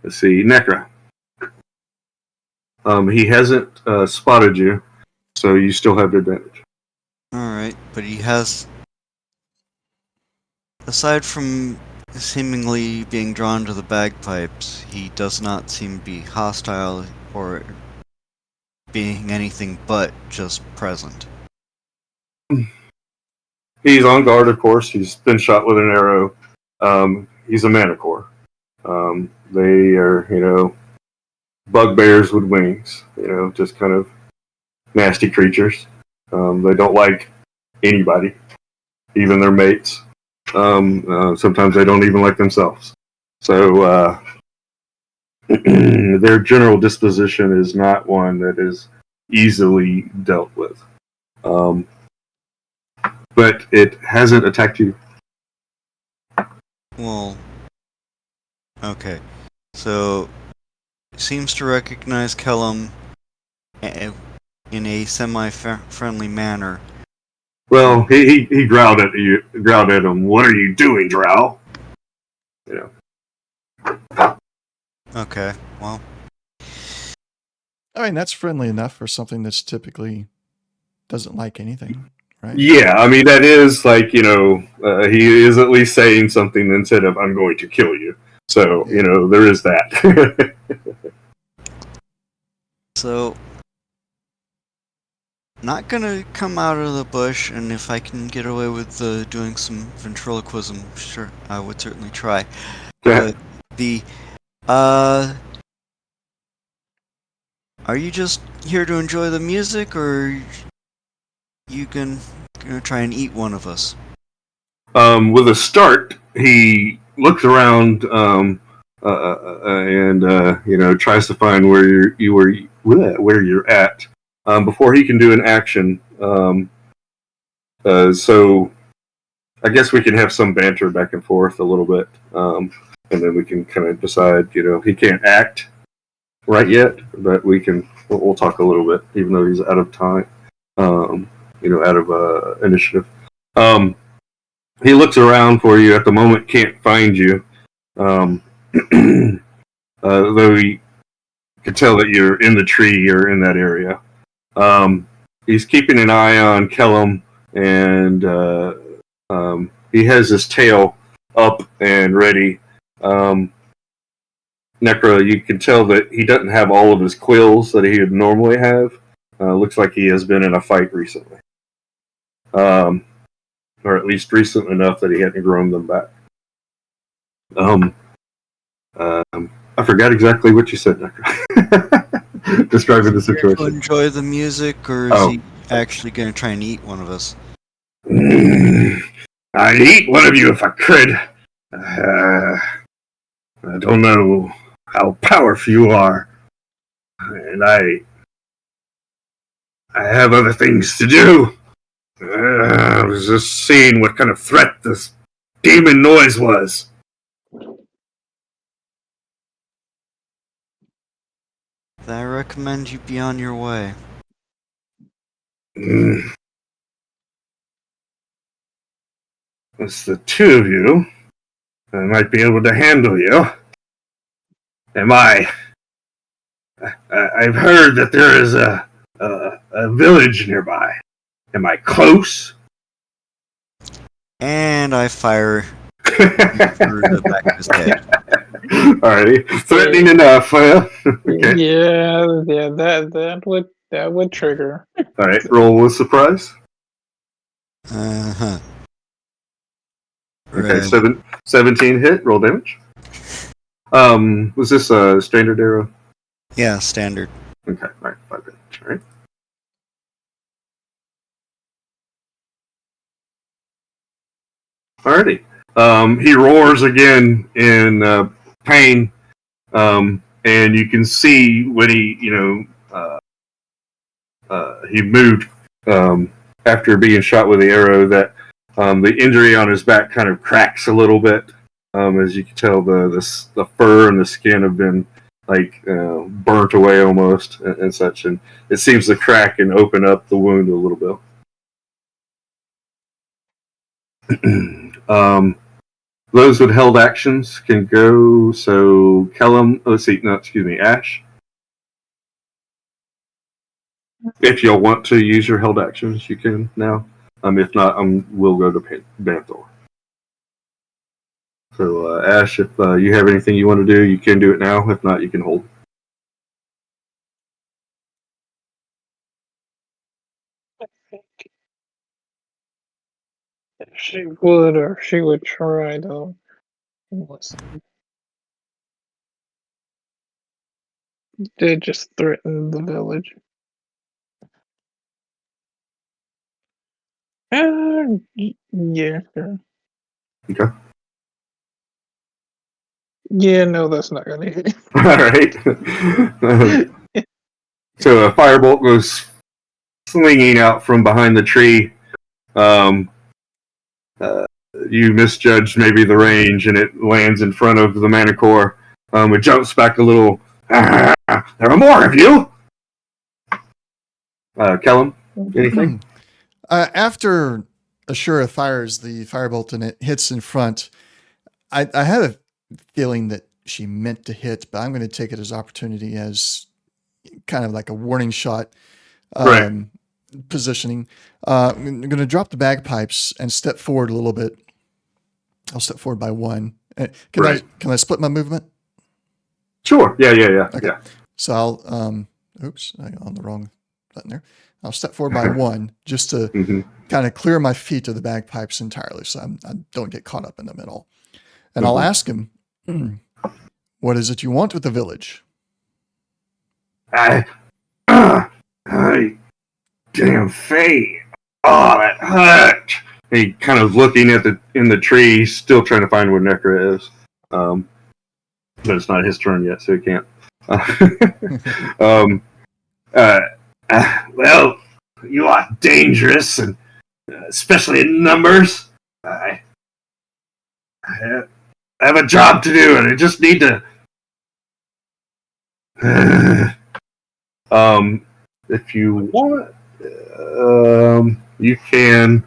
Let's see, Necra. He hasn't spotted you, so you still have the advantage. Alright, but he has. Aside from seemingly being drawn to the bagpipes, he does not seem to be hostile or being anything but just present. He's on guard, of course. He's been shot with an arrow. He's a Manicore. They are, bugbears with wings. Just kind of nasty creatures. They don't like anybody, even their mates. Sometimes they don't even like themselves. So their general disposition is not one that is easily dealt with. But it hasn't attacked you. Well, okay. So, seems to recognize Kellum in a semi-friendly manner. Well, he growled at you, growled at him. What are you doing, Drow? Okay, well. I mean, that's friendly enough for something that's typically doesn't like anything, right? Yeah, I mean that is like he is at least saying something instead of "I'm going to kill you." So there is that. So, not gonna come out of the bush, and if I can get away with doing some ventriloquism, sure, I would certainly try. Okay. But are you just here to enjoy the music, or you gonna try and eat one of us? With a start, he looks around and tries to find where you're at before he can do an action. So I guess we can have some banter back and forth a little bit, and then we can kind of decide. He can't act right yet, but we'll talk a little bit, even though he's out of time. Out of initiative. He looks around for you at the moment, can't find you. Though he could tell that you're in the tree or in that area. He's keeping an eye on Kellum, and he has his tail up and ready. Necra, you can tell that he doesn't have all of his quills that he would normally have. Looks like he has been in a fight recently. Or at least recent enough that he hadn't grown them back. I forgot exactly what you said, Necra. Describing the situation. To enjoy the music, or is he actually going to try and eat one of us? I'd eat one of you if I could. I don't know how powerful you are, and I have other things to do. I was just seeing what kind of threat this demon noise was. I recommend you be on your way. It's the two of you. I might be able to handle you. Am I? I've heard that there is a village nearby. Am I close? And I fire through the back of his head. Alrighty, threatening enough. Okay. Yeah, that would trigger. All right, roll with surprise. Uh-huh. Okay, 17 hit. Roll damage. Was this a standard arrow? Yeah, standard. Okay, all right, 5 damage. All right. Alrighty. He roars again in pain, and you can see when he moved after being shot with the arrow that the injury on his back kind of cracks a little bit. As you can tell, the fur and the skin have been burnt away almost and such, and it seems to crack and open up the wound a little bit. Those with held actions can go. So Kellum, Ash. If y'all want to use your held actions, you can now. If not, we'll go to Banthor. So Ash, if you have anything you want to do, you can do it now. If not, you can hold. I think if she would try to listen. did just threaten the village. Yeah, sure. Okay. Yeah, no, that's not gonna hit. All right. So a firebolt goes slinging out from behind the tree. Um, you misjudged maybe the range, and it lands in front of the Manicore. It jumps back a little. There are more of you. Kellum, anything? After Ashura fires the firebolt and it hits in front, I had a feeling that she meant to hit, but I'm going to take it as opportunity as kind of like a warning shot Right. positioning. I'm going to drop the bagpipes and step forward a little bit. I'll step forward by one. Can I split my movement? Sure. Yeah. Okay. Yeah. So I'll oops, I got on the wrong button there. I'll step forward by one just to Mm-hmm. kind of clear my feet of the bagpipes entirely, so I don't get caught up in the middle. And I'll ask him, "What is it you want with the village?" I damn Faye. Oh, that hurt. He kind of looking at in the tree, still trying to find where Necra is. But it's not his turn yet, so he can't. Well, you are dangerous, and especially in numbers. I have a job to do, and I just need to. If you want, you can.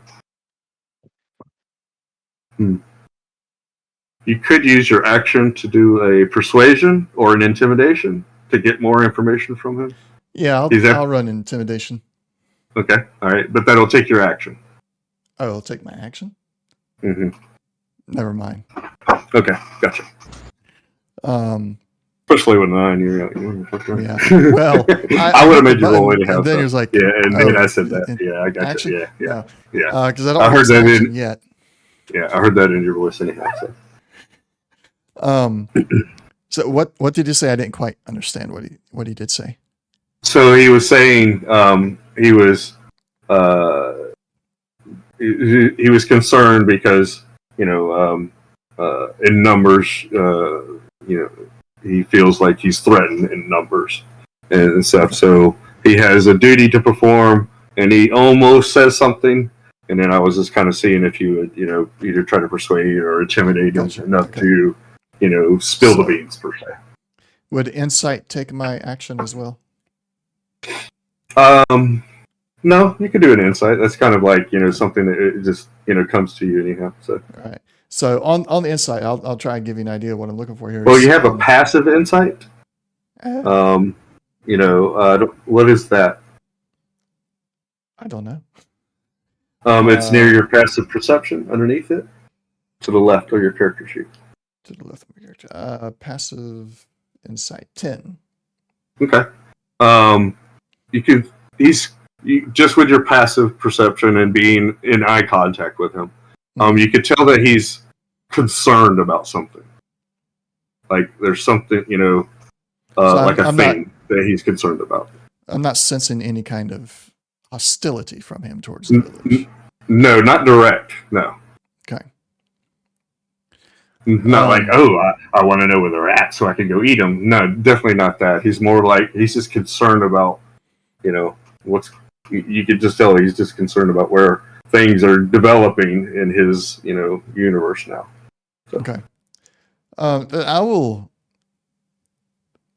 You could use your action to do a persuasion or an intimidation to get more information from him. Yeah, I'll run intimidation. Okay, all right, but that'll take your action. Oh, I'll take my action? Mm-hmm. Never mind. Okay, gotcha. Especially with 9, you're like, yeah. Well, I would have made you roll anyhow. And then he was like, yeah, and then I said that. Yeah, I got action? you. Yeah. Because I don't I heard that action yet. Yeah, I heard that in your voice anyhow. So. So what did you say? I didn't quite understand what he did say. So he was saying he was concerned because in numbers he feels like he's threatened in numbers and stuff. So he has a duty to perform, and he almost says something. And then I was just kind of seeing if you would either try to persuade or intimidate him enough to spill the beans per se. Would insight take my action as well? No, you could do an insight. That's kind of like something that it just comes to you anyhow. So all right. So on the insight, I'll try and give you an idea of what I'm looking for here. Well, you have a passive insight. What is that? I don't know. It's near your passive perception, underneath it, to the left of your character sheet. To the left of my character. Passive insight 10. Okay. Just with your passive perception and being in eye contact with him, you could tell that he's concerned about something. Like there's something, like a thing that he's concerned about. I'm not sensing any kind of hostility from him towards the village. No, not direct. No. Okay. Not like, I want to know where they're at so I can go eat them. No, definitely not that. He's more like he's just concerned about, what's. You could just tell he's just concerned about where things are developing in his, universe now. So. Okay. I will.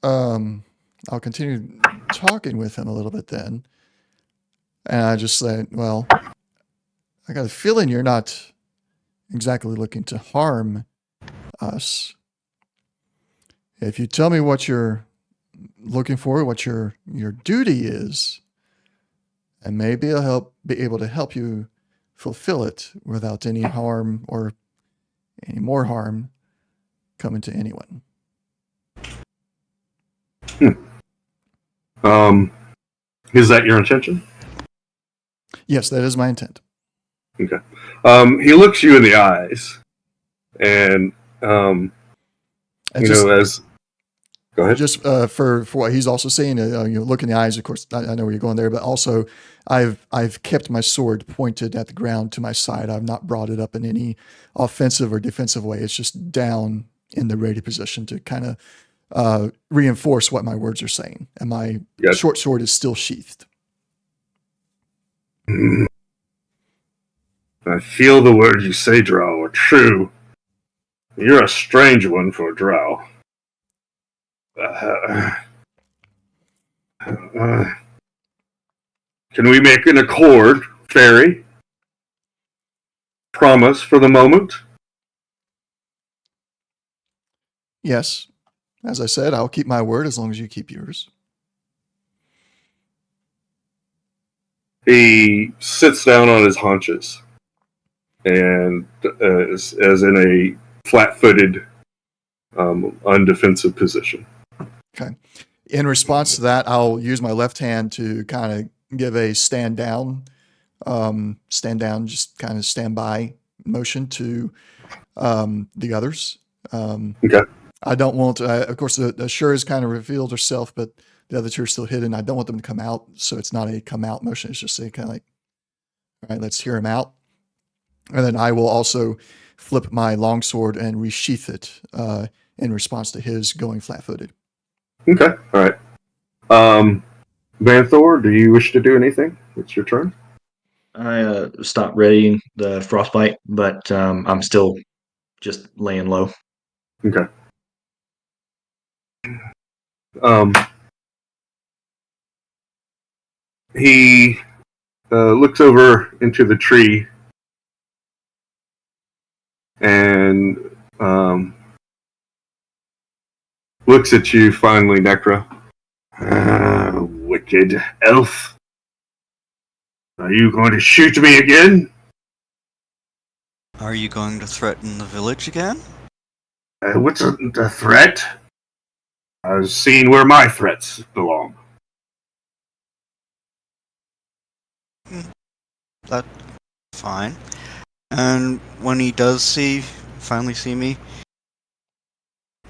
I'll continue talking with him a little bit then, and I just say, "Well, I got a feeling you're not exactly looking to harm us. If you tell me what you're looking for, what your duty is, and maybe I'll be able to help you fulfill it without any harm or any more harm coming to anyone." Is that your intention? Yes, that is my intent. Okay. He looks you in the eyes, and Go ahead. Just for what he's also saying, look in the eyes. Of course, I know where you're going there, but also, I've kept my sword pointed at the ground to my side. I've not brought it up in any offensive or defensive way. It's just down in the ready position to kind of reinforce what my words are saying. And my Yes. short sword is still sheathed. I feel the words you say, Drow, are true. You're a strange one for a Drow. Can we make an accord, Fairy? Promise for the moment? Yes. As I said, I'll keep my word as long as you keep yours. He sits down on his haunches and as in a flat-footed, undefensive position. Okay. In response to that, I'll use my left hand to kind of give a stand down, just kind of stand by motion to the others. Okay. I don't want, of course, the Sure has kind of revealed herself, but the other two are still hidden. I don't want them to come out, so it's not a come out motion. It's just a kind of like, all right, let's hear him out. And then I will also flip my longsword and resheath it in response to his going flat-footed. Okay. All right. Vanthor, do you wish to do anything? It's your turn. I stopped readying the frostbite, but I'm still just laying low. Okay. He looks over into the tree and looks at you finally, Necra. Wicked elf. Are you going to shoot me again? Are you going to threaten the village again? What's a threat? I've seen where my threats belong. That's fine. And when he does finally see me,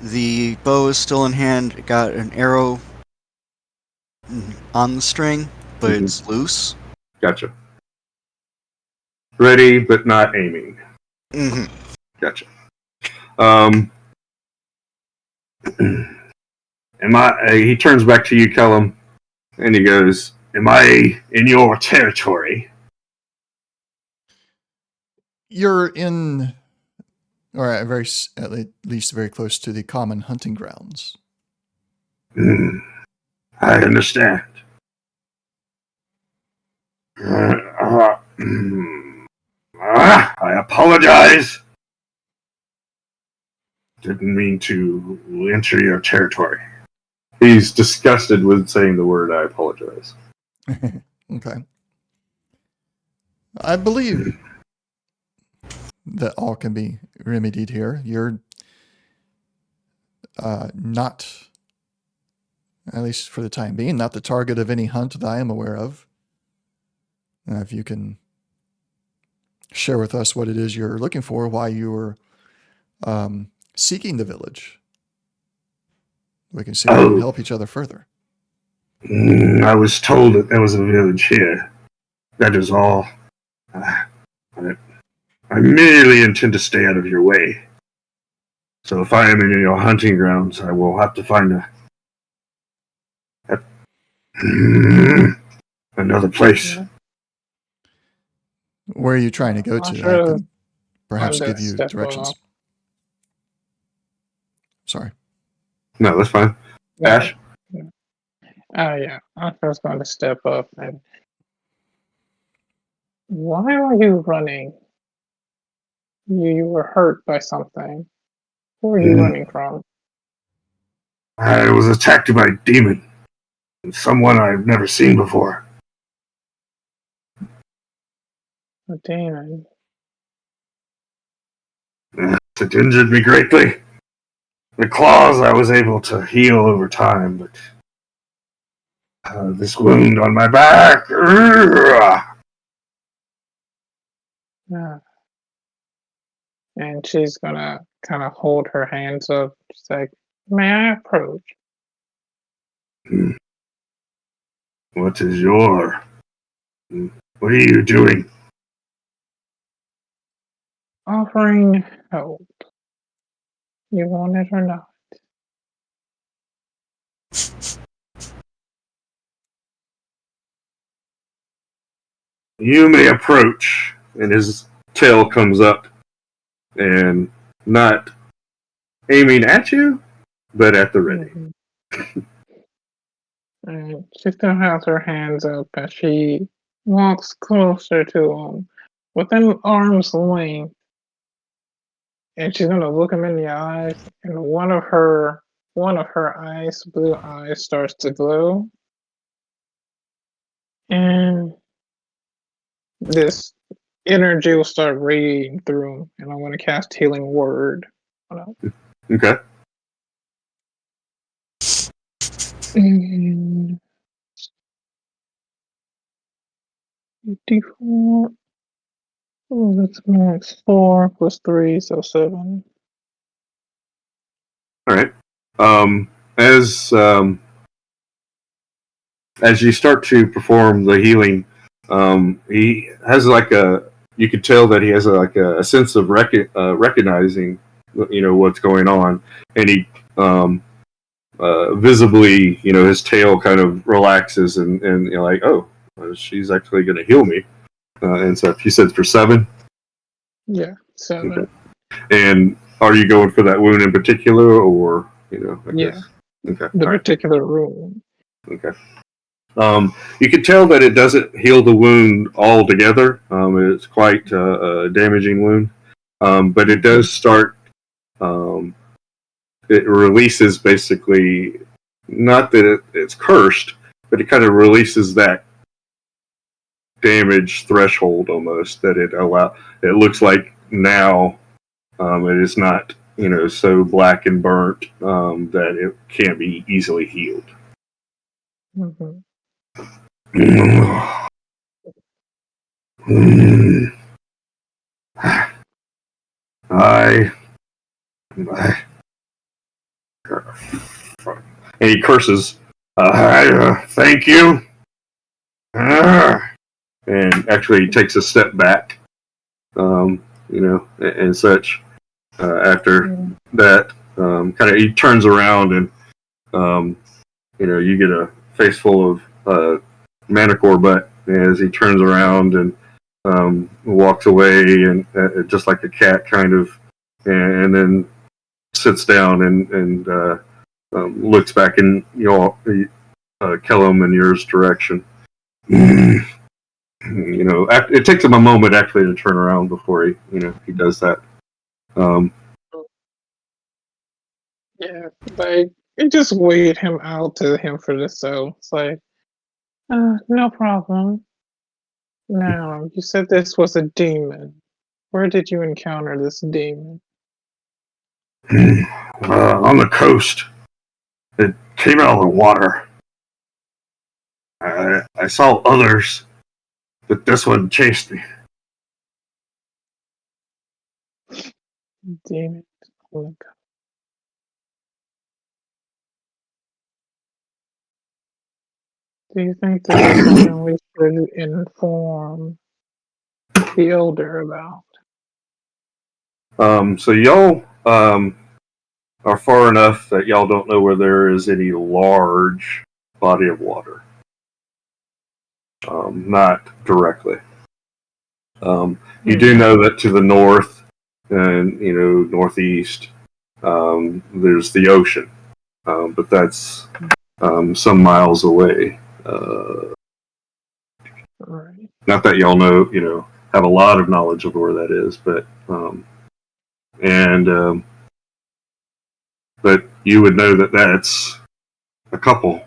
the bow is still in hand. It got an arrow on the string, but it's loose. Gotcha. Ready, but not aiming. Mm-hmm. Gotcha. He turns back to you, Kellum, and he goes, am I in your territory? You're in, or at least very close to the common hunting grounds. I understand. I apologize. Didn't mean to enter your territory. He's disgusted with saying the word I apologize. Okay. I believe that all can be remedied here. You're not, at least for the time being, not the target of any hunt that I am aware of. If you can share with us what it is you're looking for, why you were seeking the village, we can see if we can help each other further. I was told that there was a village here. That is all. I merely intend to stay out of your way. So if I am in your hunting grounds, I will have to find another place. Where are you trying to go to? Sure. I can perhaps give you Step directions. up. Sorry. No, that's fine. Ash? Yeah. I was going to step up. And why are you running? You were hurt by something. Who are you running from? I was attacked by a demon. Someone I've never seen before. A demon. It injured me greatly. The claws I was able to heal over time, but this wound on my back. Yeah. And she's gonna kind of hold her hands up. She's like, may I approach? What is your... What are you doing? Offering help. You want it or not? You may approach, and his tail comes up, and not aiming at you, but at the ready. And she still has her hands up as she walks closer to him, within arm's length, and she's gonna look him in the eyes, and one of her eyes, blue eyes, starts to glow, and this energy will start radiating through him, and I want to cast Healing Word on him. Okay. And D4. Oh, that's max 4 plus 3, so 7. All right. Um, as um, as you start to perform the healing, he has like a. You could tell that he has a sense of recognizing, what's going on, and he visibly, his tail kind of relaxes, and you're like, oh, she's actually going to heal me, and so you said for 7. Yeah, 7. Okay. And are you going for that wound in particular, or I guess? Okay. The All right. particular room. Okay. You can tell that it doesn't heal the wound altogether. It's quite a damaging wound, but it does start. It releases basically, not that it's cursed, but it kind of releases that damage threshold almost that it allow. It looks like now it is not so black and burnt that it can't be easily healed. Mm-hmm. I and he curses. Thank you. And actually takes a step back, and such. After that, kind of he turns around and you get a face full of manicore butt as he turns around and walks away and just like a cat kind of, and then sits down and looks back in Kellum and yours direction. It takes him a moment actually to turn around before he does that. Yeah, like it just weighed him out to him for this, so it's like, no problem. Now, you said this was a demon. Where did you encounter this demon? On the coast. It came out of the water. I saw others, but this one chased me. Demon. Oh my god. Do you think this is something we should inform the elder about? So y'all are far enough that y'all don't know where there is any large body of water. Not directly. You do know that to the north and northeast, there's the ocean, but that's some miles away. Right. Not that y'all know, have a lot of knowledge of where that is, but but you would know that that's a couple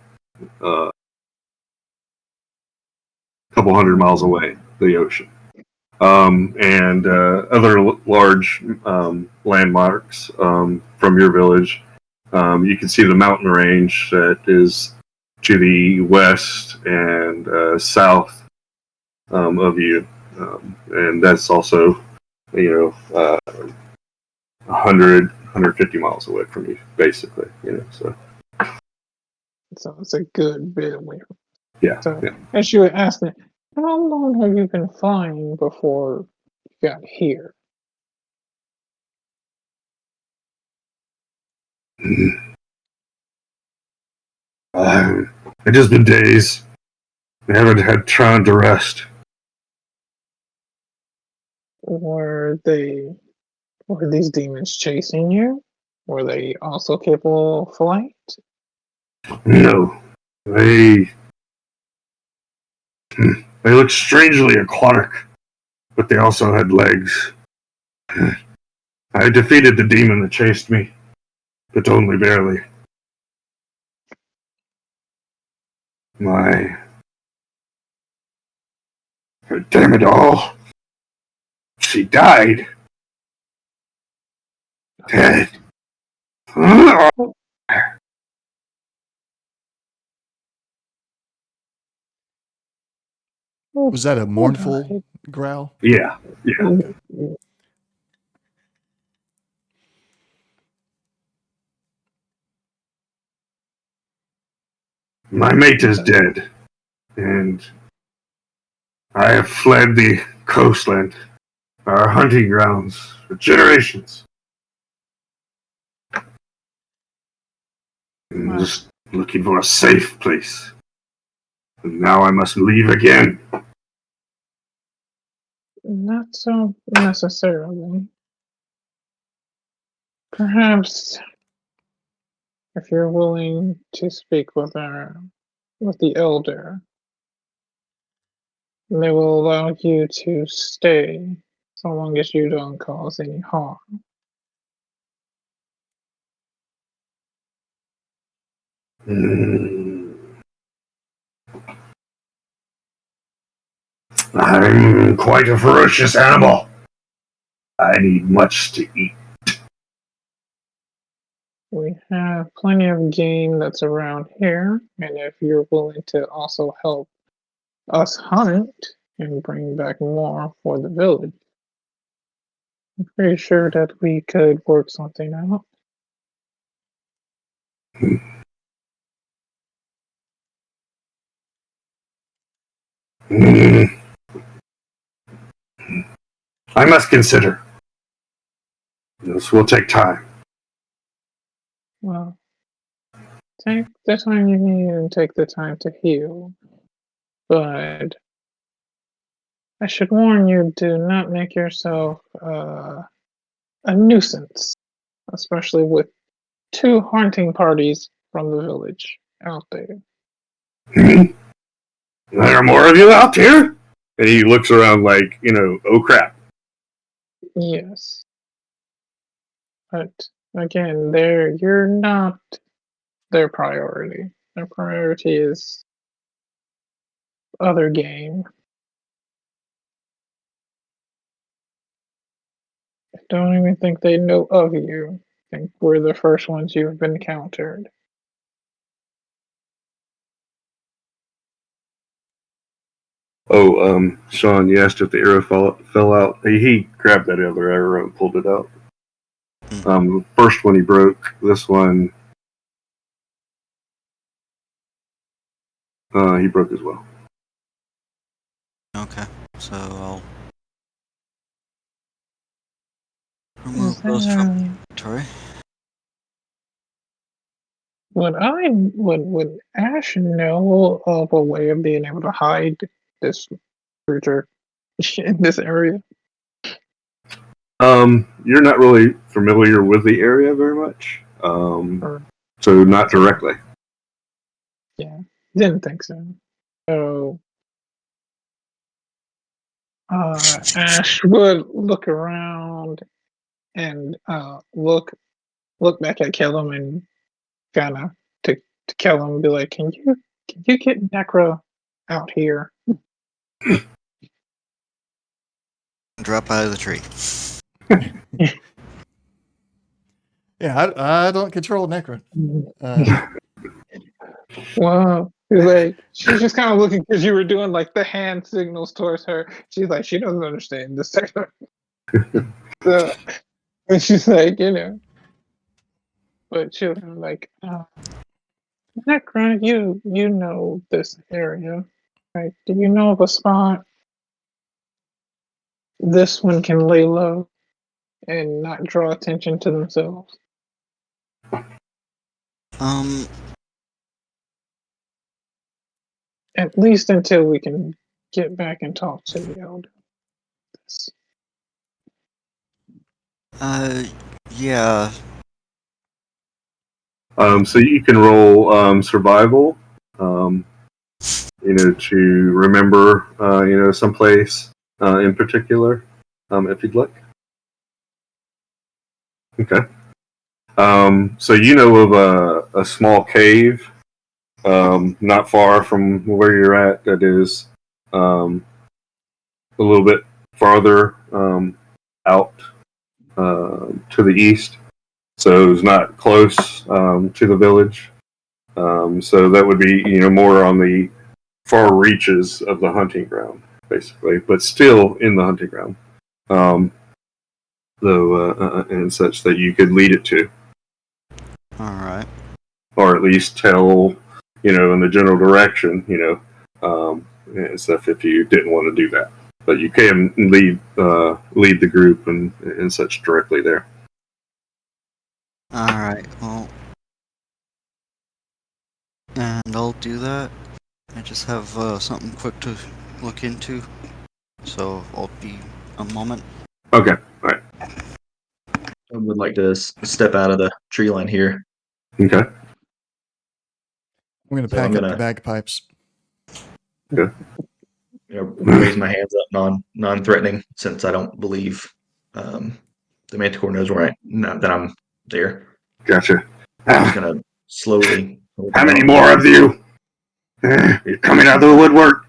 hundred miles away, the ocean. And other large landmarks from your village. You can see the mountain range that is to the west and south of you, and that's also 150 miles away from you, basically. So So it's a good bit away from. Yeah. So, Yeah. and she would ask me, how long have you been flying before you got here? It's just been days. I haven't had time to rest. Were these demons chasing you? Were they also capable of flight? No, they they look strangely aquatic, but they also had legs. I defeated the demon that chased me, but only barely. Damn it all. She died. Dead. Was that a Who mournful died? growl? Yeah. My mate is dead, and I have fled the coastland, our hunting grounds, for generations. I'm just looking for a safe place. And now I must leave again. Not so necessarily. Perhaps if you're willing to speak with the elder, they will allow you to stay so long as you don't cause any harm. I'm quite a ferocious animal. I need much to eat. We have plenty of game that's around here, and if you're willing to also help us hunt and bring back more for the village, I'm pretty sure that we could work something out. I must consider. This will take time. Well, take the time you need and take the time to heal. But I should warn you, do not make yourself a nuisance, especially with 2 hunting parties from the village out there. There are more of you out here? And he looks around like, oh crap. Yes. But again, you're not their priority. Their priority is other game. I don't even think they know of you. I think we're the first ones you've encountered. Oh, Sean, you asked if the arrow fell out. He grabbed that other arrow and pulled it out. The first one he broke. This one, he broke as well. Okay, so I'll remove those from inventory. Would Ash know of a way of being able to hide this creature in this area? You're not really familiar with the area very much. So not directly. Yeah, didn't think so. So Ash would look around and look back at Kellum and kind of to Kellum and be like, "Can you get Necro out here?" Drop out of the tree. Yeah, I don't control Necron. Well, she's just kind of looking because you were doing like the hand signals towards her. She's like, she doesn't understand this. So, and she's like, but she was kind of like, Necron, you know this area, right? Do you know of a spot this one can lay low and not draw attention to themselves? Um, At least until we can get back and talk to the elder. yeah. So you can roll survival, to remember, someplace in particular, if you'd like. Okay. So you know of a small cave, not far from where you're at. That is a little bit farther out to the east. So it's not close to the village. So that would be, more on the far reaches of the hunting ground, basically, but still in the hunting ground. Though, and such that you could lead it to. All right. Or at least tell, in the general direction, and stuff if you didn't want to do that. But you can lead the group and such directly there. All right. Well, and I'll do that. I just have something quick to look into, so I'll be a moment. Okay, all right. I would like to step out of the tree line here. Okay. I'm going to So pack I'm up gonna- the bagpipes. Raise my hands up, non-threatening, since I don't believe the Manticore knows that I'm there. Gotcha. I'm just gonna slowly. How many more of you? You're coming out of the woodwork.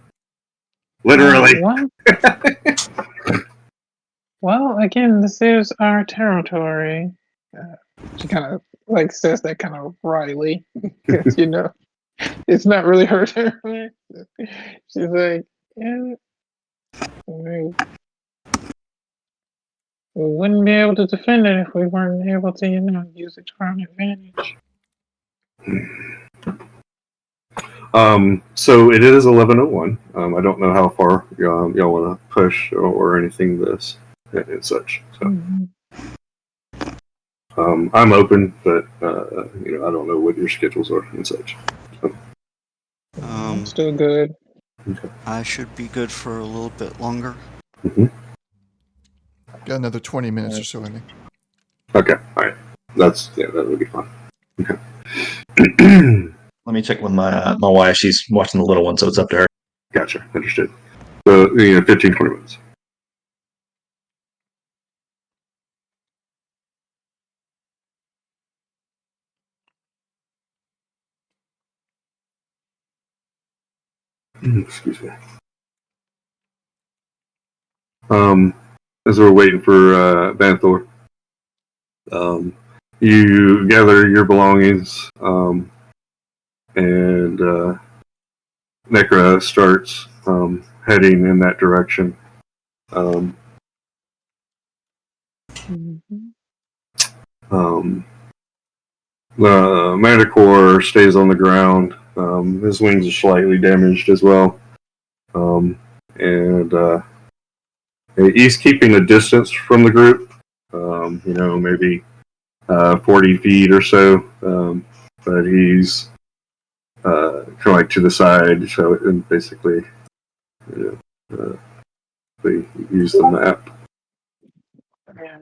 Literally. Well, again, this is our territory. She kind of says that kind of wryly, because it's not really her territory. She's like, yeah, we wouldn't be able to defend it if we weren't able to, use it to our advantage. So it is 11:01. I don't know how far y'all want to push or anything this and such. So I'm open, but I don't know what your schedules are and such. So. Still good. Okay. I should be good for a little bit longer. Mm-hmm. Got another 20 minutes or so, I think. Okay, all right. That would be fine. Okay. Let me check with my wife. She's watching the little one, so it's up to her. Gotcha. Understood. So 15, 20 minutes. Excuse me. As we're waiting for Banthor, you gather your belongings, and Necra starts heading in that direction. The Manticore stays on the ground. His wings are slightly damaged as well. And he's keeping a distance from the group, maybe 40 feet or so. But he's kind of like to the side, so and basically, they use the map. Yeah.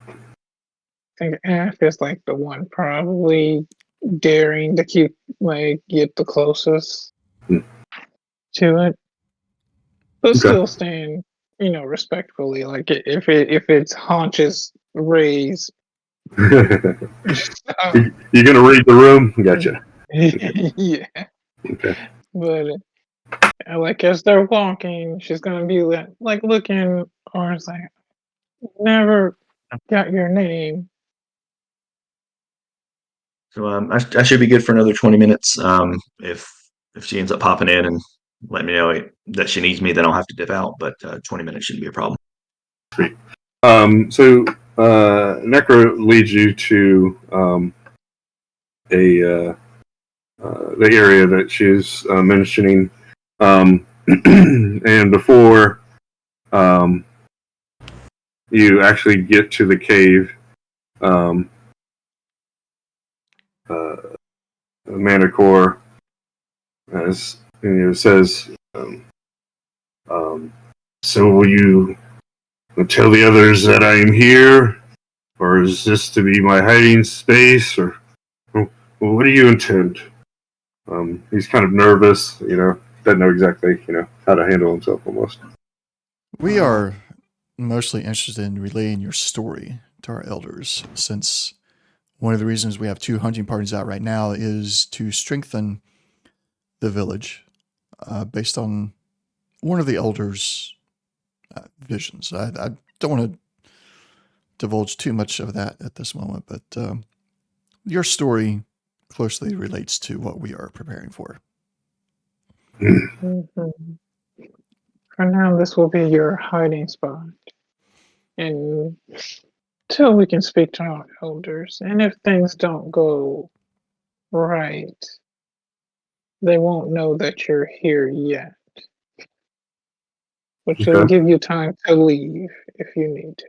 I think Af is the one probably daring to get the closest to it, but Okay. still staying, respectfully. If its haunches raise, You're gonna read the room? Gotcha. yeah. Okay. But as they're walking, she's gonna be looking, or it's never got your name. So I should be good for another 20 minutes. If she ends up popping in and letting me know that she needs me, then I'll have to dip out. But 20 minutes shouldn't be a problem. Sweet. So Necro leads you to the area that she's mentioning, and before you actually get to the cave, Manticore says, "So will you tell the others that I am here, or is this to be my hiding space, or what do you intend?" He's kind of nervous, doesn't know exactly, how to handle himself almost. We are mostly interested in relaying your story to our elders, since one of the reasons we have 2 hunting parties out right now is to strengthen the village based on one of the elders' visions. I don't want to divulge too much of that at this moment, but your story closely relates to what we are preparing for. For now, this will be your hiding spot. And till we can speak to our elders. And if things don't go right, they won't know that you're here yet. But Okay. will give you time to leave if you need to.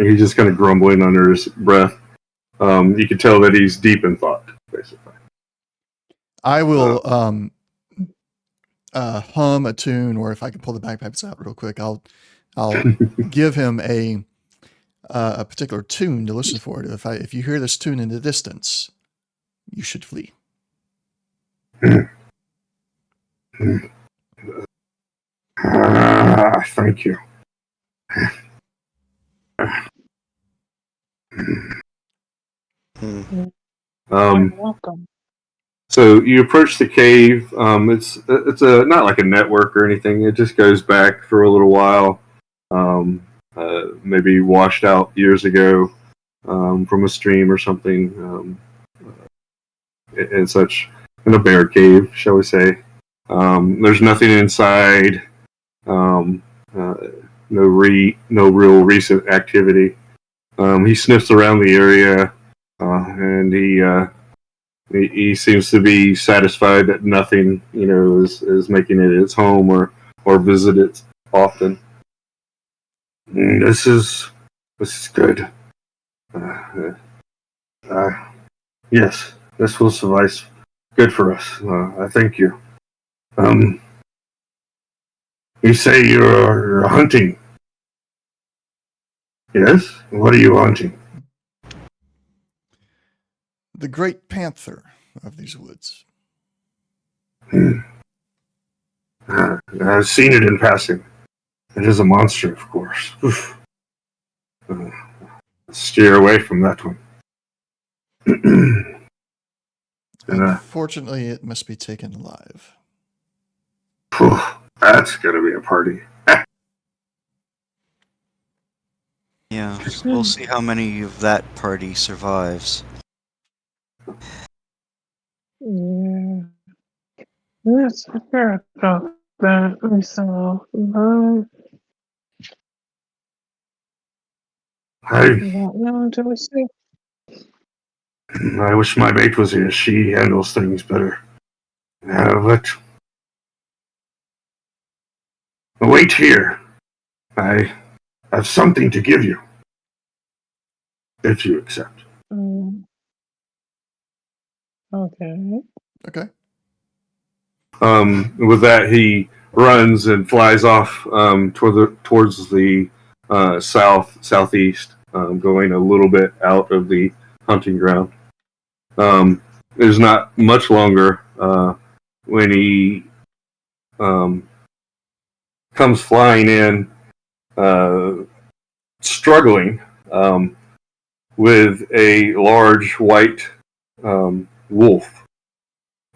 He's just kind of grumbling under his breath. You can tell that he's deep in thought, basically. I will hum a tune, or if I can pull the bagpipes out real quick, I'll give him a particular tune to listen for. If you hear this tune in the distance, you should flee. Thank you. You're welcome. So you approach the cave. It's not like a network or anything. It just goes back for a little while. Maybe washed out years ago from a stream or something, and such. In a bear cave, shall we say? There's nothing inside. No real recent activity. He sniffs around the area, and he seems to be satisfied that nothing, is making it its home or visit it often. This is good. Yes, this will suffice. Good for us. I thank you. You say you're hunting. Yes? What are you hunting? The great panther of these woods. I've seen it in passing. It is a monster, of course. Steer away from that one. Unfortunately, it must be taken alive. That's going to be a party. Yeah, we'll see how many of that party survives. Yeah. Yes, I forgot about that. So, we won't know until we see. I wish my mate was here. She handles things better. But wait here. I have something to give you. If you accept. Okay. Okay. With that, he runs and flies off towards the southeast, going a little bit out of the hunting ground. There's not much longer when he comes flying in, struggling with a large white wolf.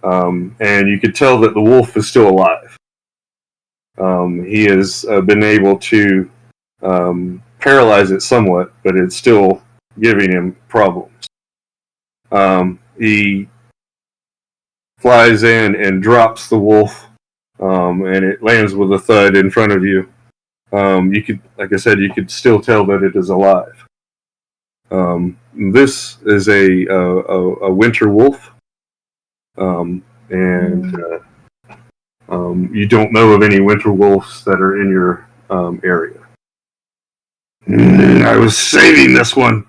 And you could tell that the wolf is still alive. He has been able to paralyze it somewhat, but it's still giving him problems. He flies in and drops the wolf, and it lands with a thud in front of you. you could, like I said, you could still tell that it is alive. This is a winter wolf, and you don't know of any winter wolves that are in your area. I was saving this one,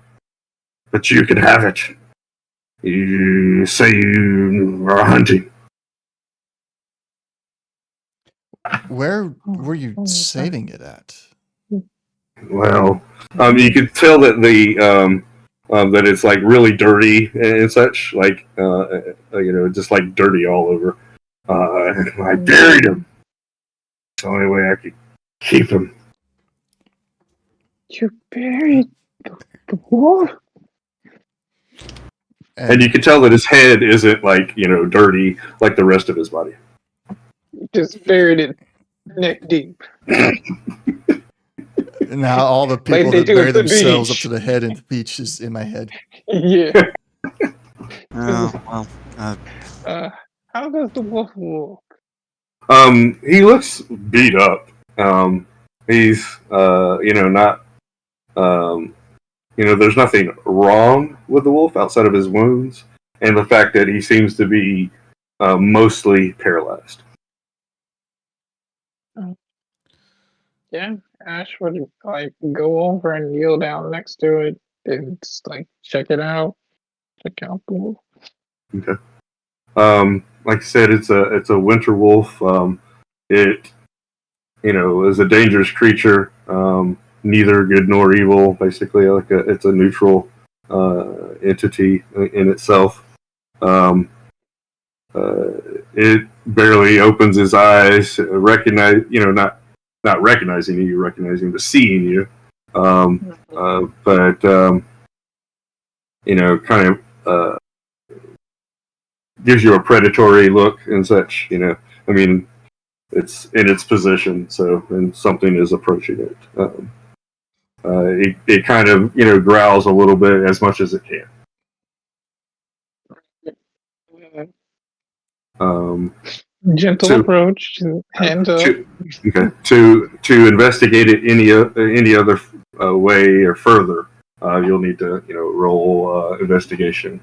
but you can have it. You say you are hunting. Where were you saving it at? Well, you could tell that that it's like really dirty and such, like just like dirty all over. I buried him. It's the only way I could keep him. You buried the wolf? And you can tell that his head isn't like dirty like the rest of his body. Just buried it neck deep. Now all the people they that do bury at the themselves beach. up to the head in the beach is in my head. Yeah. Well, How does the wolf look? He looks beat up. He's not there's nothing wrong with the wolf outside of his wounds and the fact that he seems to be mostly paralyzed. Yeah, Ash would like go over and kneel down next to it and just like check it out. Check out the wolf. Okay. Like I said, it's a winter wolf. It is a dangerous creature. Neither good nor evil. Basically, it's a neutral entity in itself. It barely opens his eyes. Not recognizing you, recognizing but seeing you. But kind of gives you a predatory look and such. I mean, it's in its position, and something is approaching it. It kind of growls a little bit as much as it can. Gentle to- approach, hands up. To investigate it any other way or further, you'll need to roll investigation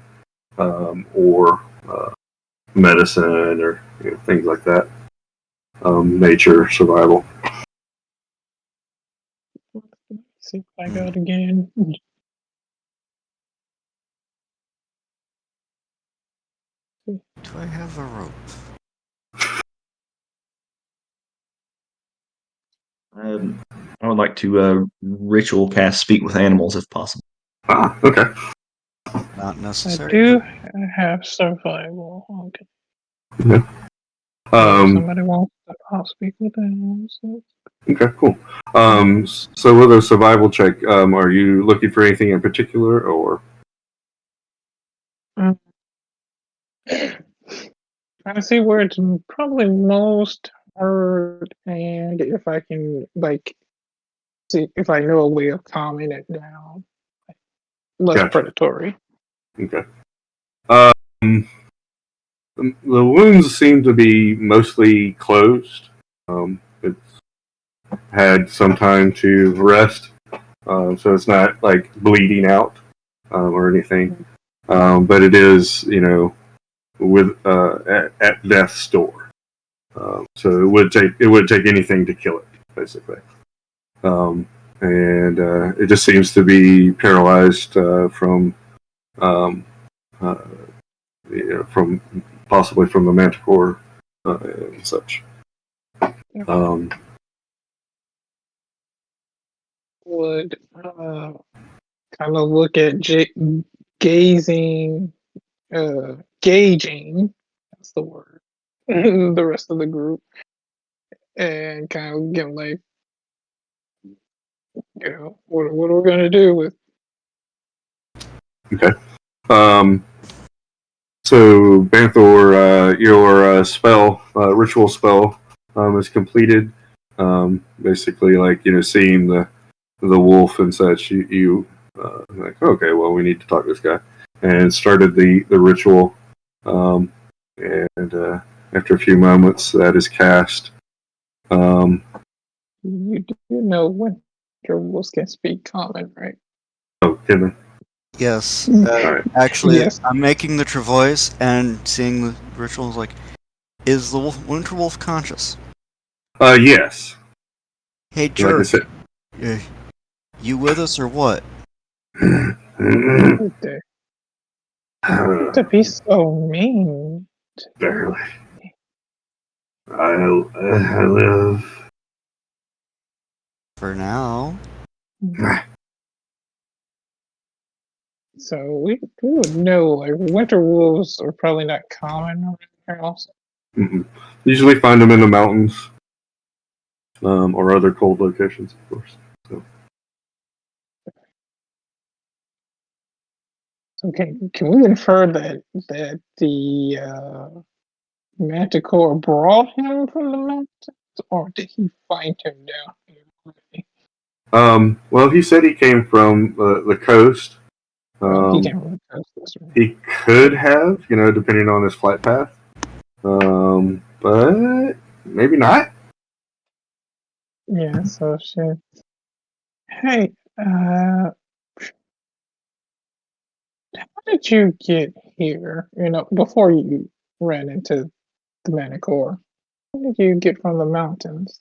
or medicine or things like that. Nature, survival. See if I got it again. do I have a rope? I would like to ritual cast speak with animals if possible. Ah, okay. Not I necessary. do have survival. Okay. Somebody wants to speak with animals. Okay, cool. So with a survival check, are you looking for anything in particular, or? Trying to see where it's probably most hurt, and if I can see if I know a way of calming it down, less Gotcha. predatory. Okay. The wounds seem to be mostly closed. It's had some time to rest, so it's not like bleeding out or anything. But it is, with at death's door. So it would take anything to kill it, basically. And it just seems to be paralyzed from possibly from the manticore and such. Would kind of look at gauging. That's the word. The rest of the group, and kind of get like, what are we gonna do with? Okay. So Banthor, your spell, ritual spell, is completed. Basically, like seeing the wolf and such, you like, okay, well, we need to talk to this guy, and started the ritual. And after a few moments, that is cast. You do know winter wolves can speak common, right? Oh, kidding. Yes. Alright. Actually, Yes. I'm making the true voice and seeing the rituals like, is the winter wolf conscious? Yes. Hey, Like I jerk. said. You with us or what? To be so mean. Barely. I live. For now. So we would know like winter wolves are probably not common around here also. Usually find them in the mountains, or other cold locations, of course. So can we infer that the Manticore brought him from the mountains, or did he find him down here? Well, he said he came from the coast. He came from the coast. That's right. He could have, depending on his flight path. But maybe not. Yeah. So shit. Hey, how did you get here? Before you ran into the Manticore, how did you get from the mountains?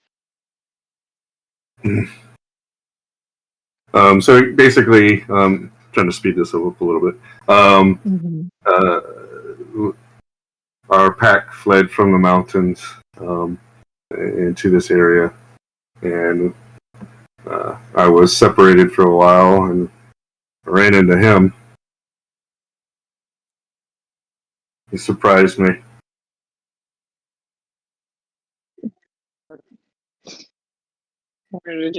So basically, trying to speed this up a little bit. Mm-hmm. Our pack fled from the mountains into this area, and I was separated for a while and ran into him. He surprised me. Where's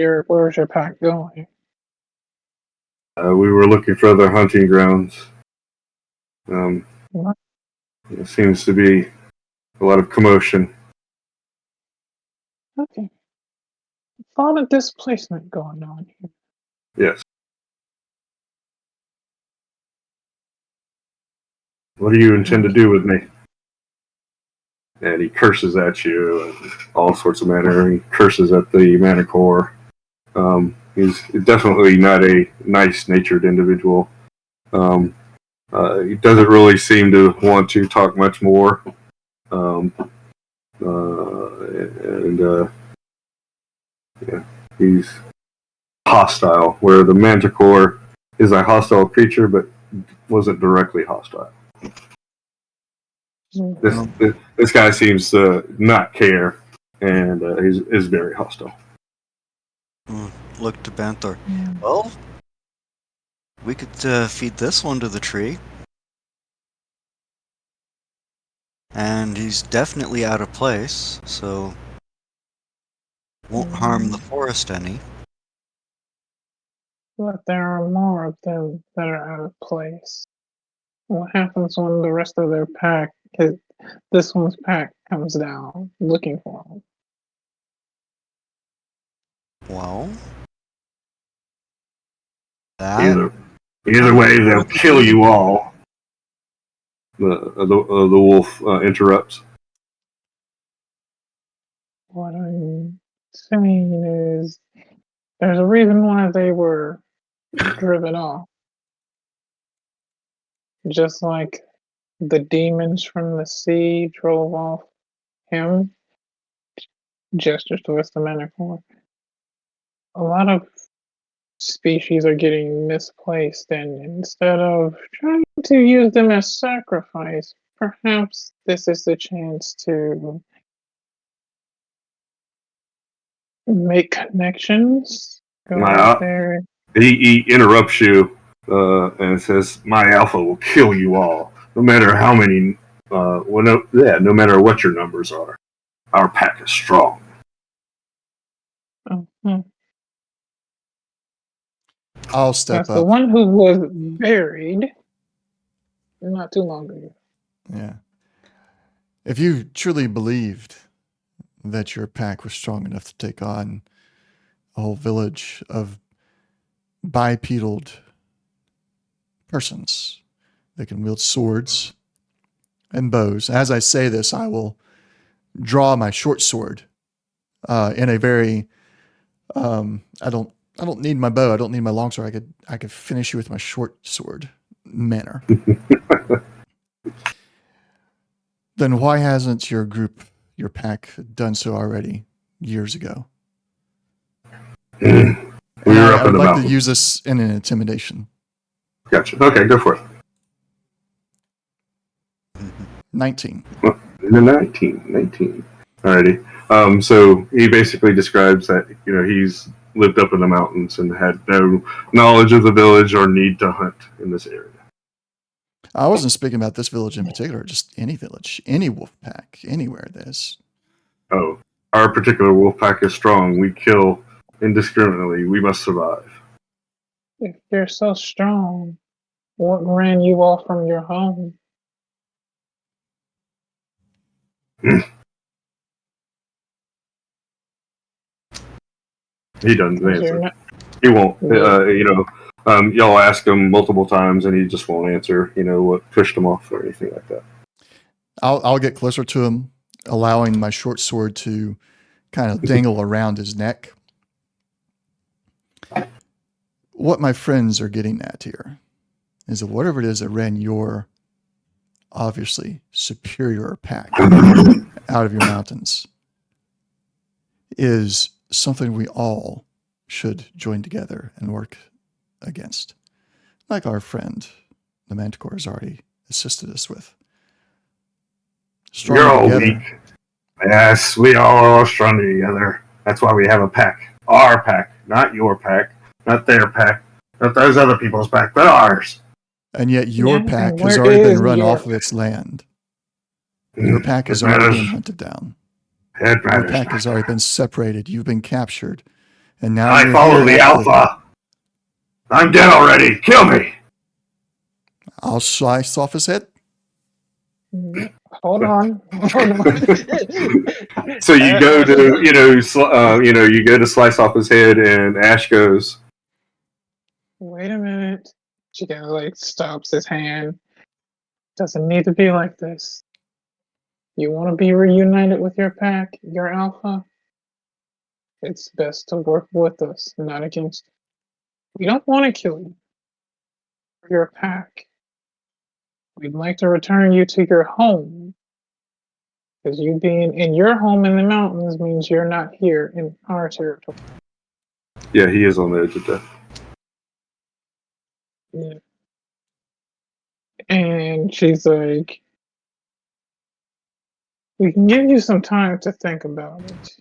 your pack going? We were looking for other hunting grounds. What? There seems to be a lot of commotion. Okay. A lot of displacement going on here. Yes. What do you intend to do with me? And he curses at you and all sorts of manner. He curses at the Manticore. He's definitely not a nice-natured individual. He doesn't really seem to want to talk much more. Yeah, he's hostile, where the Manticore is a hostile creature, but wasn't directly hostile. This guy seems to not care, and is very hostile. Look to Banthor. Yeah. Well, we could feed this one to the tree. And he's definitely out of place, so won't harm the forest any. But there are more of them that are out of place. What happens when the rest of their pack, this one's pack, comes down looking for them? Well, that Either way, they'll kill you all. The wolf interrupts. What I'm saying is, there's a reason why they were driven off. Just like the demons from the sea drove off him, gestures towards the Manticore. A lot of species are getting misplaced, and instead of trying to use them as sacrifice, perhaps this is the chance to make connections. Go out there. He interrupts you and says, "My alpha will kill you all, no matter how many. No matter what your numbers are. Our pack is strong." I'll step That's up. the one who was buried not too long ago. Yeah. If you truly believed that your pack was strong enough to take on a whole village of bipedal persons that can wield swords and bows, as I say this, I will draw my short sword in a very I don't need my bow. I don't need my longsword. I could finish you with my short sword manner. Then why hasn't your group, your pack, done so already years ago? We were up I in would the like to mountains. use this in an intimidation. Gotcha. Okay, go for it. 19. The 19. Alrighty. So he basically describes that he's lived up in the mountains and had no knowledge of the village or need to hunt in this area. I wasn't speaking about this village in particular, just any village, any wolf pack, anywhere there's. Oh, our particular wolf pack is strong. We kill indiscriminately. We must survive. If you're so strong, what ran you off from your home? He doesn't 'Cause you're answer. not. He won't. Yeah. Y'all ask him multiple times, and he just won't answer. What pushed him off or anything like that. I'll get closer to him, allowing my short sword to kind of dangle around his neck. What my friends are getting at here is that whatever it is that ran your obviously superior pack out of your mountains is something we all should join together and work against. Like our friend, the Manticore, has already assisted us with. You're all together. weak. Yes, we all are stronger together. That's why we have a pack. Our pack, not your pack, not their pack, not those other people's pack, but ours. And yet your Yeah, pack and has where already been is run your off of its land. Your pack is It already matters. being hunted down. It Your matters pack not. has already been separated. You've been captured. And now I you're follow here the after- alpha. I'm dead already. Kill me. I'll slice off his head. Hold on. So you go to you go to slice off his head, and Ash goes, Wait a minute. She kind of like stops his hand. Doesn't need to be like this. You want to be reunited with your pack, your alpha? It's best to work with us, not against. We don't want to kill you. We're your pack. We'd like to return you to your home. Because you being in your home in the mountains means you're not here in our territory. "Yeah, he is on the edge of death." Yeah. And she's like, we can give you some time to think about it.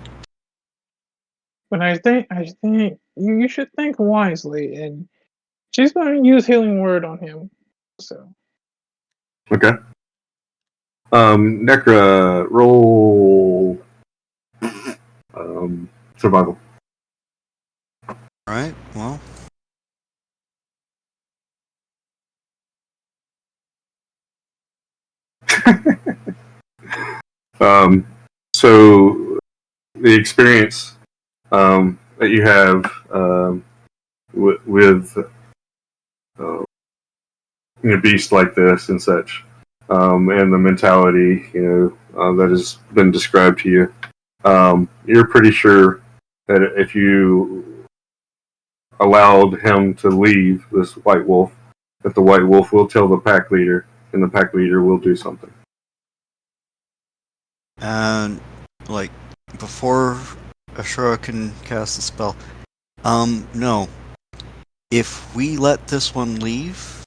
But I think you should think wisely, and she's going to use healing word on him. So Okay. Necra, roll survival. Alright, well. So the experience that you have with beasts like this and such, and the mentality that has been described to you, you're pretty sure that if you allowed him to leave this white wolf, that the white wolf will tell the pack leader, and the pack leader will do something. And, like, before Ashura can cast the spell, no. If we let this one leave,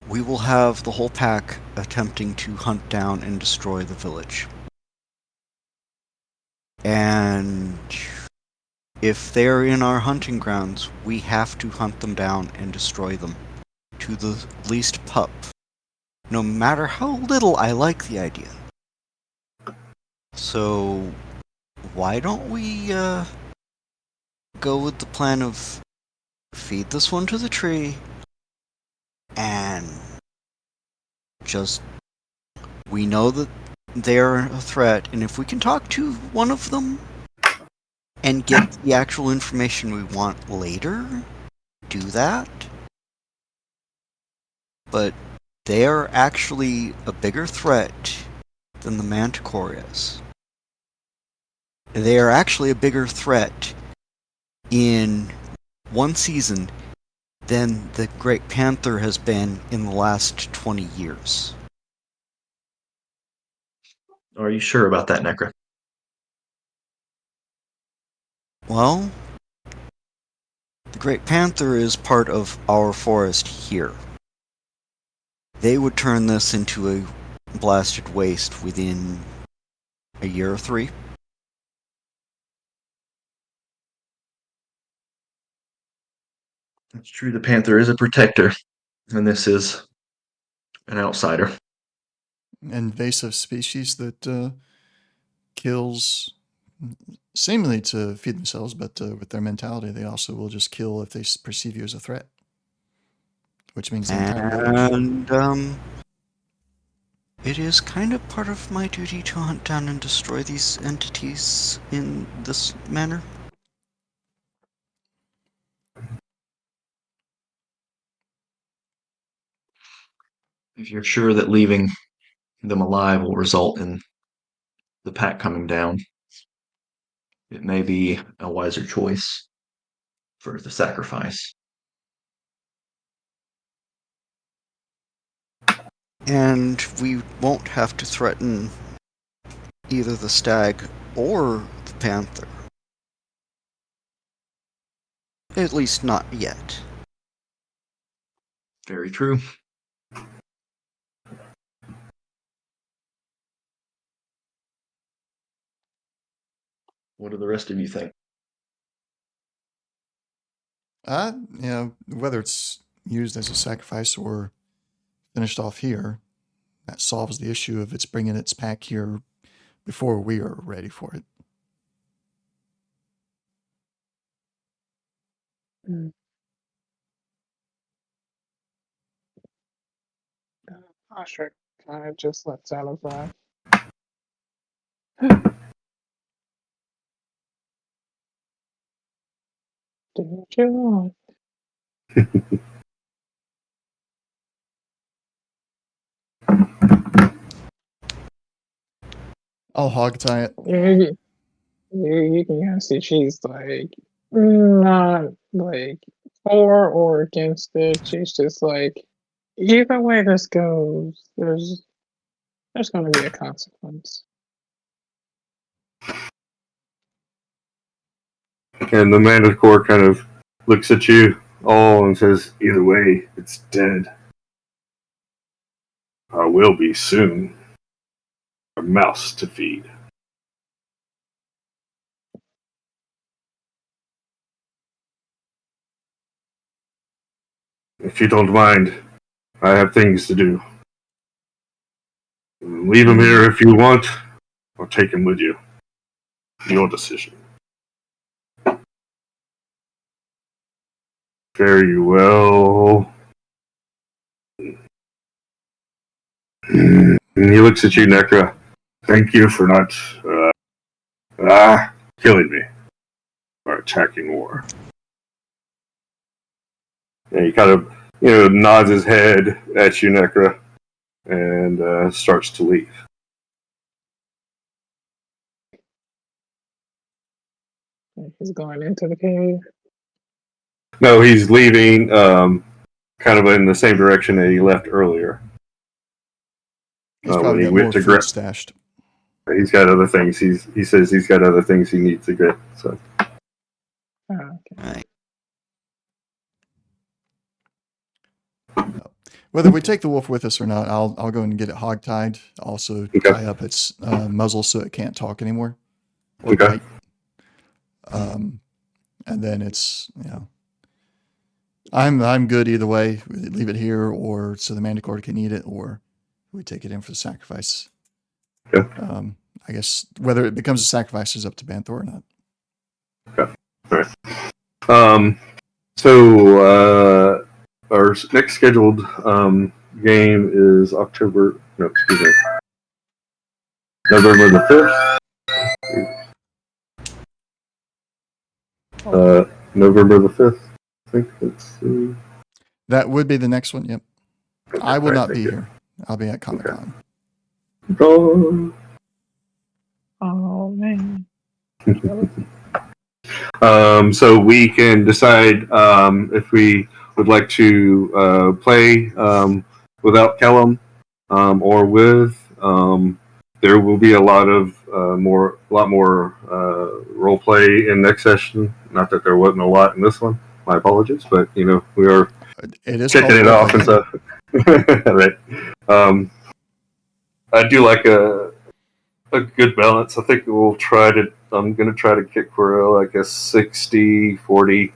we will have the whole pack attempting to hunt down and destroy the village. And if they're in our hunting grounds, we have to hunt them down and destroy them to the least pup. No matter how little I like the idea. So, why don't we, go with the plan of feed this one to the tree, and just, we know that they're a threat, and if we can talk to one of them and get the actual information we want later, do that. But they're actually a bigger threat than the Manticore is. They are actually a bigger threat in one season than the Great Panther has been in the last 20 years. Are you sure about that, Necra? Well, the Great Panther is part of our forest here. They would turn this into a blasted waste within a year or 3. It's true, the Panther is a protector, and this is an outsider. Invasive species that kills seemingly to feed themselves, but with their mentality, they also will just kill if they perceive you as a threat, which means the entire village. And, it is kind of part of my duty to hunt down and destroy these entities in this manner. If you're sure that leaving them alive will result in the pack coming down, it may be a wiser choice for the sacrifice. And we won't have to threaten either the stag or the panther. At least not yet. Very true. What do the rest of you think? Whether it's used as a sacrifice or finished off here, that solves the issue of it's bringing its pack here before we are ready for it. Ostrich kind of just lets out a breath. Do what you want. I'll hog tie it. You can kind of see she's like not like for or against it. She's just like, either way this goes, there's going to be a consequence. And the Manticore kind of looks at you all and says, either way, it's dead. I will be soon. A mouse to feed. If you don't mind, I have things to do. Leave him here if you want, or take him with you. Your decision. Very well. And he looks at you, Necra. Thank you for not killing me or attacking war. And he kind of, nods his head at you, Necra, and starts to leave. He's going into the cave. No, he's leaving, kind of in the same direction that he left earlier. He's probably got more food stashed. He's got other things. He says he's got other things he needs to get. So. Okay. Right. Whether we take the wolf with us or not, I'll go and get it hog-tied. Also tie up its muzzle so it can't talk anymore. Or bite. And then it's, I'm good either way. We leave it here, or so the Manticore can eat it, or we take it in for the sacrifice. Okay. I guess whether it becomes a sacrifice is up to Banthor or not. Okay. All right. So our next scheduled game is November the 5th. November the 5th. I think it's. That would be the next one. Yep. I will not be here. I'll be at Comic-Con. Okay. Oh man. So we can decide if we would like to play without Kellum or with. There will be a lot more role play in next session. Not that there wasn't a lot in this one. My apologies, but we are It is checking called it off role-play and stuff. Right. I do like a good balance. I think we'll try to. I'm going to try to kick for like a 60-40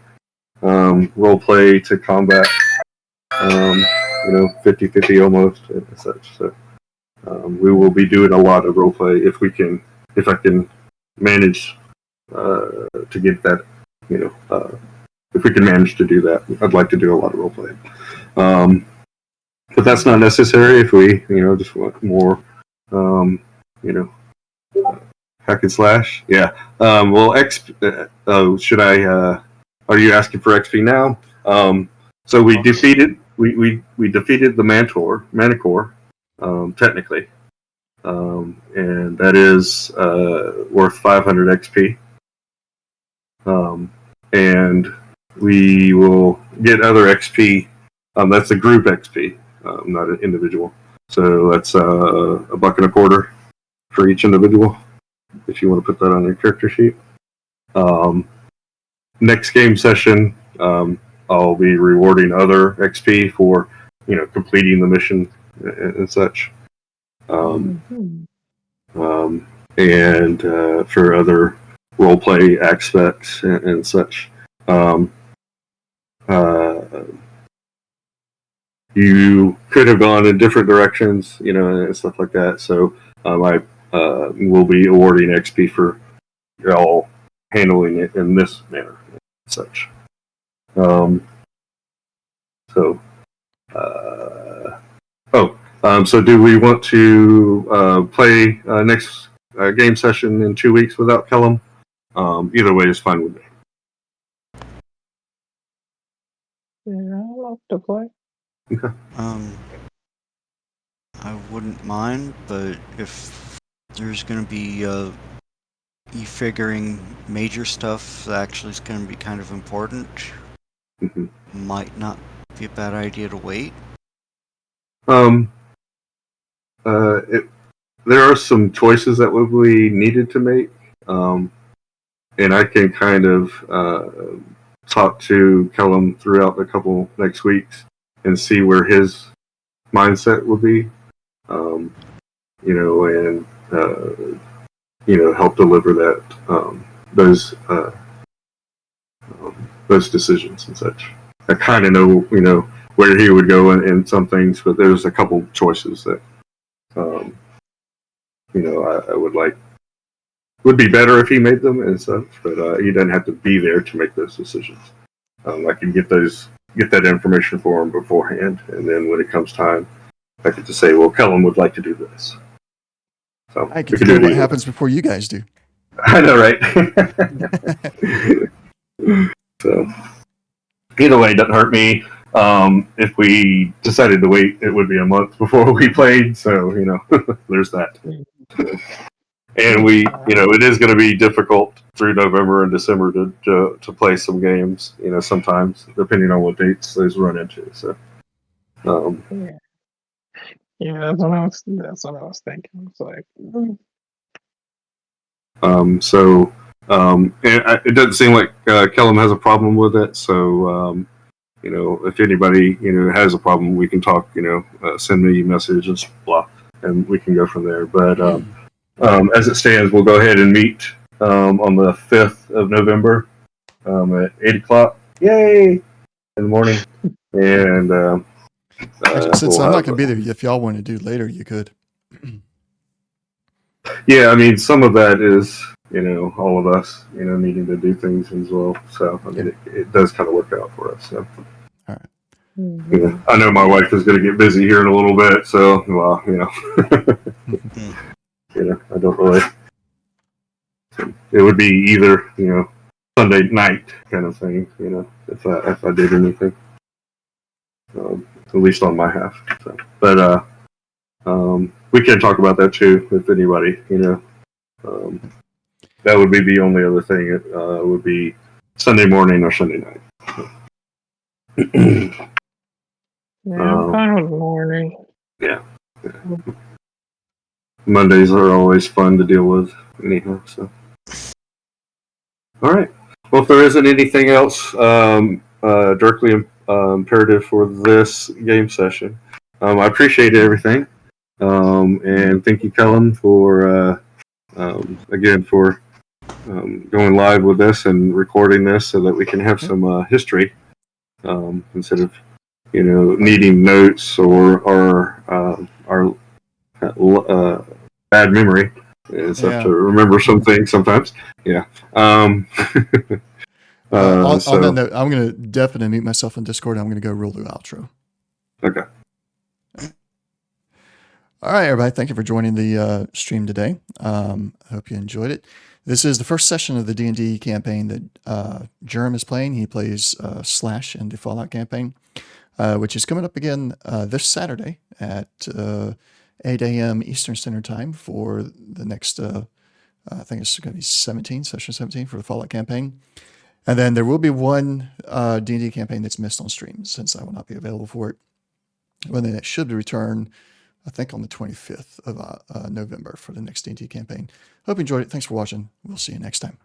role play to combat. 50-50 almost and such. So we will be doing a lot of role play if I can manage to get that. If we can manage to do that, I'd like to do a lot of role play. But that's not necessary if we, just want more, hack and slash. Yeah. Well, should I? Are you asking for XP now? So we defeated the Manticore, technically, and that is worth 500 XP. And we will get other XP. That's a group XP, not an individual. So that's $1.25 for each individual, if you want to put that on your character sheet. Next game session, I'll be rewarding other XP for completing the mission and such, and for other roleplay aspects and such. You could have gone in different directions, and stuff like that. So I will be awarding XP for y'all handling it in this manner and such. So do we want to play next game session in 2 weeks without Kellum? Either way is fine with me. Yeah, I love to play. Okay. I wouldn't mind, but if there's going to be e-figuring major stuff that actually is going to be kind of important, might not be a bad idea to wait. There are some choices that will be needed to make, and I can kind of talk to Kellum throughout a couple next weeks and see where his mindset will be, and help deliver that those decisions and such. I kind of know where he would go in some things, but there's a couple choices that I would be better if he made them and such, but he doesn't have to be there to make those decisions. I can get that information for him beforehand, and then when it comes time, I get to say, well, Kellum would like to do this. So I can tell what happens before you guys do. I know, right? So either way, it doesn't hurt me. If we decided to wait, it would be a month before we played. So there's that. And it is going to be difficult through November and December to play some games. Sometimes depending on what dates those run into. So. Yeah, that's what I was thinking. It's like. It doesn't seem like Kellum has a problem with it. So, if anybody has a problem, we can talk. Send me a message and blah, and we can go from there. But as it stands, we'll go ahead and meet on the 5th of November at 8:00. Yay! In the morning, and since I'm not going to be there, if y'all want to do later, you could. Yeah, I mean, some of that is, all of us, needing to do things as well. So, I mean, it does kind of work out for us. So. All right. Mm-hmm. I know my wife is going to get busy here in a little bit. So, well, I don't really. It would be either, Sunday night kind of thing, if I did anything. At least on my half. So. But, we can talk about that too, if anybody, that would be the only other thing. It would be Sunday morning or Sunday night. Yeah, I'm fine with the morning. Yeah. Mondays are always fun to deal with, anyhow. So, all right. Well, if there isn't anything else directly imperative for this game session, I appreciate everything, and thank you, Callum, for again for going live with this and recording this so that we can have some history instead of needing notes or our bad memory. It's have to remember some things sometimes. Yeah. On So, that note, I'm going to definitely mute myself in Discord. I'm going to go rule the outro. Okay. All right, everybody. Thank you for joining the stream today. I hope you enjoyed it. This is the first session of the D&D campaign that Jerem is playing. He plays Slash in the Fallout campaign, which is coming up again this Saturday at 8 a.m. Eastern Standard Time for the next, I think it's going to be session 17 for the Fallout campaign. And then there will be one D&D campaign that's missed on stream since I will not be available for it. And then it should return, I think, on the 25th of November for the next D&D campaign. Hope you enjoyed it. Thanks for watching. We'll see you next time.